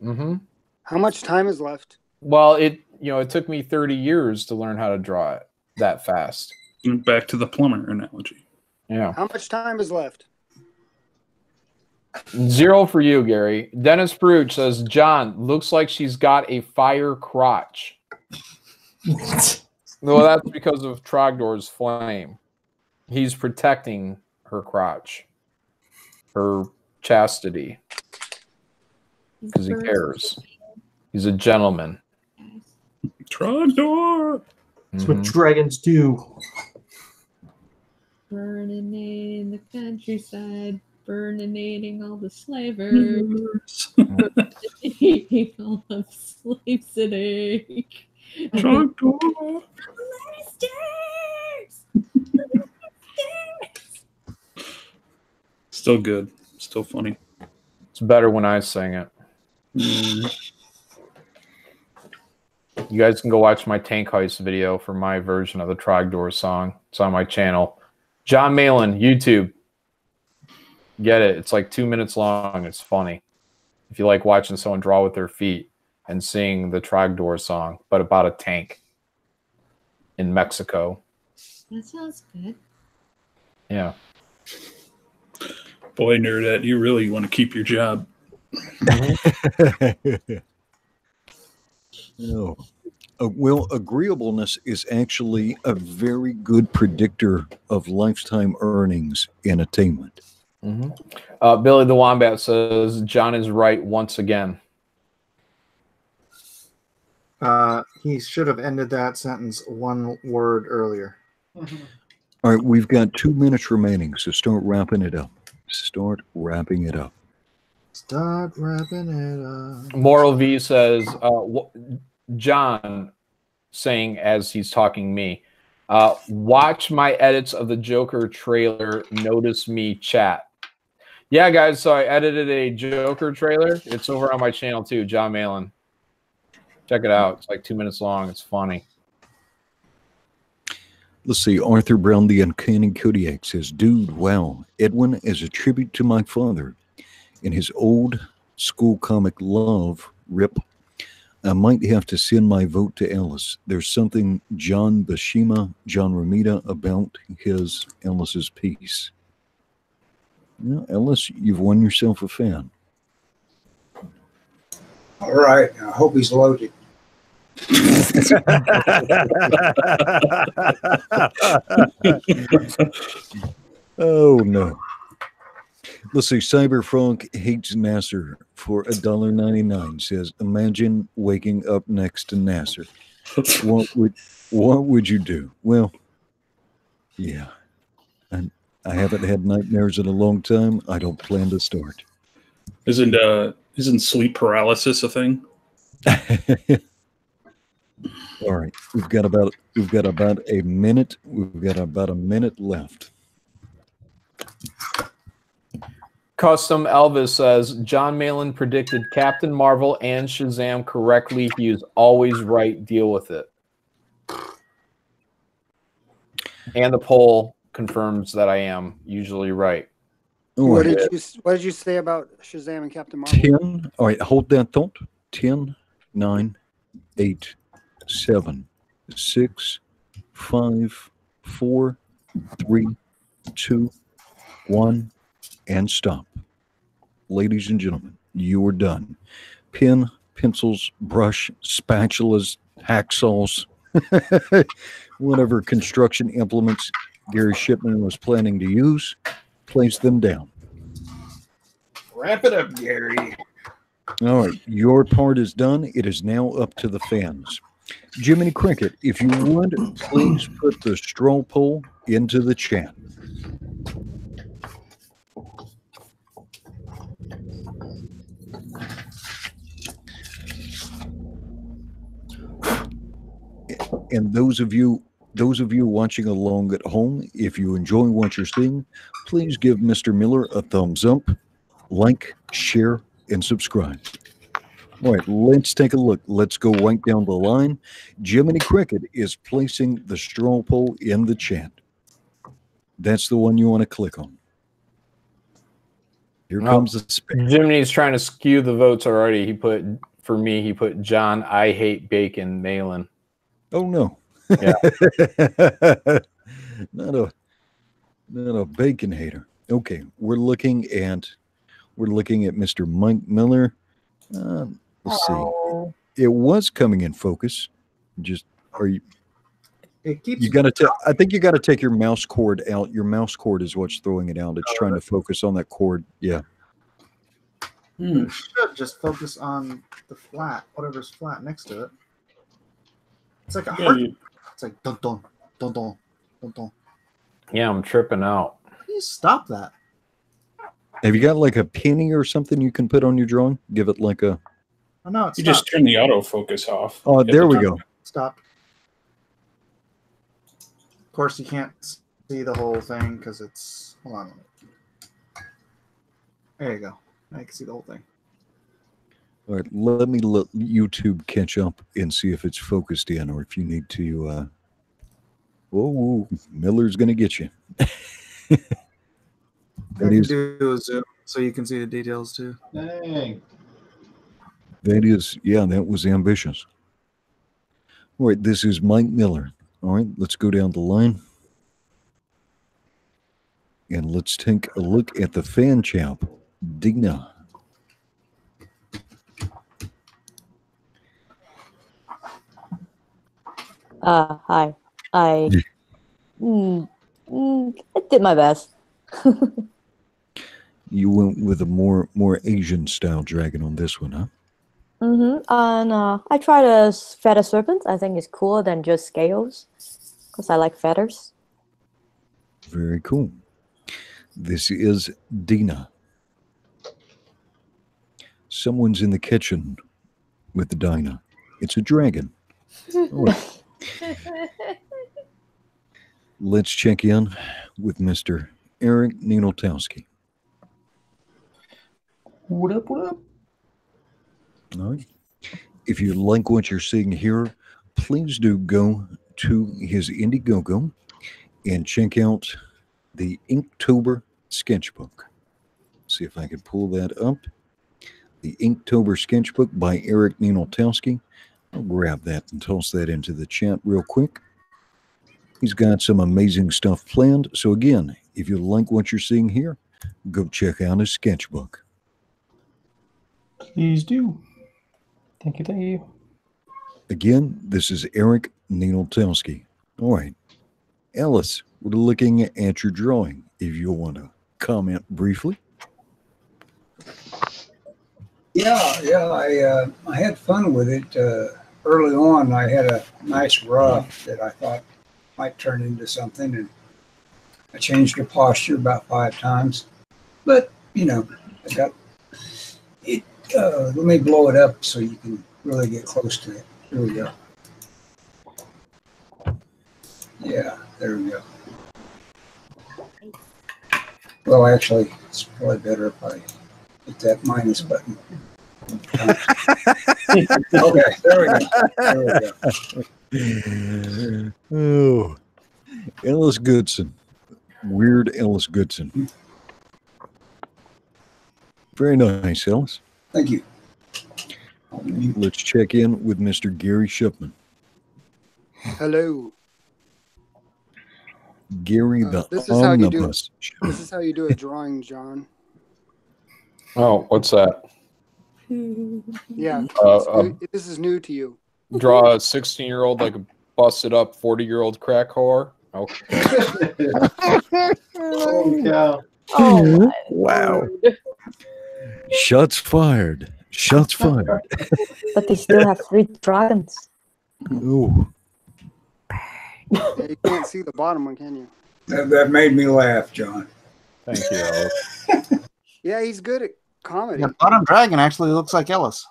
Mm-hmm. How much time is left? Well, it took me 30 years to learn how to draw it that fast. Back to the plumber analogy. Yeah. How much time is left? 0 for you, Gary. Dennis Bruch says, John, looks like she's got a fire crotch. Well, that's because of Trogdor's flame. He's protecting her crotch. Her chastity. Because he cares. He's a gentleman. Trogdor! That's what dragons do. Burning in the countryside, burninating all the slavers, eating all of Slave City. Trogdor! Still good. Still funny. It's better when I sing it. You guys can go watch my Tank Heist video for my version of the Trogdor song. It's on my channel. John Malin, YouTube. Get it. It's like 2 minutes long. It's funny. If you like watching someone draw with their feet and sing the Trogdor song, but about a tank in Mexico. That sounds good. Yeah. Boy, Nerdette, you really want to keep your job. No. Well, agreeableness is actually a very good predictor of lifetime earnings in attainment. Billy the Wombat says, John is right once again. He should have ended that sentence one word earlier. All right, we've got 2 minutes remaining, so start wrapping it up. Start wrapping it up. Start wrapping it up. Moral V says, John saying as he's talking me, watch my edits of the Joker trailer. Notice me chat. Yeah, guys, so I edited a Joker trailer. It's over on my channel too, John Malin. Check it out. It's like 2 minutes long. It's funny. Let's see. Arthur Brown, the Uncanny Kodiak, says, dude, wow. Edwin, as a tribute to my father, in his old school comic Love, RIP, I might have to send my vote to Ellis. There's something John Bashima, John Romita about Ellis's piece. Yeah, Ellis, you've won yourself a fan. All right. I hope he's loaded. Oh, no. Let's see. Cyberfrog hates Nasser for $1.99. Says, imagine waking up next to Nasser. What would you do? Well, yeah. And I haven't had nightmares in a long time. I don't plan to start. Isn't sleep paralysis a thing? All right. We've got about a minute. We've got about a minute left. Custom Elvis says, John Malin predicted Captain Marvel and Shazam correctly. He is always right. Deal with it. And the poll confirms that I am usually right. What did you say about Shazam and Captain Marvel? 10. All right, hold that thought. 10, 9, 8, 7, 6, 5, 4, 3, 2, 1, and stop. Ladies and gentlemen, you are done. Pen, pencils, brush, spatulas, hacksaws, whatever construction implements Gary Shipman was planning to use, place them down. Wrap it up, Gary. All right, your part is done. It is now up to the fans. Jiminy Cricket, if you would, please put the straw poll into the chat. And those of you watching along at home, if you enjoy what you're seeing, please give Mr. Miller a thumbs up, like, share, and subscribe. All right, let's take a look. Let's go right down the line. Jiminy Cricket is placing the straw poll in the chat. That's the one you want to click on. Here comes the spam. Jiminy's trying to skew the votes already. He put John, I hate bacon, Malin. Oh no. Yeah. not a bacon hater. Okay, we're looking at Mr. Mike Miller. Let's see. It was coming in focus. It keeps. You got to. I think you got to take your mouse cord out. Your mouse cord is what's throwing it out. It's trying to focus on that cord. Yeah. You should just focus on the flat, whatever's flat next to it. It's like a heart. It's like dun dun dun dun dun dun. Yeah, I'm tripping out. Please stop that. Have you got like a penny or something you can put on your drawing? Give it like a. Oh no, it's you just turn the autofocus off. Oh, there we go. Stop. Of course, you can't see the whole thing because it's. Hold on a minute. There you go. I can see the whole thing. All right, let me let YouTube catch up and see if it's focused in, or if you need to. Oh, Miller's going to get you. I can do a zoom so you can see the details too. Dang. That is, yeah, that was ambitious. All right, this is Mike Miller. All right, let's go down the line. And let's take a look at the fan chap, Dina. Hi. I did my best. You went with a more Asian style dragon on this one, huh? And I tried a feather serpent. I think it's cooler than just scales because I like feathers. Very cool. This is Dina. Someone's in the kitchen with the Dinah. It's a dragon. All right. Let's check in with Mr. Eric Ninoltowski. What up, what up? All right. If you like what you're seeing here, please do go to his Indiegogo and check out the Inktober sketchbook. See if I can pull that up. The Inktober sketchbook by Eric Ninoltowski. I'll grab that and toss that into the chat real quick. He's got some amazing stuff planned. So again, if you like what you're seeing here, go check out his sketchbook. Please do. Thank you, thank you. Again, this is Eric Ninoltowski. All right. Alice, we're looking at your drawing. If you want to comment briefly. Yeah, I had fun with it. Early on, I had a nice rough that I thought might turn into something, and I changed the posture about 5 times. But, you know, I got it. Let me blow it up so you can really get close to it. Here we go. Yeah, there we go. Well, actually, it's probably better if I hit that minus button. Okay, there we go. Oh, Ellis Goodson. Weird Ellis Goodson. Very nice, Ellis. Thank you. Let's check in with Mr. Gary Shipman. Hello. Gary the this is how you do. Omnibus. This is how you do a drawing, John. Oh, what's that? Yeah, this is new to you. Draw a 16-year-old like a busted up 40-year-old crack whore. Okay. Oh, cow. Oh, wow. Shots fired. Shots fired. but they still have 3 dragons. Ooh. Yeah, you can't see the bottom one, can you? That made me laugh, John. Thank you, Alice. Yeah, he's good at comedy. The bottom dragon actually looks like Ellis.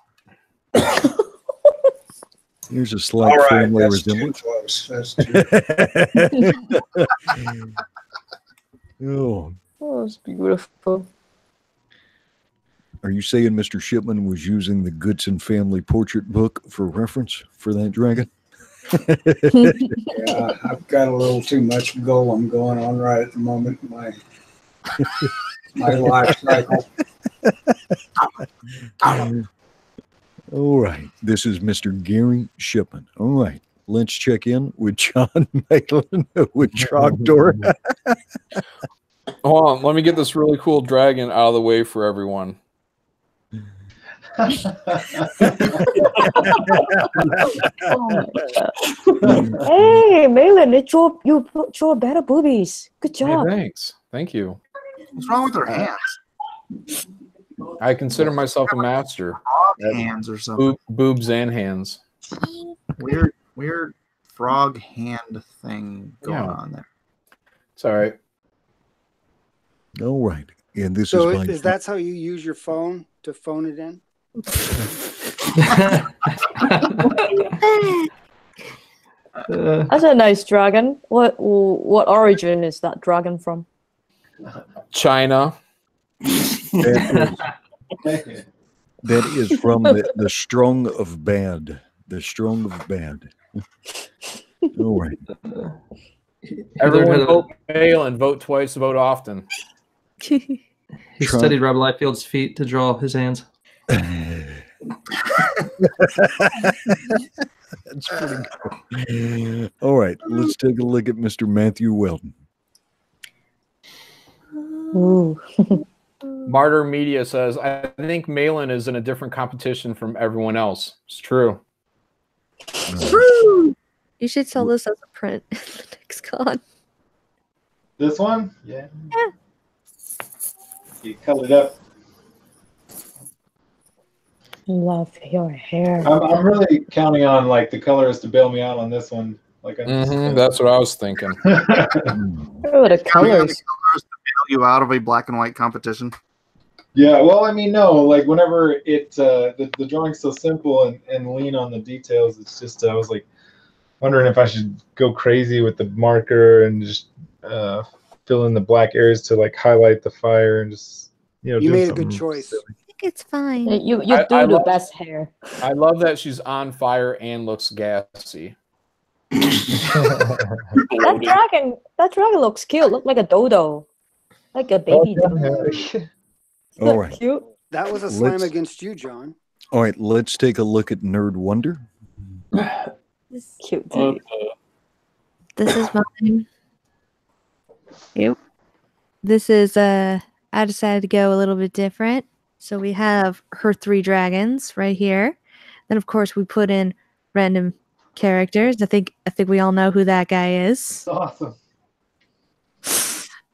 Here's a slight All right, family that's too resemblance. close. That's too Oh. Oh, it's beautiful. Are you saying Mr. Shipman was using the Goodson family portrait book for reference for that dragon? Yeah, I've got a little too much golem going on right at the moment in my life cycle. All right. This is Mr. Gary Shipman. All right. Let's check in with John Maitland with Trogdor. Hold on, let me get this really cool dragon out of the way for everyone. Oh hey, Malin, you draw better boobies. Good job. Hey, thanks. Thank you. What's wrong with her hands? I consider myself a master. Frog hands or something. Boobs and hands. Weird frog hand thing going on there. It's all right. All right. And this So is that's how you use your phone to phone it in? That's a nice dragon. What origin is that dragon from? China. That is from the Strong of Bad. The Strong of Bad. All right. Everyone vote Malin. Vote twice. Vote often. He studied Rob Liefeld's feet to draw his hands. That's pretty cool. All right, let's take a look at Mr. Matthew Wilton. Ooh. Martyr Media says, I think Malin is in a different competition from everyone else. It's true. True. You should sell this as a print in the next con. This one? Yeah. You cut it up. Love your hair. I'm really counting on like the colors to bail me out on this one. Like that's what I was thinking. Oh, the colors. To bail you out of a black and white competition. Yeah, well, I mean, no, like whenever it the drawing's so simple and lean on the details, it's just I was like wondering if I should go crazy with the marker and just fill in the black areas to like highlight the fire and just You made a good choice. I think it's fine. You do the best hair. I love that she's on fire and looks gassy. That dragon looks cute. Look like a dodo, like a baby dodo. All right. Cute. That was a slam against you, John. All right, let's take a look at Nerd Wonder. This is cute. This is mine. Yep. This is I decided to go a little bit different. So we have her 3 dragons right here. Then of course we put in random characters. I think we all know who that guy is. Awesome.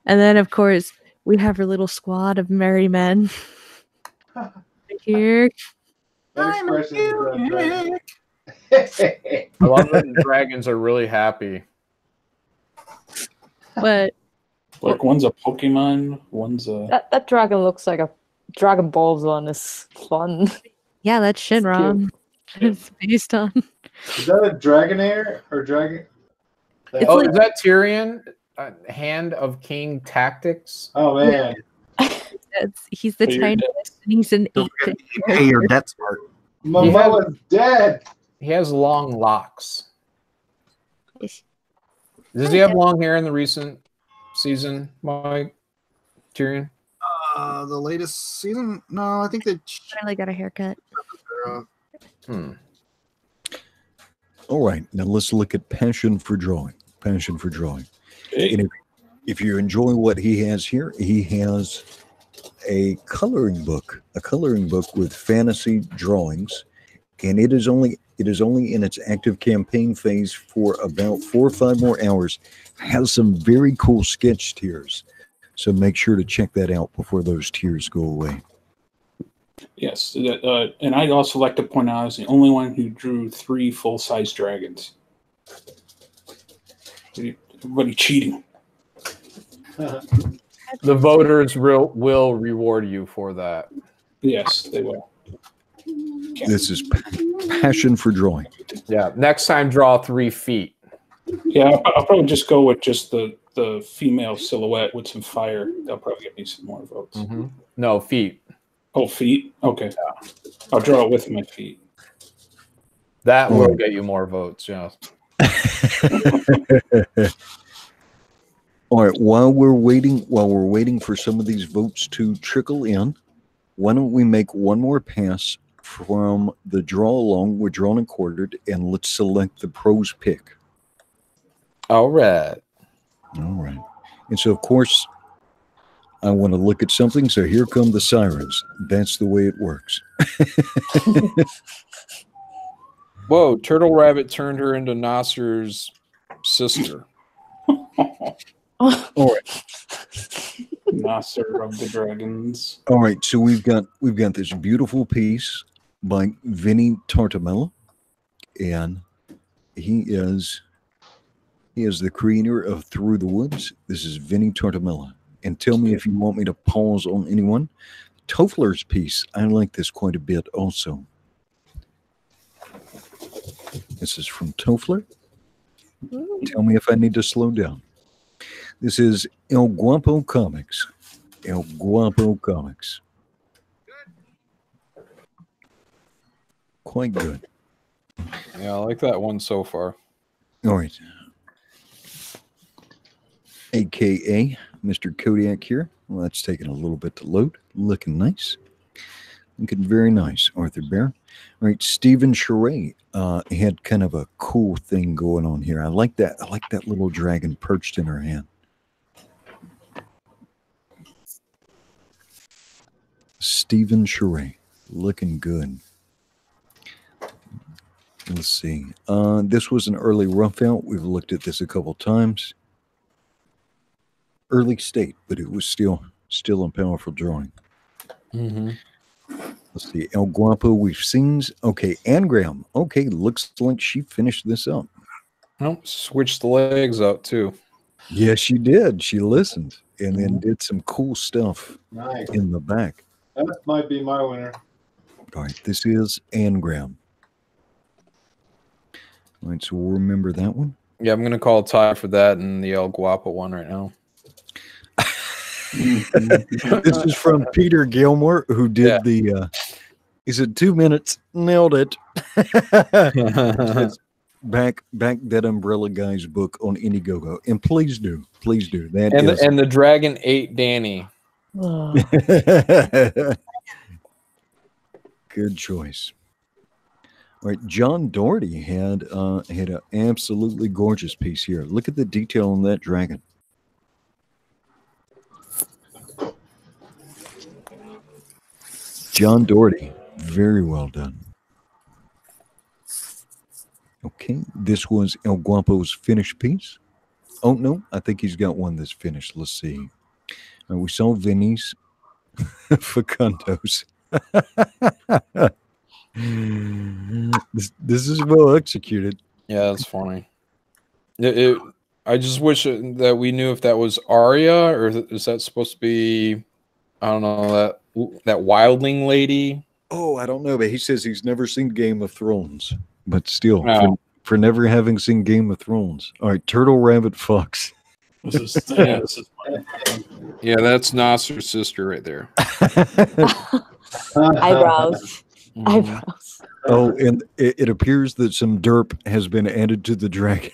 And then of course we have her little squad of merry men. Right here. That expression I love that the dragons are really happy. What? Like one's a Pokemon, one's a. That dragon looks like a Dragon Balls one. Is fun. Yeah, that's Shinron. It's based on. Is that a Dragonair or Dragon? Is that Tyrion? Hand of King Tactics? Oh man. He's the tiniest and he's an 8-bit. Hey, your debt smart. Momoa's dead. He has long locks. Does he have long hair in the recent season, Mike? Tyrion? The latest season? No, I think they finally got a haircut. All right, now let's look at Passion for Drawing. Passion for Drawing. And if you enjoy what he has here, he has a coloring book with fantasy drawings, and it is only in its active campaign phase for about 4 or 5 more hours. Has some very cool sketch tiers, so make sure to check that out before those tiers go away. Yes, and I'd also like to point out I was the only one who drew 3 full-size dragons. Everybody cheating. The voters will reward you for that. Yes, they will. This is Passion for Drawing. Yeah, next time draw 3 feet. Yeah, I'll probably just go with just the female silhouette with some fire. They'll probably get me some more votes. Mm-hmm. No, feet. Oh, feet? Okay. Yeah. I'll draw it with my feet. That will get you more votes, yeah. All right, while we're waiting for some of these votes to trickle in, why don't we make one more pass from the draw along with Drawn and Quartered, and let's select the pros pick. All right. All right. And so, of course, I want to look at something, so here come the sirens. That's the way it works. Whoa, Turtle Rabbit turned her into Nasser's sister. All right. Nasser of the Dragons. All right, so we've got this beautiful piece by Vinny Tartamella, and he is the creator of Through the Woods. This is Vinny Tartamella. And tell me if you want me to pause on anyone. Toffler's piece, I like this quite a bit also. This is from Toffler. Tell me if I need to slow down. This is El Guapo Comics. El Guapo Comics. Quite good. Yeah, I like that one so far. All right. a.k.a. Mr. Kodiak here. Well, that's taking a little bit to load. Looking nice. Looking very nice, Arthur Bear. All right, Stephen Charade had kind of a cool thing going on here. I like that. I like that little dragon perched in her hand. Stephen Charade, looking good. Let's see. This was an early rough out. We've looked at this a couple times. Early state, but it was still a powerful drawing. Mm-hmm. Let's see. El Guapo, we've seen. Okay, Angram. Okay, looks like she finished this up. Oh, switched the legs out too. Yes, she did. She listened and then did some cool stuff in the back. That might be my winner. All right, this is Angram. All right, so we'll remember that one. Yeah, I'm going to call a tie for that and the El Guapo one right now. This is from Peter Gilmore, who did the, he said 2 minutes, nailed it. back that Umbrella Guy's book on Indiegogo. And please do. That and the dragon ate Danny. Good choice. All right, John Doherty had an absolutely gorgeous piece here. Look at the detail on that dragon. John Doherty, very well done. Okay, this was El Guapo's finished piece. Oh, no, I think he's got one that's finished. Let's see. We saw Vinny's Facundos. This is well executed. Yeah, that's funny. I just wish that we knew if that was Arya or is that supposed to be, I don't know, that wildling lady. Oh, I don't know, but he says he's never seen Game of Thrones. But still, for never having seen Game of Thrones. All right, Turtle Rabbit Fox. This is yeah, that's Nasser's sister right there. Eyebrows. Eyebrows. Oh, and it appears that some derp has been added to the dragon.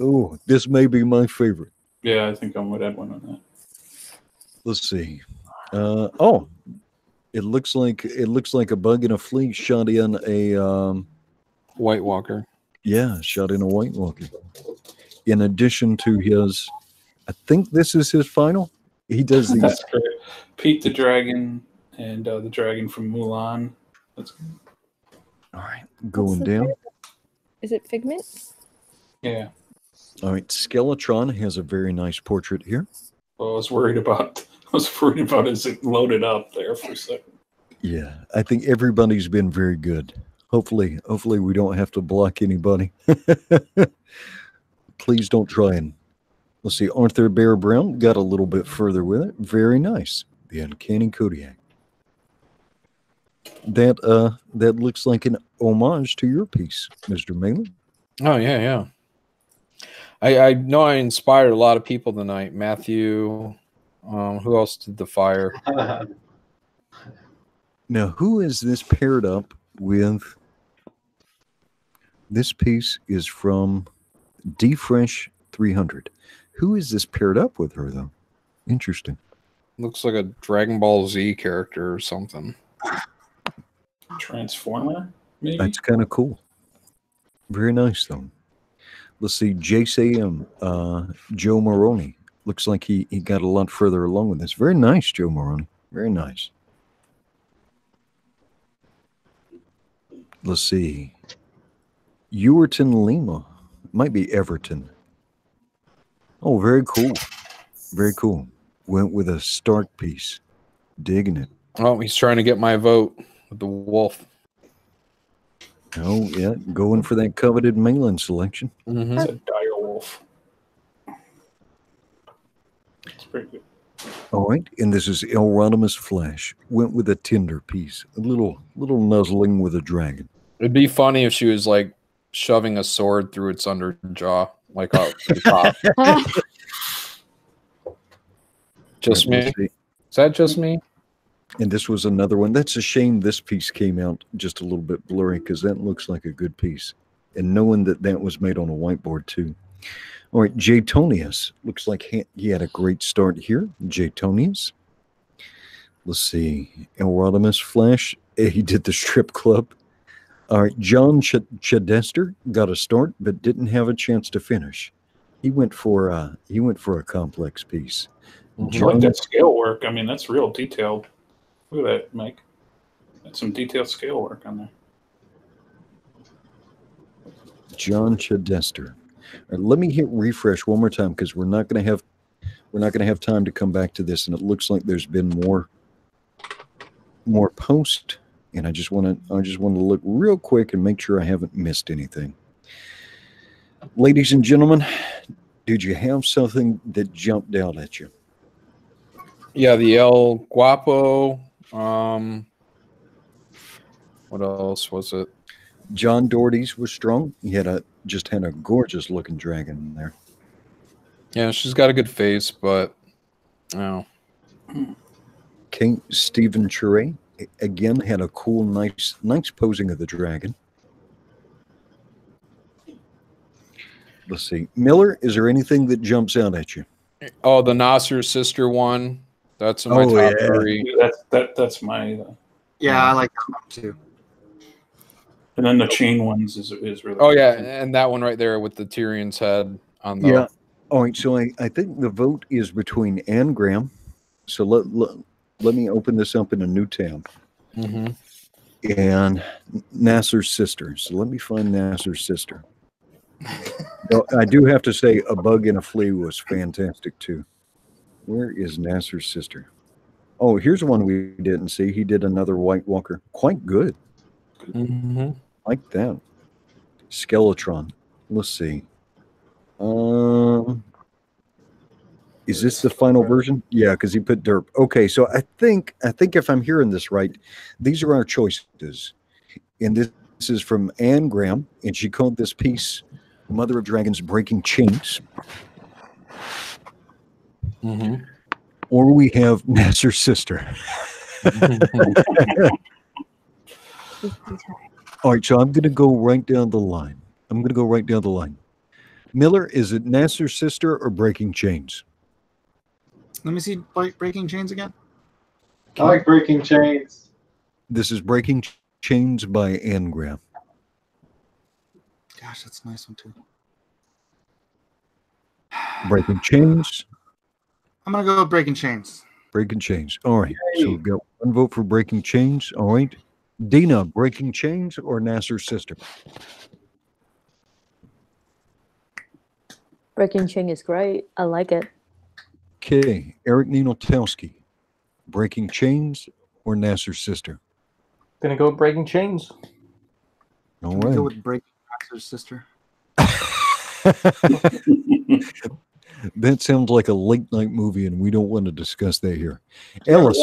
Oh, this may be my favorite. Yeah, I think I'm with Edwin on that. Let's see. Oh, it looks like a bug and a flea shot in a White Walker. Yeah, shot in a White Walker. In addition to his, I think this is his final. He does these. That's great. Pete the Dragon and the dragon from Mulan. That's good. All right, going down. Is it Figment? Yeah. All right, Skeletron has a very nice portrait here. Well, I was worried about is it loaded up there for a second. Yeah, I think everybody's been very good. Hopefully we don't have to block anybody. Please don't try and. Let's see, Arthur Bear Brown got a little bit further with it. Very nice. The Uncanny Kodiak. That looks like an homage to your piece, Mr. Malin. Oh yeah. I know I inspired a lot of people tonight. Matthew, who else did the fire? Now, who is this paired up with? This piece is from D Fresh 300. Who is this paired up with her, though? Interesting. Looks like a Dragon Ball Z character or something. Transformer, maybe? That's kind of cool. Very nice, though. Let's see, JCM, Joe Moroni. Looks like he got a lot further along with this. Very nice, Joe Moroni. Very nice. Let's see. Ewerton Lima. Might be Everton. Oh, very cool. Very cool. Went with a Stark piece. Digging it. Oh, he's trying to get my vote with the wolf. Oh, yeah. Going for that coveted Malin selection. Mm-hmm. It's a dire wolf. It's pretty good. All right. And this is Elrond Flash. Went with a Tinder piece. A little nuzzling with a dragon. It'd be funny if she was like shoving a sword through its under jaw, like up the top. Just me? Is that just me? And this was another one. That's a shame this piece came out just a little bit blurry because that looks like a good piece. and knowing that that was made on a whiteboard too. All right, Jatonius. Looks like he had a great start here. Jatonius. Let's see. Elrodimus Flash. He did the strip club. All right, John Chadester got a start, but didn't have a chance to finish. He went for a complex piece. I like that scale work. I mean, that's real detailed. Look at that, Mike. That's some detailed scale work on there. John Chadester. All right, let me hit refresh one more time because we're not going to have time to come back to this, and it looks like there's been more post. And I just want to look real quick and make sure I haven't missed anything. Ladies and gentlemen, did you have something that jumped out at you? Yeah, the El Guapo. What else was it? John Doherty's was strong. He had just had a gorgeous looking dragon in there. Yeah, she's got a good face, but oh. King Stephen Charade again had a cool, nice posing of the dragon. Let's see. Miller, is there anything that jumps out at you? Oh, the Nasser sister one. That's in my top three. That's my. Yeah, I like that one too. And then the chain ones is really. Oh yeah, and that one right there with the Tyrion's head on the. Yeah. All right. So I think the vote is between Anne Graham. So let me open this up in a new tab. Mm-hmm. And Nasser's sister. So let me find Nasser's sister. Well, I do have to say, A Bug and a Flea was fantastic too. Where is Nasser's sister? Oh, here's one we didn't see. He did another White Walker. Quite good. Mm-hmm. Like that. Skeletron. Let's see. Is this the final version? Yeah, because he put derp. Okay, so I think if I'm hearing this right, these are our choices. And this is from Anne Graham, and she called this piece Mother of Dragons Breaking Chains. Mm-hmm. Or we have Nasser's sister. All right, so I'm going to go right down the line. Miller, is it Nasser's sister or Breaking Chains? Let me see Breaking Chains again. I like Breaking Chains. This is Breaking Chains by Anne Graham. Gosh, that's a nice one too. Breaking Chains. I'm going to go with Breaking Chains. Breaking Chains. All right. So we've got one vote for Breaking Chains. All right. Dina, Breaking Chains or Nasser's sister? Breaking Chain is great. I like it. Okay. Eric Ninotowski, Breaking Chains or Nasser's sister? Gonna go with Breaking Chains. All Can right. we go with Breaking Nasser's sister? That sounds like a late night movie, and we don't want to discuss that here. Ellis.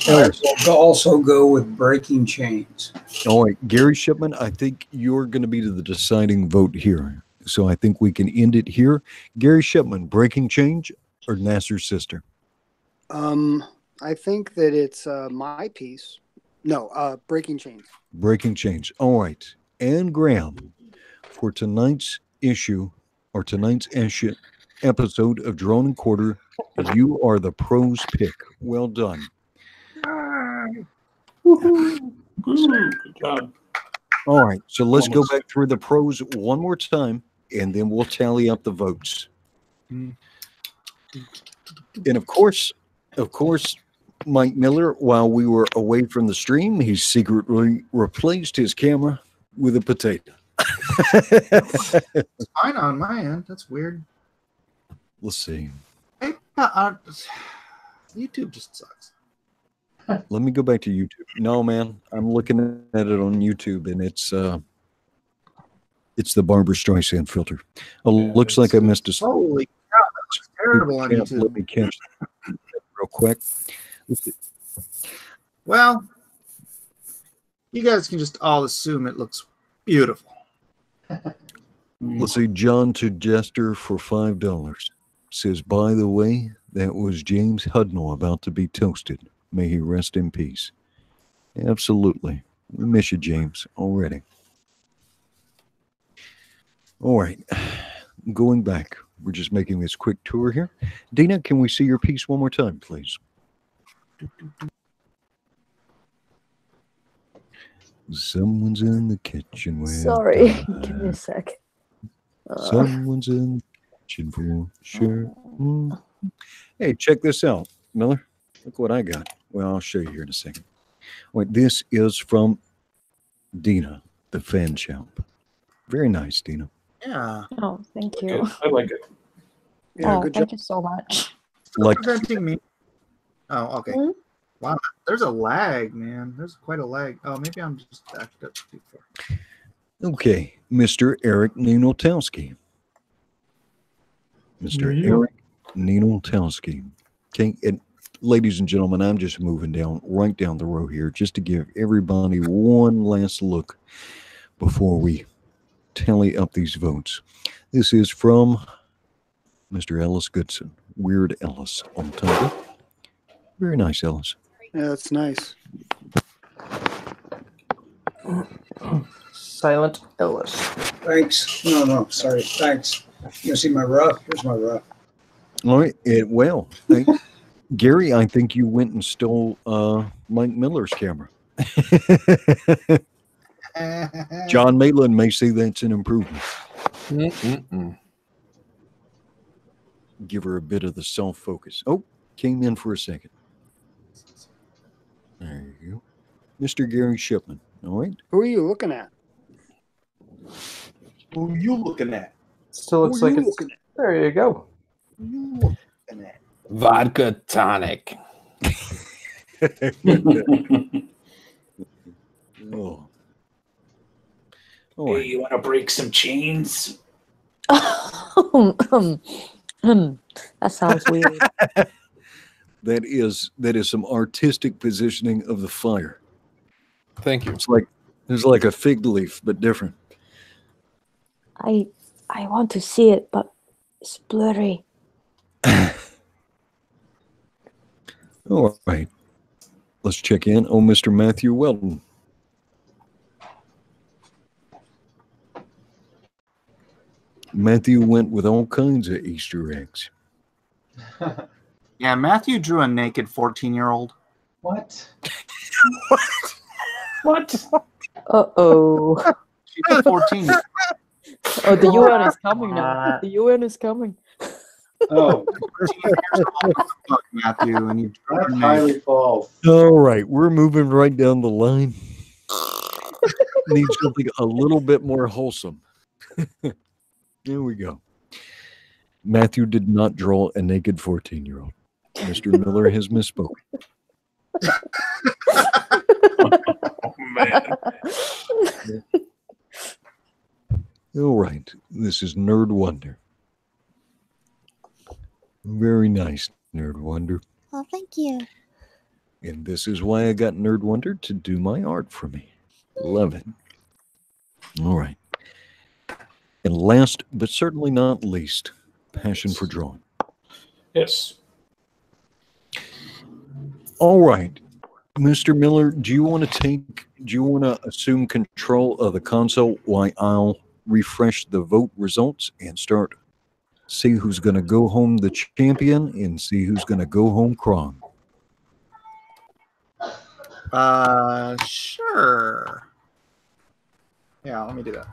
Ellis. I'll also go with Breaking Chains. All right, Gary Shipman, I think you're going to be the deciding vote here. So I think we can end it here. Gary Shipman, Breaking Chains or Nasser's sister? I think that it's my piece. No, Breaking Chains. Breaking Chains. All right. Anne Graham, for tonight's issue or tonight's episode of Drone and Quarter, you are the pros pick. Well done. Good job. All right, so let's go back through the pros one more time, and then we'll tally up the votes. And of course, Mike Miller, while we were away from the stream, he secretly replaced his camera with a potato. It's fine on my end. That's weird. Let's see. Hey, YouTube just sucks. Let me go back to YouTube. No, man, I'm looking at it on YouTube, and it's the Barbra Streisand filter. Oh, yeah, looks like I missed a. Holy cow, that's terrible on YouTube. Let me catch that real quick. Well, you guys can just all assume it looks beautiful. Let's see, John to Jester for $5 says, by the way, that was James Hudnall about to be toasted. May he rest in peace. Absolutely. We miss you, James, already. All right. Going back. We're just making this quick tour here. Dana, can we see your piece one more time, please? Someone's in the kitchen with Sorry, give me a sec. Someone's in the kitchen for sure. Hey, check this out, Miller. Look what I got. Well, I'll show you here in a second. Wait, this is from Dina, the fan champ. Very nice, Dina. Yeah. Oh, thank you. I like it. Yeah, Oh, good thank job. you so much. Like, Representing me. Oh, okay. Hmm? Wow, there's a lag, man. There's quite a lag. Oh, maybe I'm just backed up too far. okay, Mr. Eric Ninotowski. Mr. Yeah. Eric Ninotowski. Okay, and ladies and gentlemen, I'm just moving right down the row here just to give everybody one last look before we tally up these votes. This is from Mr. Ellis Goodson, Weird Ellis on Twitter. Very nice, Ellis. Yeah, that's nice. Silent Ellis. Thanks. No, sorry. Thanks. You see my rough? Here's my rough. All right. Well, Gary, I think you went and stole Mike Miller's camera. John Maitland may say that's an improvement. Give her a bit of the self-focus. Oh, came in for a second. There you go. Mr. Gary Shipman. All right. Who are you looking at? Who are you looking at? Still looks Who are like you it's. looking at? There you go. Who are you looking at? Vodka tonic. Oh. Hey, you want to break some chains? That sounds weird. That is some artistic positioning of the fire. Thank you. It's like a fig leaf, but different. I want to see it, but it's blurry. All right. Let's check in on Mr. Matthew Wilton. Matthew went with all kinds of Easter eggs. Yeah, Matthew drew a naked 14-year-old. What? What? Uh-oh. She's 14. Oh, the UN is coming now. The UN is coming. Oh, Matthew, and you drew that's her highly naked. false. All right, we're moving right down the line. Need something a little bit more wholesome. There we go. Matthew did not draw a naked 14-year-old. Mr. Miller has misspoken. Oh, man. All right, this is Nerd Wonder. Very nice, Nerd Wonder. Oh, thank you. And this is why I got Nerd Wonder to do my art for me. Love it. All right. And last, but certainly not least, passion for drawing. Yes. All right. Mr. Miller, do you want to assume control of the console while I'll refresh the vote results and start see who's going to go home the champion and see who's going to go home Kron? Sure. Yeah, let me do that.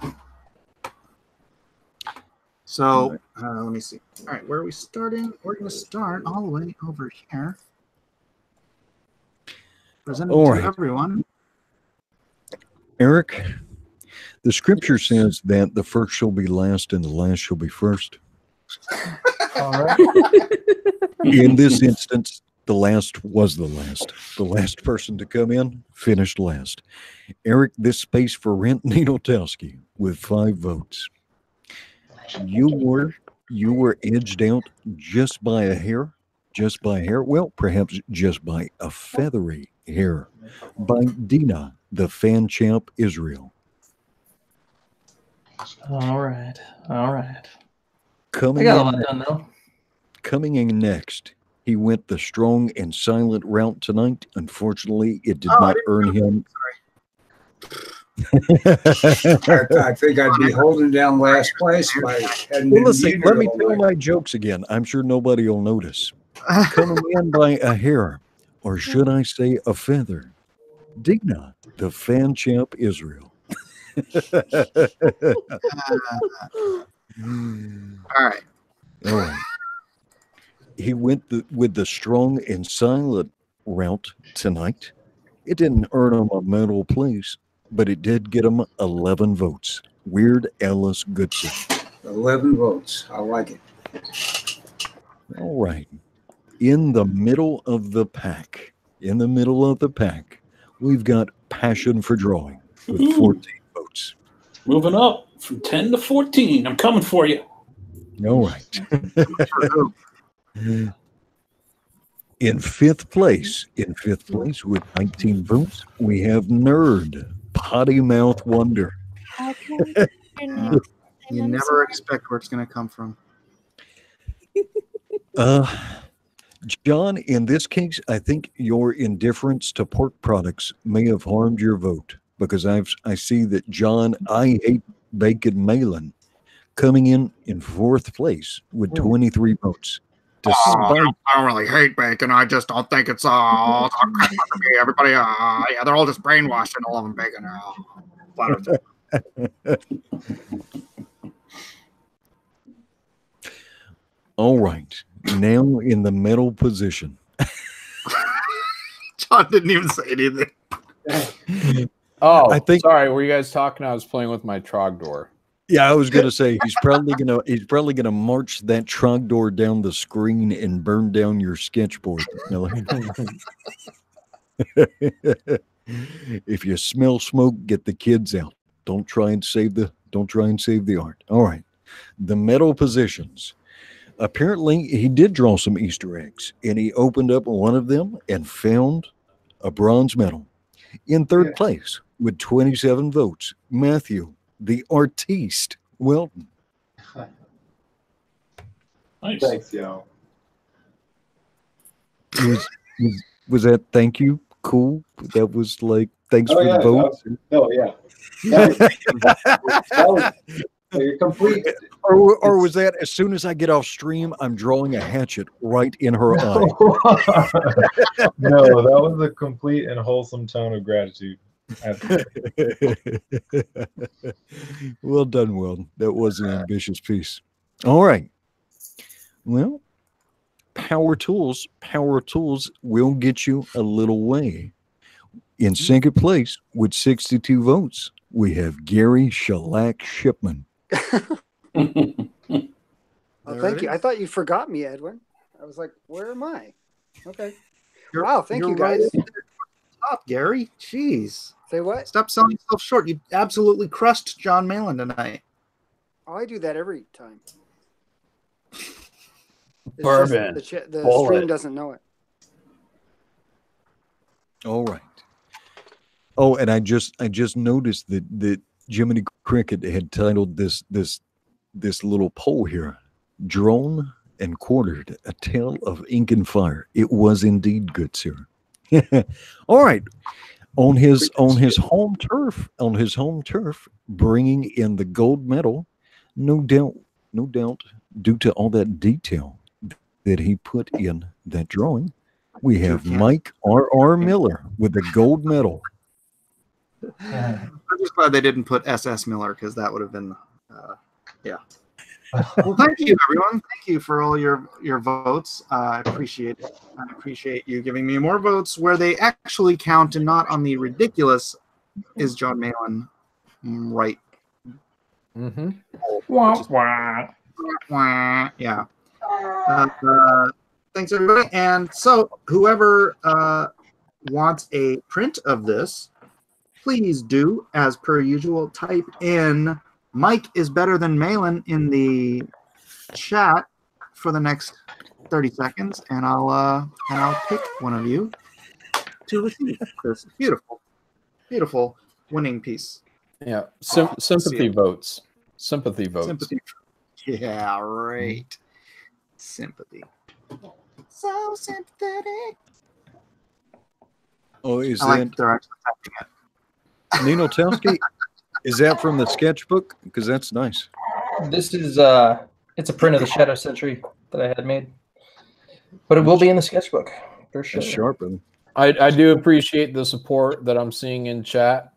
So, let me see. All right, where are we starting? We're going to start all the way over here. Presenting All to right. everyone. Eric, the scripture says that the first shall be last and the last shall be first. All right. In this instance, the last was the last. The last person to come in finished last. Eric, this space for Rent Ninotowski with 5 votes. You were edged out just by a hair. Just by hair. Well, perhaps just by a feathery hair. By Dina, the fan champ Israel. All right. All right. Coming I got a in lot next- done though. Coming in next, he went the strong and silent route tonight. Unfortunately, it did Oh, I not didn't earn him. I think I'd be holding down last place if I hadn't been Listen, muted let me all tell night. my jokes again. I'm sure nobody will notice. Coming in by a hair, or should I say a feather, Digna, the fan champ Israel. All right. All right. He went with the strong and silent route tonight. It didn't earn him a medal place, but it did get him 11 votes. Weird Alice Goodson. 11 votes. I like it. All right. In the middle of the pack, we've got Passion for Drawing with 14 votes. Moving up from 10 to 14. I'm coming for you. All right. In fifth place with 19 votes, we have Nerd, Potty Mouth Wonder. You never expect where it's going to come from. John, in this case, I think your indifference to pork products may have harmed your vote, because I see that John, I Hate Bacon Malin, coming in fourth place with 23 votes. I don't really hate bacon. I just don't think it's all crap for me. Everybody, yeah, they're all just brainwashed and all of them bacon. All right. Now in the middle position. John didn't even say anything. Oh, I think. Sorry, were you guys talking? I was playing with my Trogdor. Yeah, I was gonna say he's probably gonna march that Trogdor down the screen and burn down your sketchboard, Miller. If you smell smoke, get the kids out. Don't try and save the art. All right. The medal positions. Apparently, he did draw some Easter eggs, and he opened up one of them and found a bronze medal. In third place, with 27 votes, Matthew, the artiste, Wilton. Nice. Thanks, yo. Was that thank you cool? That was like thanks for the vote. You're complete. Or was that as soon as I get off stream, I'm drawing a hatchet right in her eye? No, that was a complete and wholesome tone of gratitude. Well done, Will. That was an ambitious piece. All right. Well, power tools will get you a little way. In second place with 62 votes, we have Gary Shellac Shipman. Oh, thank you. I thought you forgot me, Edwin. I was like, where am I? Okay. Wow, thank you guys. Right top, Gary. Jeez. Say what? Stop selling yourself short. You absolutely crushed John Malin tonight. Oh, I do that every time. Bourbon. The stream doesn't know it. All right. Oh, and I just noticed that Jiminy Cricket had titled this little poll here, "Drone and Quartered: A Tale of Ink and Fire." It was indeed good, sir. All right. On his home turf, bringing in the gold medal, no doubt, due to all that detail that he put in that drawing, we have Mike R.R. Miller with the gold medal. I'm just glad they didn't put S.S. Miller, because that would have been, yeah. Well, thank you, everyone. Thank you for all your votes. I appreciate it. I appreciate you giving me more votes where they actually count and not on the ridiculous "is John Malin right?" Mm-hmm. Wah, wah. Wah. Yeah. Thanks, everybody. And so, whoever wants a print of this, please do, as per usual, type in "Mike is better than Malin" in the chat for the next 30 seconds, and I'll pick one of you to receive this beautiful winning piece. Yeah, sympathy votes. Sympathy votes. Sympathy. Yeah, right. Sympathy. So sympathetic. Oh, is I that? like they're actually typing it. Nino Telsky, is that from the sketchbook? Because that's nice. This is it's a print of the Shadow Sentry that I had made, but it will be in the sketchbook for sure. That's sharp. And I do appreciate the support that I'm seeing in chat.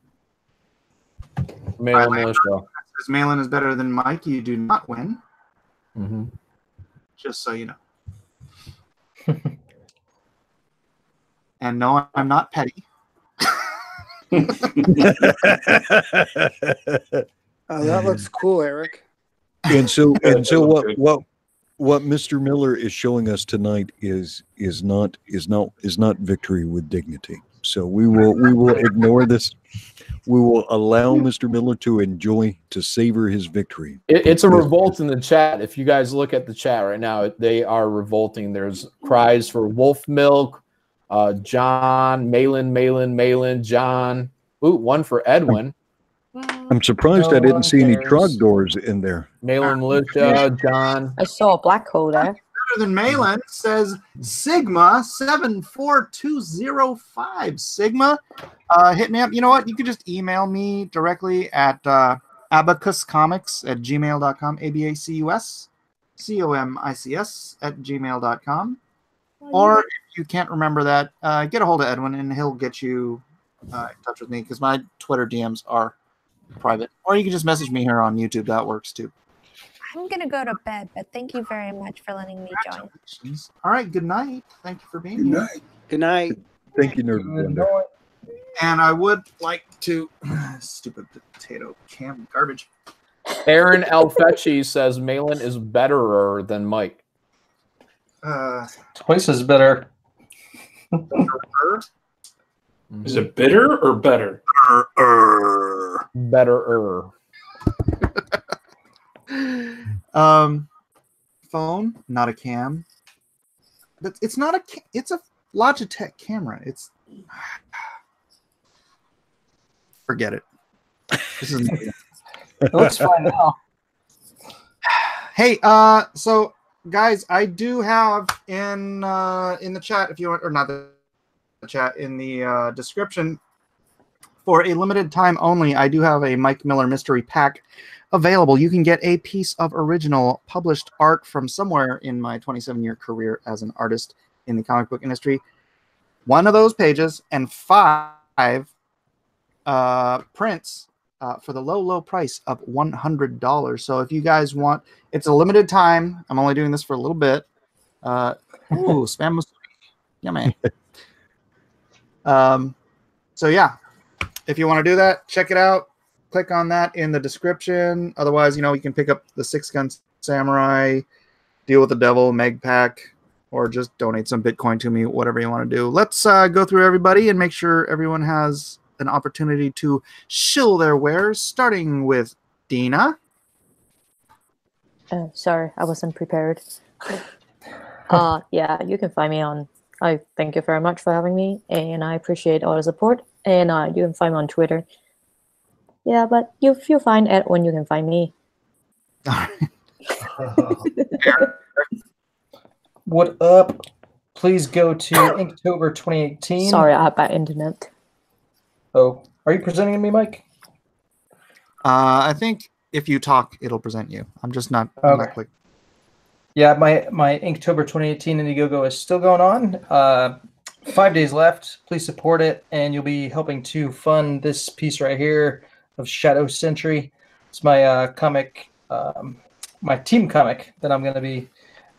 Malin Militia. Because Malin is better than Mike, you do not win. Mm-hmm. Just so you know. And no, I'm not petty. That looks cool, Eric. And so what Mr. Miller is showing us tonight is not victory with dignity. So we will ignore this. We will allow Mr. Miller to savor his victory. It's a revolt in the chat. If you guys look at the chat right now, they are revolting. There's cries for wolf milk, John, Malin, John. Ooh, one for Edwin. I'm surprised I didn't see any Trogdors in there. Malin Militia, John. I saw a black hole there. Better than Malin says Sigma 74205. Sigma, hit me up. You know what? You can just email me directly at abacuscomics@gmail.com. abacuscomics@gmail.com. Or if you can't remember that, get a hold of Edwin and he'll get you in touch with me because my Twitter DMs are private. Or you can just message me here on YouTube. That works too. I'm going to go to bed, but thank you very much for letting me join. All right. Good night. Thank you for being here. Good night. Thank you, Nerd Blender. And I would like to... Stupid potato cam garbage. Aaron Alfecci says Malin is betterer than Mike. Twice as better. Is it bitter or better? Betterer. Phone, not a cam. But it's not a. It's a Logitech camera. It's. Forget it. This is. It looks fine now. Hey, so guys, I do have in the chat, if you want, or not the chat, in the description, for a limited time only, I do have a Mike Miller mystery pack available. You can get a piece of original published art from somewhere in my 27-year career as an artist in the comic book industry. One of those pages and 5 prints for the low price of $100. So if you guys want, it's a limited time. I'm only doing this for a little bit. Ooh, spam was yummy. So yeah, if you want to do that, check it out. Click on that in the description. Otherwise, you can pick up the 6-Gun Samurai, Deal with the Devil, Meg Pack, or just donate some Bitcoin to me, whatever you want to do. Let's go through everybody and make sure everyone has an opportunity to shill their wares, starting with Dina. Sorry, I wasn't prepared. Yeah, you can find me on... I thank you very much for having me, and I appreciate all the support. And you can find me on Twitter. Yeah, but if you find Edwin, you can find me. What up? Please go to Inktober 2018. Sorry, I have bad internet. Oh, are you presenting to me, Mike? I think if you talk, it'll present you. I'm just not. Okay. I'm not clicking. Yeah, my Inktober 2018 Indiegogo is still going on. 5 days left. Please support it, and you'll be helping to fund this piece right here of Shadow Sentry. It's my comic, my team comic that I'm going to be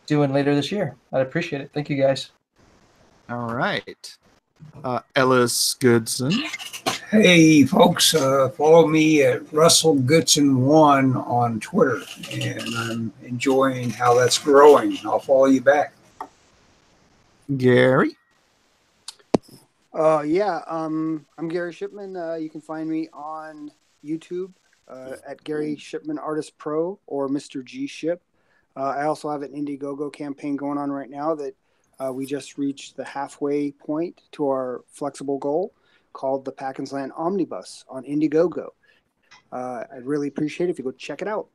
doing later this year. I'd appreciate it. Thank you, guys. All right. Ellis Goodson. Hey, folks, follow me at Russell Goodson1 on Twitter, and I'm enjoying how that's growing. I'll follow you back. Gary. I'm Gary Shipman. You can find me on YouTube at Gary Shipman Artist Pro or Mr. G Ship. I also have an Indiegogo campaign going on right now that we just reached the halfway point to our flexible goal, called the Pack and Slant Omnibus on Indiegogo. I'd really appreciate it if you go check it out.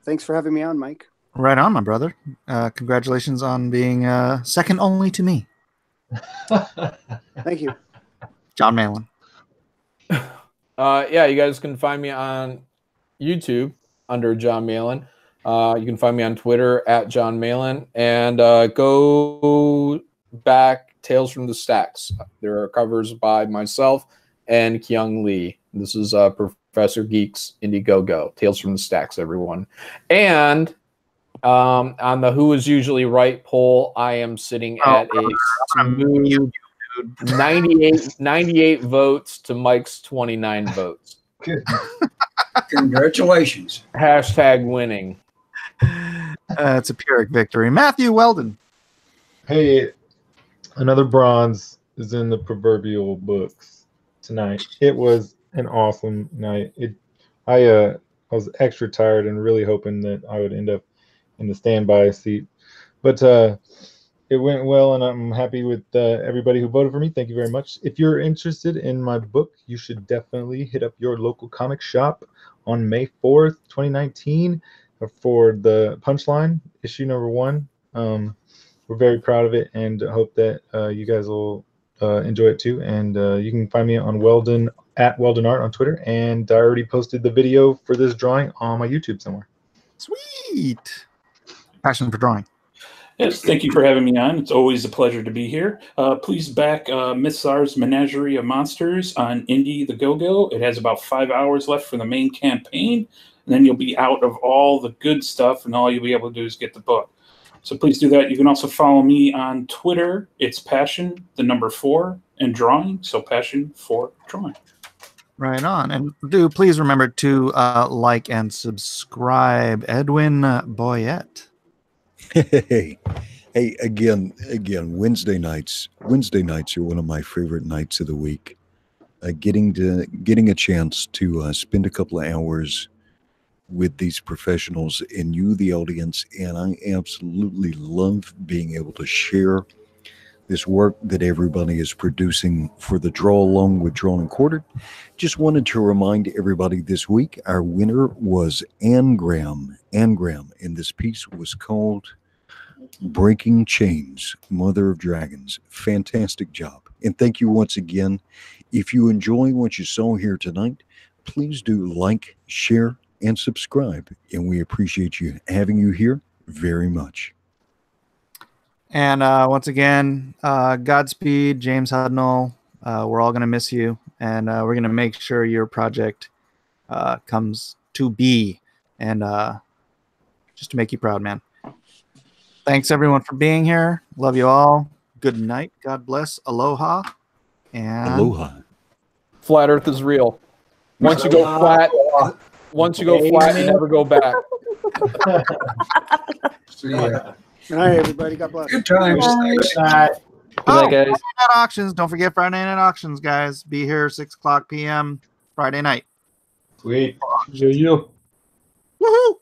Thanks for having me on, Mike. Right on, my brother. Congratulations on being second only to me. Thank you. John Malin. Yeah, you guys can find me on YouTube under John Malin. You can find me on Twitter at John Malin, and go back Tales from the Stacks. There are covers by myself and Kyung Lee. This is Professor Geek's Indiegogo. Tales from the Stacks, everyone. And on the Who Is Usually Right poll, I am sitting at a smooth 98 votes to Mike's 29 votes. Congratulations. Hashtag winning. It's a Pyrrhic victory. Matthew Weldon. Hey, another bronze is in the proverbial books tonight. It was an awesome night. I was extra tired and really hoping that I would end up in the standby seat, but it went well, and I'm happy with everybody who voted for me. Thank you very much. If you're interested in my book, you should definitely hit up your local comic shop on May 4th, 2019 for the Punchline issue number 1. We're very proud of it and hope that you guys will enjoy it too. And you can find me on Weldon at Weldon Art on Twitter, and I already posted the video for this drawing on my YouTube somewhere. Sweet. Passion for drawing. Yes, thank you for having me on. It's always a pleasure to be here. Please back Miss Czar's Menagerie of Monsters on Indie the Go-Go. It has about 5 hours left for the main campaign, and then you'll be out of all the good stuff, and all you'll be able to do is get the book. So please do that. You can also follow me on Twitter. It's Passion, the number 4, and drawing. So Passion for Drawing. Right on. And do please remember to like and subscribe. Edwin Boyette. Hey, again, Wednesday nights are one of my favorite nights of the week. Getting a chance to spend a couple of hours with these professionals and you, the audience, and I absolutely love being able to share this work that everybody is producing for the Draw Along with Drawn and Quartered. Just wanted to remind everybody this week, our winner was Anne Graham. Anne Graham, and this piece was called Breaking Chains, Mother of Dragons. Fantastic job. And thank you once again. If you enjoy what you saw here tonight, please do like, share, and subscribe. And we appreciate you having you here very much. And once again, Godspeed, James Hudnall. We're all going to miss you, and we're going to make sure your project comes to be, and just to make you proud, man. Thanks, everyone, for being here. Love you all. Good night. God bless. Aloha. And aloha. Flat Earth is real. Once you go flat, you never go back. See ya. Good night, everybody. God bless. Good times. Good night, Oh, guys. Friday night auctions. Don't forget Friday night auctions, guys. Be here 6 o'clock p.m. Friday night. Sweet. You. Woohoo!